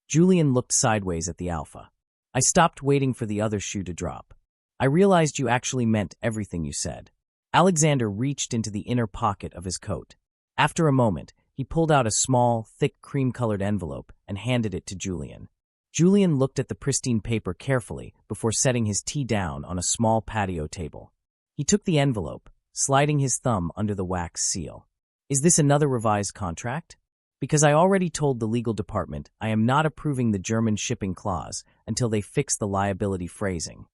Julian looked sideways at the Alpha. "I stopped waiting for the other shoe to drop. I realized you actually meant everything you said." Alexander reached into the inner pocket of his coat. After a moment, he pulled out a small, thick cream-colored envelope and handed it to Julian. Julian looked at the pristine paper carefully before setting his tea down on a small patio table. He took the envelope, sliding his thumb under the wax seal. "Is this another revised contract? Because I already told the legal department I am not approving the German shipping clause until they fix the liability phrasing."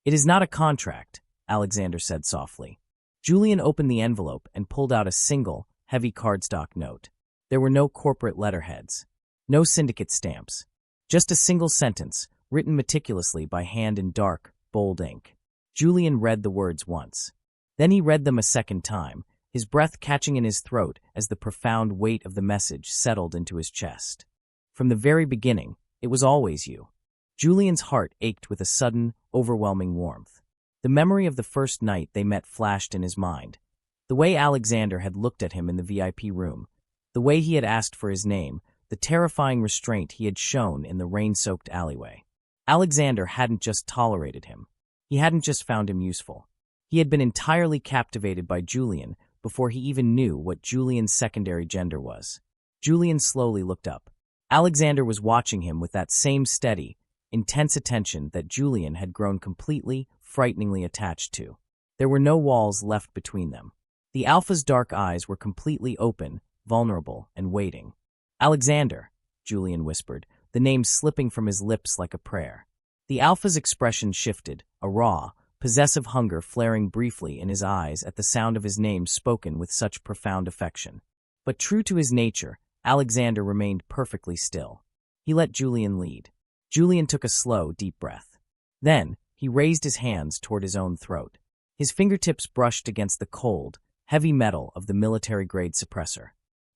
"It is not a contract," Alexander said softly. Julian opened the envelope and pulled out a single, heavy cardstock note. There were no corporate letterheads, no syndicate stamps, just a single sentence, written meticulously by hand in dark, bold ink. Julian read the words once. Then he read them a second time, his breath catching in his throat as the profound weight of the message settled into his chest. "From the very beginning, it was always you." Julian's heart ached with a sudden, overwhelming warmth. The memory of the first night they met flashed in his mind. The way Alexander had looked at him in the VIP room, the way he had asked for his name, the terrifying restraint he had shown in the rain-soaked alleyway. Alexander hadn't just tolerated him. He hadn't just found him useful. He had been entirely captivated by Julian before he even knew what Julian's secondary gender was. Julian slowly looked up. Alexander was watching him with that same steady, intense attention that Julian had grown completely, frighteningly attached to. There were no walls left between them. The Alpha's dark eyes were completely open, vulnerable, and waiting. "Alexander," Julian whispered, the name slipping from his lips like a prayer. The Alpha's expression shifted, a raw, possessive hunger flaring briefly in his eyes at the sound of his name spoken with such profound affection. But true to his nature, Alexander remained perfectly still. He let Julian lead. Julian took a slow, deep breath. Then, he raised his hands toward his own throat. His fingertips brushed against the cold, heavy metal of the military-grade suppressor.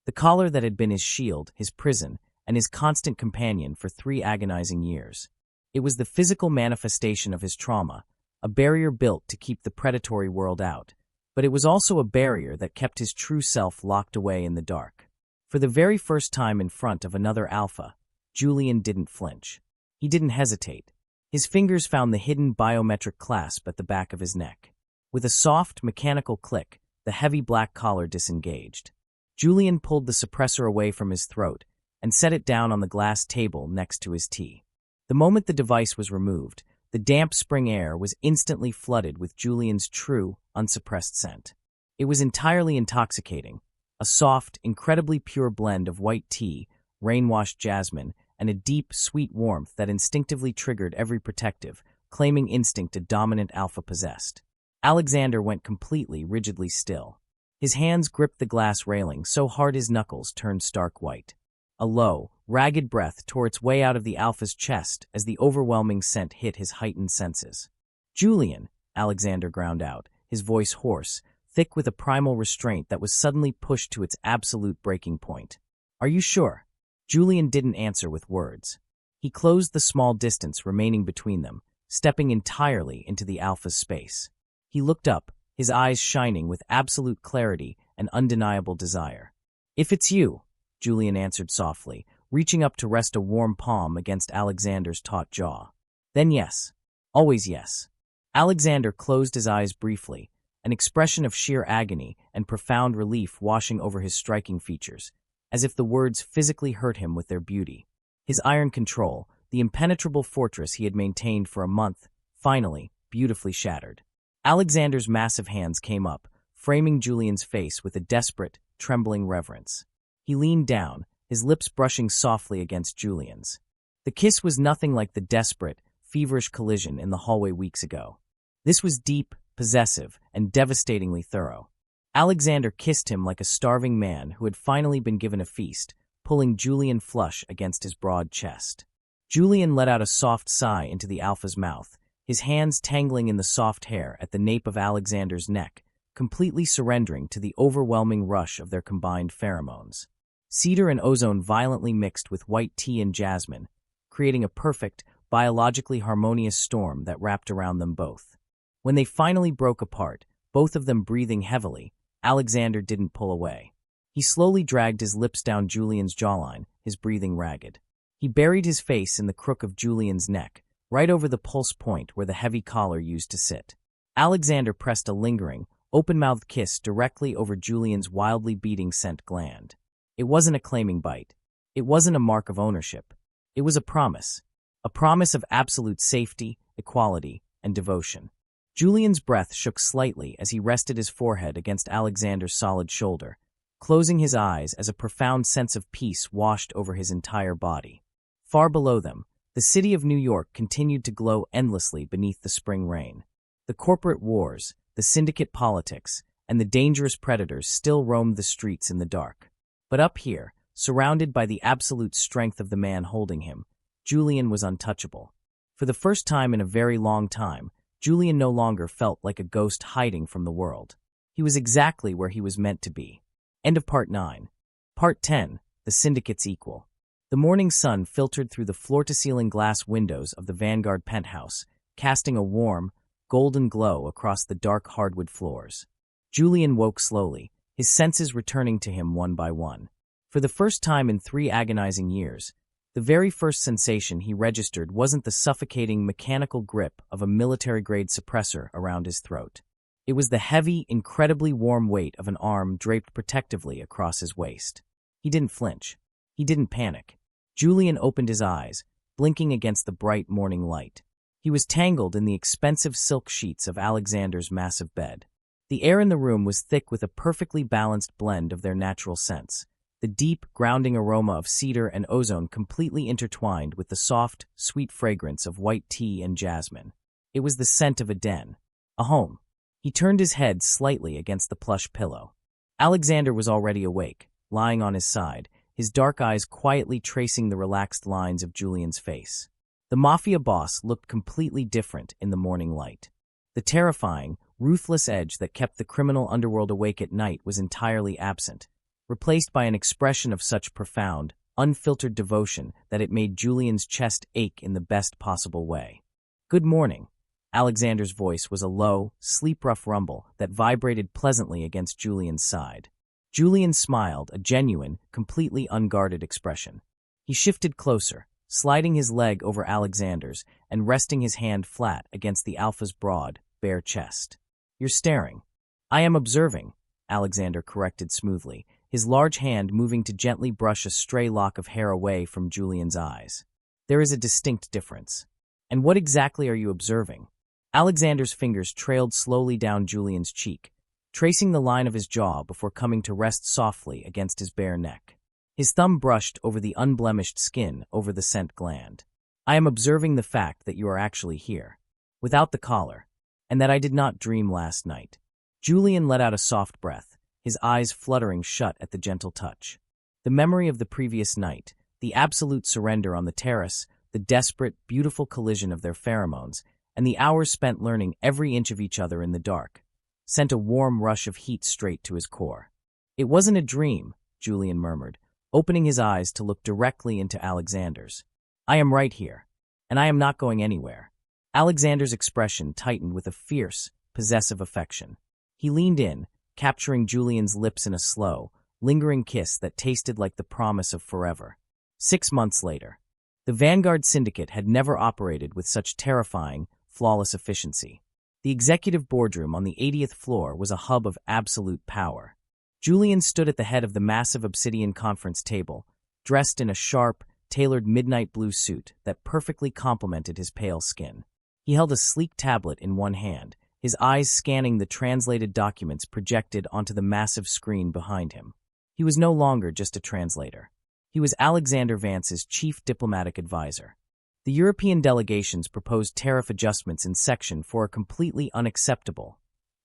The collar that had been his shield, his prison, and his constant companion for 3 agonizing years. It was the physical manifestation of his trauma, a barrier built to keep the predatory world out, but it was also a barrier that kept his true self locked away in the dark. For the very first time in front of another Alpha, Julian didn't flinch. He didn't hesitate. His fingers found the hidden biometric clasp at the back of his neck. With a soft, mechanical click, the heavy black collar disengaged. Julian pulled the suppressor away from his throat and set it down on the glass table next to his tea. The moment the device was removed, the damp spring air was instantly flooded with Julian's true, unsuppressed scent. It was entirely intoxicating, a soft, incredibly pure blend of white tea, rain-washed jasmine, and a deep, sweet warmth that instinctively triggered every protective, claiming instinct a dominant Alpha possessed. Alexander went completely, rigidly still. His hands gripped the glass railing so hard his knuckles turned stark white. A low, ragged breath tore its way out of the Alpha's chest as the overwhelming scent hit his heightened senses. "Julian," Alexander ground out, his voice hoarse, thick with a primal restraint that was suddenly pushed to its absolute breaking point. Are you sure? Julian didn't answer with words. He closed the small distance remaining between them, stepping entirely into the Alpha's space. He looked up, his eyes shining with absolute clarity and undeniable desire. If it's you, Julian answered softly, reaching up to rest a warm palm against Alexander's taut jaw. Then yes. Always yes. Alexander closed his eyes briefly, an expression of sheer agony and profound relief washing over his striking features, as if the words physically hurt him with their beauty. His iron control, the impenetrable fortress he had maintained for a month, finally, beautifully shattered. Alexander's massive hands came up, framing Julian's face with a desperate, trembling reverence. He leaned down, his lips brushing softly against Julian's. The kiss was nothing like the desperate, feverish collision in the hallway weeks ago. This was deep, possessive, and devastatingly thorough. Alexander kissed him like a starving man who had finally been given a feast, pulling Julian flush against his broad chest. Julian let out a soft sigh into the Alpha's mouth, his hands tangling in the soft hair at the nape of Alexander's neck, completely surrendering to the overwhelming rush of their combined pheromones. Cedar and ozone violently mixed with white tea and jasmine, creating a perfect, biologically harmonious storm that wrapped around them both. When they finally broke apart, both of them breathing heavily, Alexander didn't pull away. He slowly dragged his lips down Julian's jawline, his breathing ragged. He buried his face in the crook of Julian's neck, right over the pulse point where the heavy collar used to sit. Alexander pressed a lingering, open-mouthed kiss directly over Julian's wildly beating scent gland. It wasn't a claiming bite. It wasn't a mark of ownership. It was a promise of absolute safety, equality, and devotion. Julian's breath shook slightly as he rested his forehead against Alexander's solid shoulder, closing his eyes as a profound sense of peace washed over his entire body. Far below them, the city of New York continued to glow endlessly beneath the spring rain. The corporate wars, the syndicate politics, and the dangerous predators still roamed the streets in the dark. But up here, surrounded by the absolute strength of the man holding him, Julian was untouchable. For the first time in a very long time, Julian no longer felt like a ghost hiding from the world. He was exactly where he was meant to be. End of Part 9. Part 10, The Syndicate's Equal. The morning sun filtered through the floor-to-ceiling glass windows of the Vanguard penthouse, casting a warm, golden glow across the dark hardwood floors. Julian woke slowly, his senses returning to him one by one. For the first time in 3 agonizing years, the very first sensation he registered wasn't the suffocating mechanical grip of a military-grade suppressor around his throat. It was the heavy, incredibly warm weight of an arm draped protectively across his waist. He didn't flinch. He didn't panic. Julian opened his eyes, blinking against the bright morning light. He was tangled in the expensive silk sheets of Alexander's massive bed. The air in the room was thick with a perfectly balanced blend of their natural scents, the deep, grounding aroma of cedar and ozone completely intertwined with the soft, sweet fragrance of white tea and jasmine. It was the scent of a den, a home. He turned his head slightly against the plush pillow. Alexander was already awake, lying on his side, his dark eyes quietly tracing the relaxed lines of Julian's face. The mafia boss looked completely different in the morning light. The terrifying, ruthless edge that kept the criminal underworld awake at night was entirely absent, replaced by an expression of such profound, unfiltered devotion that it made Julian's chest ache in the best possible way. "Good morning." Alexander's voice was a low, sleep-rough rumble that vibrated pleasantly against Julian's side. Julian smiled, a genuine, completely unguarded expression. He shifted closer, sliding his leg over Alexander's and resting his hand flat against the Alpha's broad, bare chest. "You're staring." "I am observing," Alexander corrected smoothly, his large hand moving to gently brush a stray lock of hair away from Julian's eyes. "There is a distinct difference." "And what exactly are you observing?" Alexander's fingers trailed slowly down Julian's cheek, tracing the line of his jaw before coming to rest softly against his bare neck. His thumb brushed over the unblemished skin over the scent gland. "I am observing the fact that you are actually here, without the collar, and that I did not dream last night." Julian let out a soft breath, his eyes fluttering shut at the gentle touch. The memory of the previous night, the absolute surrender on the terrace, the desperate, beautiful collision of their pheromones, and the hours spent learning every inch of each other in the dark, sent a warm rush of heat straight to his core. "It wasn't a dream," Julian murmured, opening his eyes to look directly into Alexander's. "I am right here, and I am not going anywhere." Alexander's expression tightened with a fierce, possessive affection. He leaned in, capturing Julian's lips in a slow, lingering kiss that tasted like the promise of forever. 6 months later. The Vanguard Syndicate had never operated with such terrifying, flawless efficiency. The executive boardroom on the 80th floor was a hub of absolute power. Julian stood at the head of the massive obsidian conference table, dressed in a sharp, tailored midnight blue suit that perfectly complemented his pale skin. He held a sleek tablet in one hand, his eyes scanning the translated documents projected onto the massive screen behind him. He was no longer just a translator. He was Alexander Vance's chief diplomatic advisor. The European delegations proposed tariff adjustments in section 4 completely unacceptable,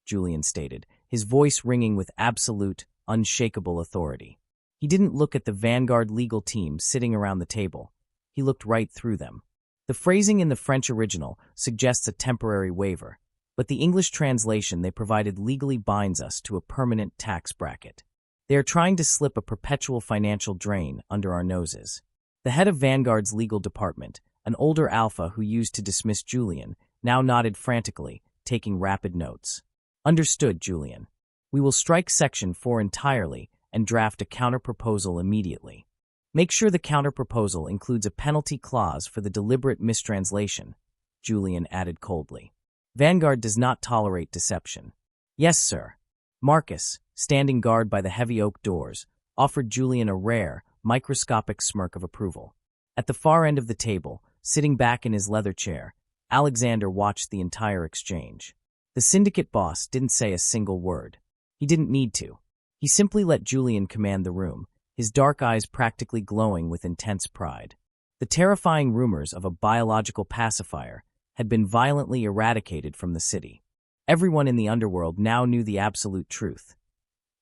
Julian stated, his voice ringing with absolute, unshakable authority. He didn't look at the Vanguard legal team sitting around the table. He looked right through them. The phrasing in the French original suggests a temporary waiver, but the English translation they provided legally binds us to a permanent tax bracket. They are trying to slip a perpetual financial drain under our noses. The head of Vanguard's legal department, an older alpha who used to dismiss Julian, now nodded frantically, taking rapid notes. "Understood, Julian. We will strike Section 4 entirely and draft a counter-proposal immediately. Make sure the counter-proposal includes a penalty clause for the deliberate mistranslation," Julian added coldly. "Vanguard does not tolerate deception." "Yes, sir." Marcus, standing guard by the heavy oak doors, offered Julian a rare, microscopic smirk of approval. At the far end of the table, sitting back in his leather chair, Alexander watched the entire exchange. The syndicate boss didn't say a single word. He didn't need to. He simply let Julian command the room, his dark eyes practically glowing with intense pride. The terrifying rumors of a biological pacifier had been violently eradicated from the city. Everyone in the underworld now knew the absolute truth.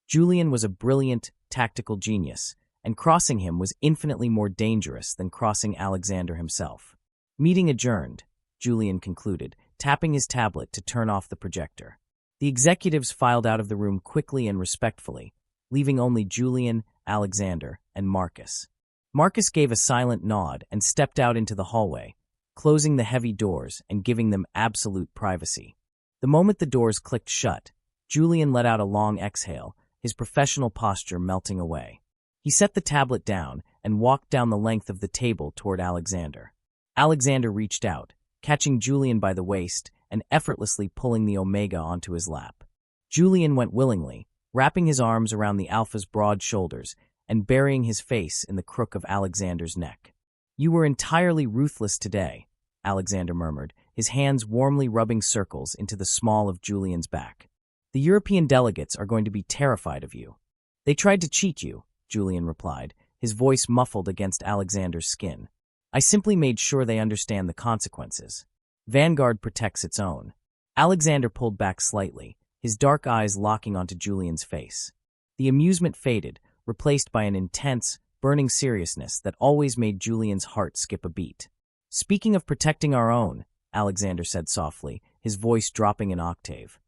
Julian was a brilliant, tactical genius, and crossing him was infinitely more dangerous than crossing Alexander himself. "Meeting adjourned," Julian concluded, tapping his tablet to turn off the projector. The executives filed out of the room quickly and respectfully, leaving only Julian, Alexander, and Marcus. Marcus gave a silent nod and stepped out into the hallway, closing the heavy doors and giving them absolute privacy. The moment the doors clicked shut, Julian let out a long exhale, his professional posture melting away. He set the tablet down and walked down the length of the table toward Alexander. Alexander reached out, catching Julian by the waist and effortlessly pulling the Omega onto his lap. Julian went willingly, wrapping his arms around the Alpha's broad shoulders and burying his face in the crook of Alexander's neck. "You were entirely ruthless today," Alexander murmured, his hands warmly rubbing circles into the small of Julian's back. "The European delegates are going to be terrified of you." "They tried to cheat you," Julian replied, his voice muffled against Alexander's skin. "I simply made sure they understand the consequences. Vanguard protects its own." Alexander pulled back slightly, his dark eyes locking onto Julian's face. The amusement faded, replaced by an intense, burning seriousness that always made Julian's heart skip a beat. "Speaking of protecting our own," Alexander said softly, his voice dropping an octave.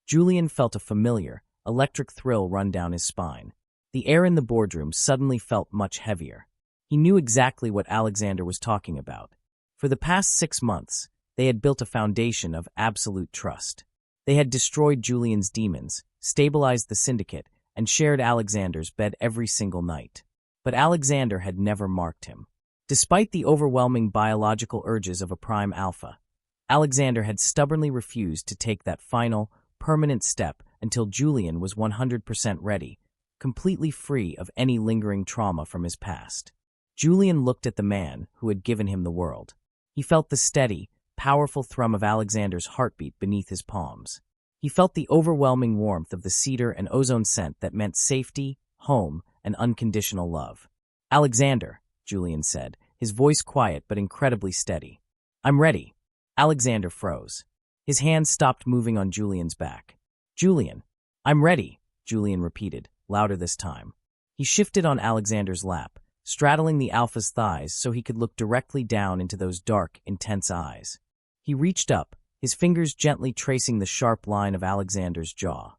Julian felt a familiar, electric thrill run down his spine. The air in the boardroom suddenly felt much heavier. He knew exactly what Alexander was talking about. For the past 6 months, they had built a foundation of absolute trust. They had destroyed Julian's demons, stabilized the syndicate, and shared Alexander's bed every single night. But Alexander had never marked him. Despite the overwhelming biological urges of a prime alpha, Alexander had stubbornly refused to take that final, permanent step until Julian was 100% ready, completely free of any lingering trauma from his past. Julian looked at the man who had given him the world. He felt the steady, powerful thrum of Alexander's heartbeat beneath his palms. He felt the overwhelming warmth of the cedar and ozone scent that meant safety, home, and unconditional love. "Alexander," Julian said, his voice quiet but incredibly steady. "I'm ready." Alexander froze. His hands stopped moving on Julian's back. "Julian." "I'm ready," Julian repeated, louder this time. He shifted on Alexander's lap, straddling the Alpha's thighs so he could look directly down into those dark, intense eyes. He reached up, his fingers gently tracing the sharp line of Alexander's jaw.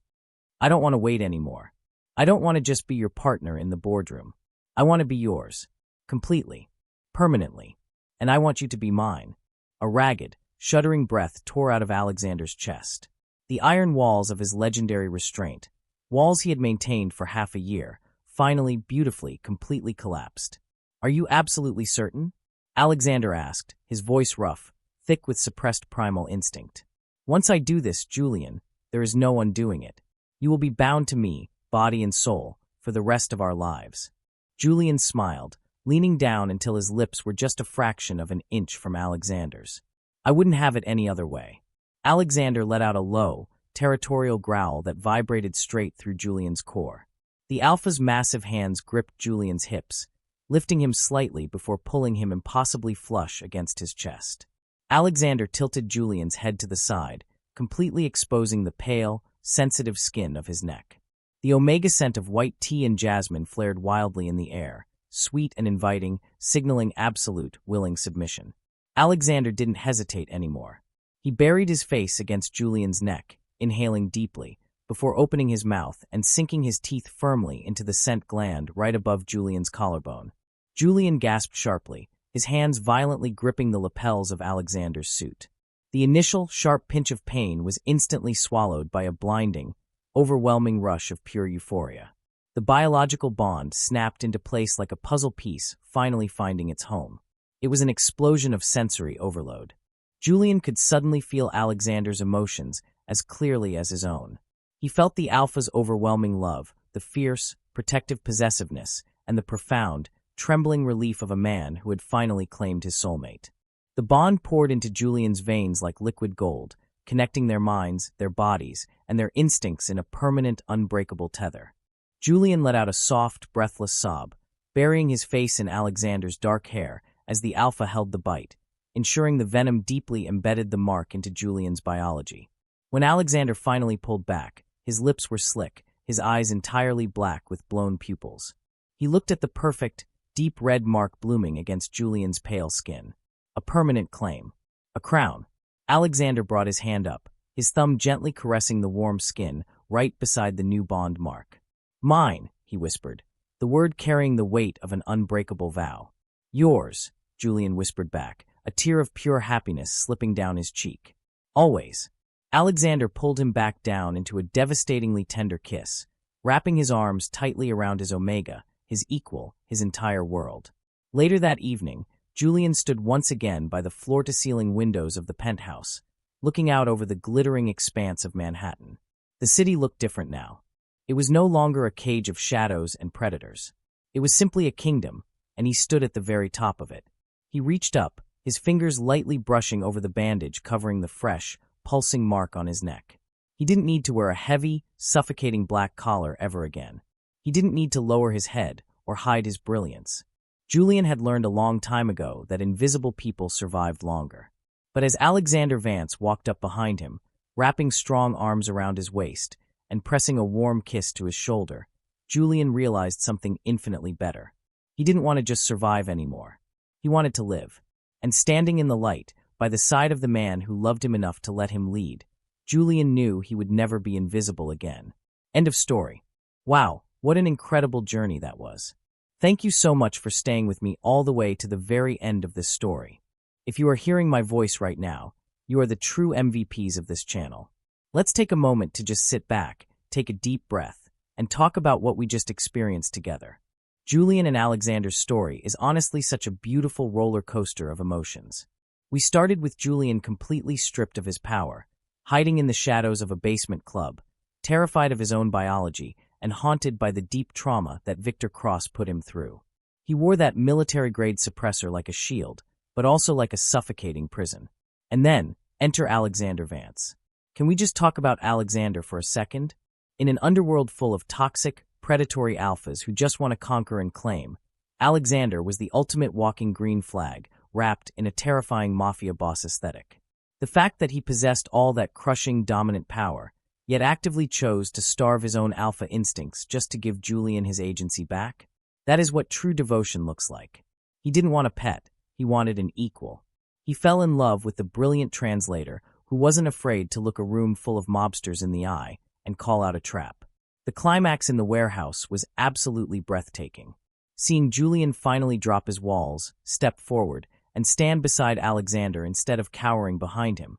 "I don't want to wait anymore. I don't want to just be your partner in the boardroom. I want to be yours. Completely. Permanently. And I want you to be mine. A ragged, shuddering breath tore out of Alexander's chest. The iron walls of his legendary restraint, walls he had maintained for half a year, finally, beautifully, completely collapsed. Are you absolutely certain? Alexander asked, his voice rough, thick with suppressed primal instinct. Once I do this, Julian, there is no undoing it. You will be bound to me, body and soul, for the rest of our lives. Julian smiled, leaning down until his lips were just a fraction of an inch from Alexander's. I wouldn't have it any other way. Alexander let out a low, territorial growl that vibrated straight through Julian's core. The Alpha's massive hands gripped Julian's hips, lifting him slightly before pulling him impossibly flush against his chest. Alexander tilted Julian's head to the side, completely exposing the pale, sensitive skin of his neck. The omega scent of white tea and jasmine flared wildly in the air, sweet and inviting, signaling absolute, willing submission. Alexander didn't hesitate anymore. He buried his face against Julian's neck, inhaling deeply, before opening his mouth and sinking his teeth firmly into the scent gland right above Julian's collarbone. Julian gasped sharply, his hands violently gripping the lapels of Alexander's suit. The initial, sharp pinch of pain was instantly swallowed by a blinding, overwhelming rush of pure euphoria. The biological bond snapped into place like a puzzle piece finally finding its home. It was an explosion of sensory overload. Julian could suddenly feel Alexander's emotions as clearly as his own. He felt the Alpha's overwhelming love, the fierce, protective possessiveness, and the profound, trembling relief of a man who had finally claimed his soulmate. The bond poured into Julian's veins like liquid gold, connecting their minds, their bodies, and their instincts in a permanent, unbreakable tether. Julian let out a soft, breathless sob, burying his face in Alexander's dark hair as the Alpha held the bite, ensuring the venom deeply embedded the mark into Julian's biology. When Alexander finally pulled back, his lips were slick, his eyes entirely black with blown pupils. He looked at the perfect, deep red mark blooming against Julian's pale skin. A permanent claim. A crown. Alexander brought his hand up, his thumb gently caressing the warm skin right beside the new bond mark. Mine, he whispered, the word carrying the weight of an unbreakable vow. Yours, Julian whispered back, a tear of pure happiness slipping down his cheek. Always. Alexander pulled him back down into a devastatingly tender kiss, wrapping his arms tightly around his Omega, his equal, his entire world. Later that evening, Julian stood once again by the floor-to-ceiling windows of the penthouse, looking out over the glittering expanse of Manhattan. The city looked different now. It was no longer a cage of shadows and predators. It was simply a kingdom, and he stood at the very top of it. He reached up, his fingers lightly brushing over the bandage covering the fresh, pulsing mark on his neck. He didn't need to wear a heavy, suffocating black collar ever again. He didn't need to lower his head or hide his brilliance. Julian had learned a long time ago that invisible people survived longer. But as Alexander Vance walked up behind him, wrapping strong arms around his waist and pressing a warm kiss to his shoulder, Julian realized something infinitely better. He didn't want to just survive anymore. He wanted to live. And standing in the light, by the side of the man who loved him enough to let him lead, Julian knew he would never be invisible again. End of story. Wow, what an incredible journey that was. Thank you so much for staying with me all the way to the very end of this story. If you are hearing my voice right now, you are the true MVPs of this channel. Let's take a moment to just sit back, take a deep breath, and talk about what we just experienced together. Julian and Alexander's story is honestly such a beautiful roller coaster of emotions. We started with Julian completely stripped of his power, hiding in the shadows of a basement club, terrified of his own biology, and haunted by the deep trauma that Victor Cross put him through. He wore that military-grade suppressor like a shield, but also like a suffocating prison. And then, enter Alexander Vance. Can we just talk about Alexander for a second? In an underworld full of toxic, predatory alphas who just want to conquer and claim, Alexander was the ultimate walking green flag, wrapped in a terrifying mafia boss aesthetic. The fact that he possessed all that crushing, dominant power, yet actively chose to starve his own alpha instincts just to give Julian his agency back, that is what true devotion looks like. He didn't want a pet, he wanted an equal. He fell in love with the brilliant translator who wasn't afraid to look a room full of mobsters in the eye and call out a trap. The climax in the warehouse was absolutely breathtaking. Seeing Julian finally drop his walls, step forward, and stand beside Alexander instead of cowering behind him.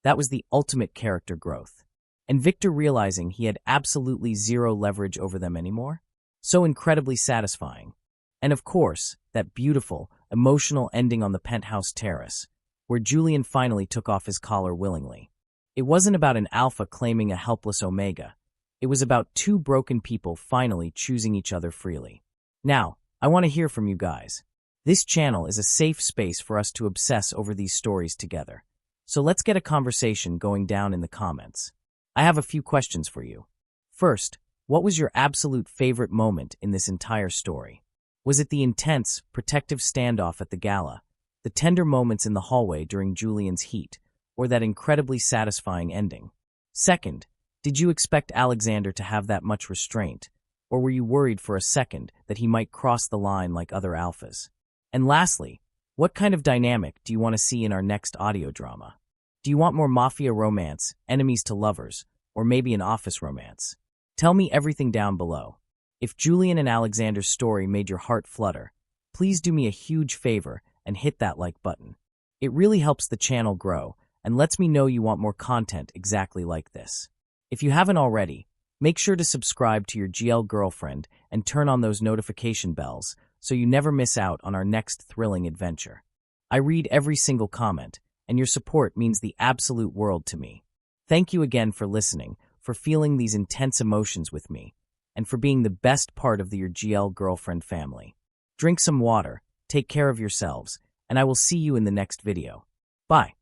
That was the ultimate character growth. And Victor realizing he had absolutely zero leverage over them anymore? So incredibly satisfying. And of course, that beautiful, emotional ending on the penthouse terrace, where Julian finally took off his collar willingly. It wasn't about an alpha claiming a helpless Omega. It was about two broken people finally choosing each other freely. Now, I want to hear from you guys. This channel is a safe space for us to obsess over these stories together. So let's get a conversation going down in the comments. I have a few questions for you. First, what was your absolute favorite moment in this entire story? Was it the intense, protective standoff at the gala, the tender moments in the hallway during Julian's heat, or that incredibly satisfying ending? Second, did you expect Alexander to have that much restraint, or were you worried for a second that he might cross the line like other alphas? And lastly, what kind of dynamic do you want to see in our next audio drama? Do you want more mafia romance, enemies to lovers, or maybe an office romance? Tell me everything down below. If Julian and Alexander's story made your heart flutter, please do me a huge favor and hit that like button. It really helps the channel grow and lets me know you want more content exactly like this. If you haven't already, make sure to subscribe to your GL girlfriend and turn on those notification bells so you never miss out on our next thrilling adventure. I read every single comment, and your support means the absolute world to me. Thank you again for listening, for feeling these intense emotions with me, and for being the best part of your GL girlfriend family. Drink some water, take care of yourselves, and I will see you in the next video. Bye.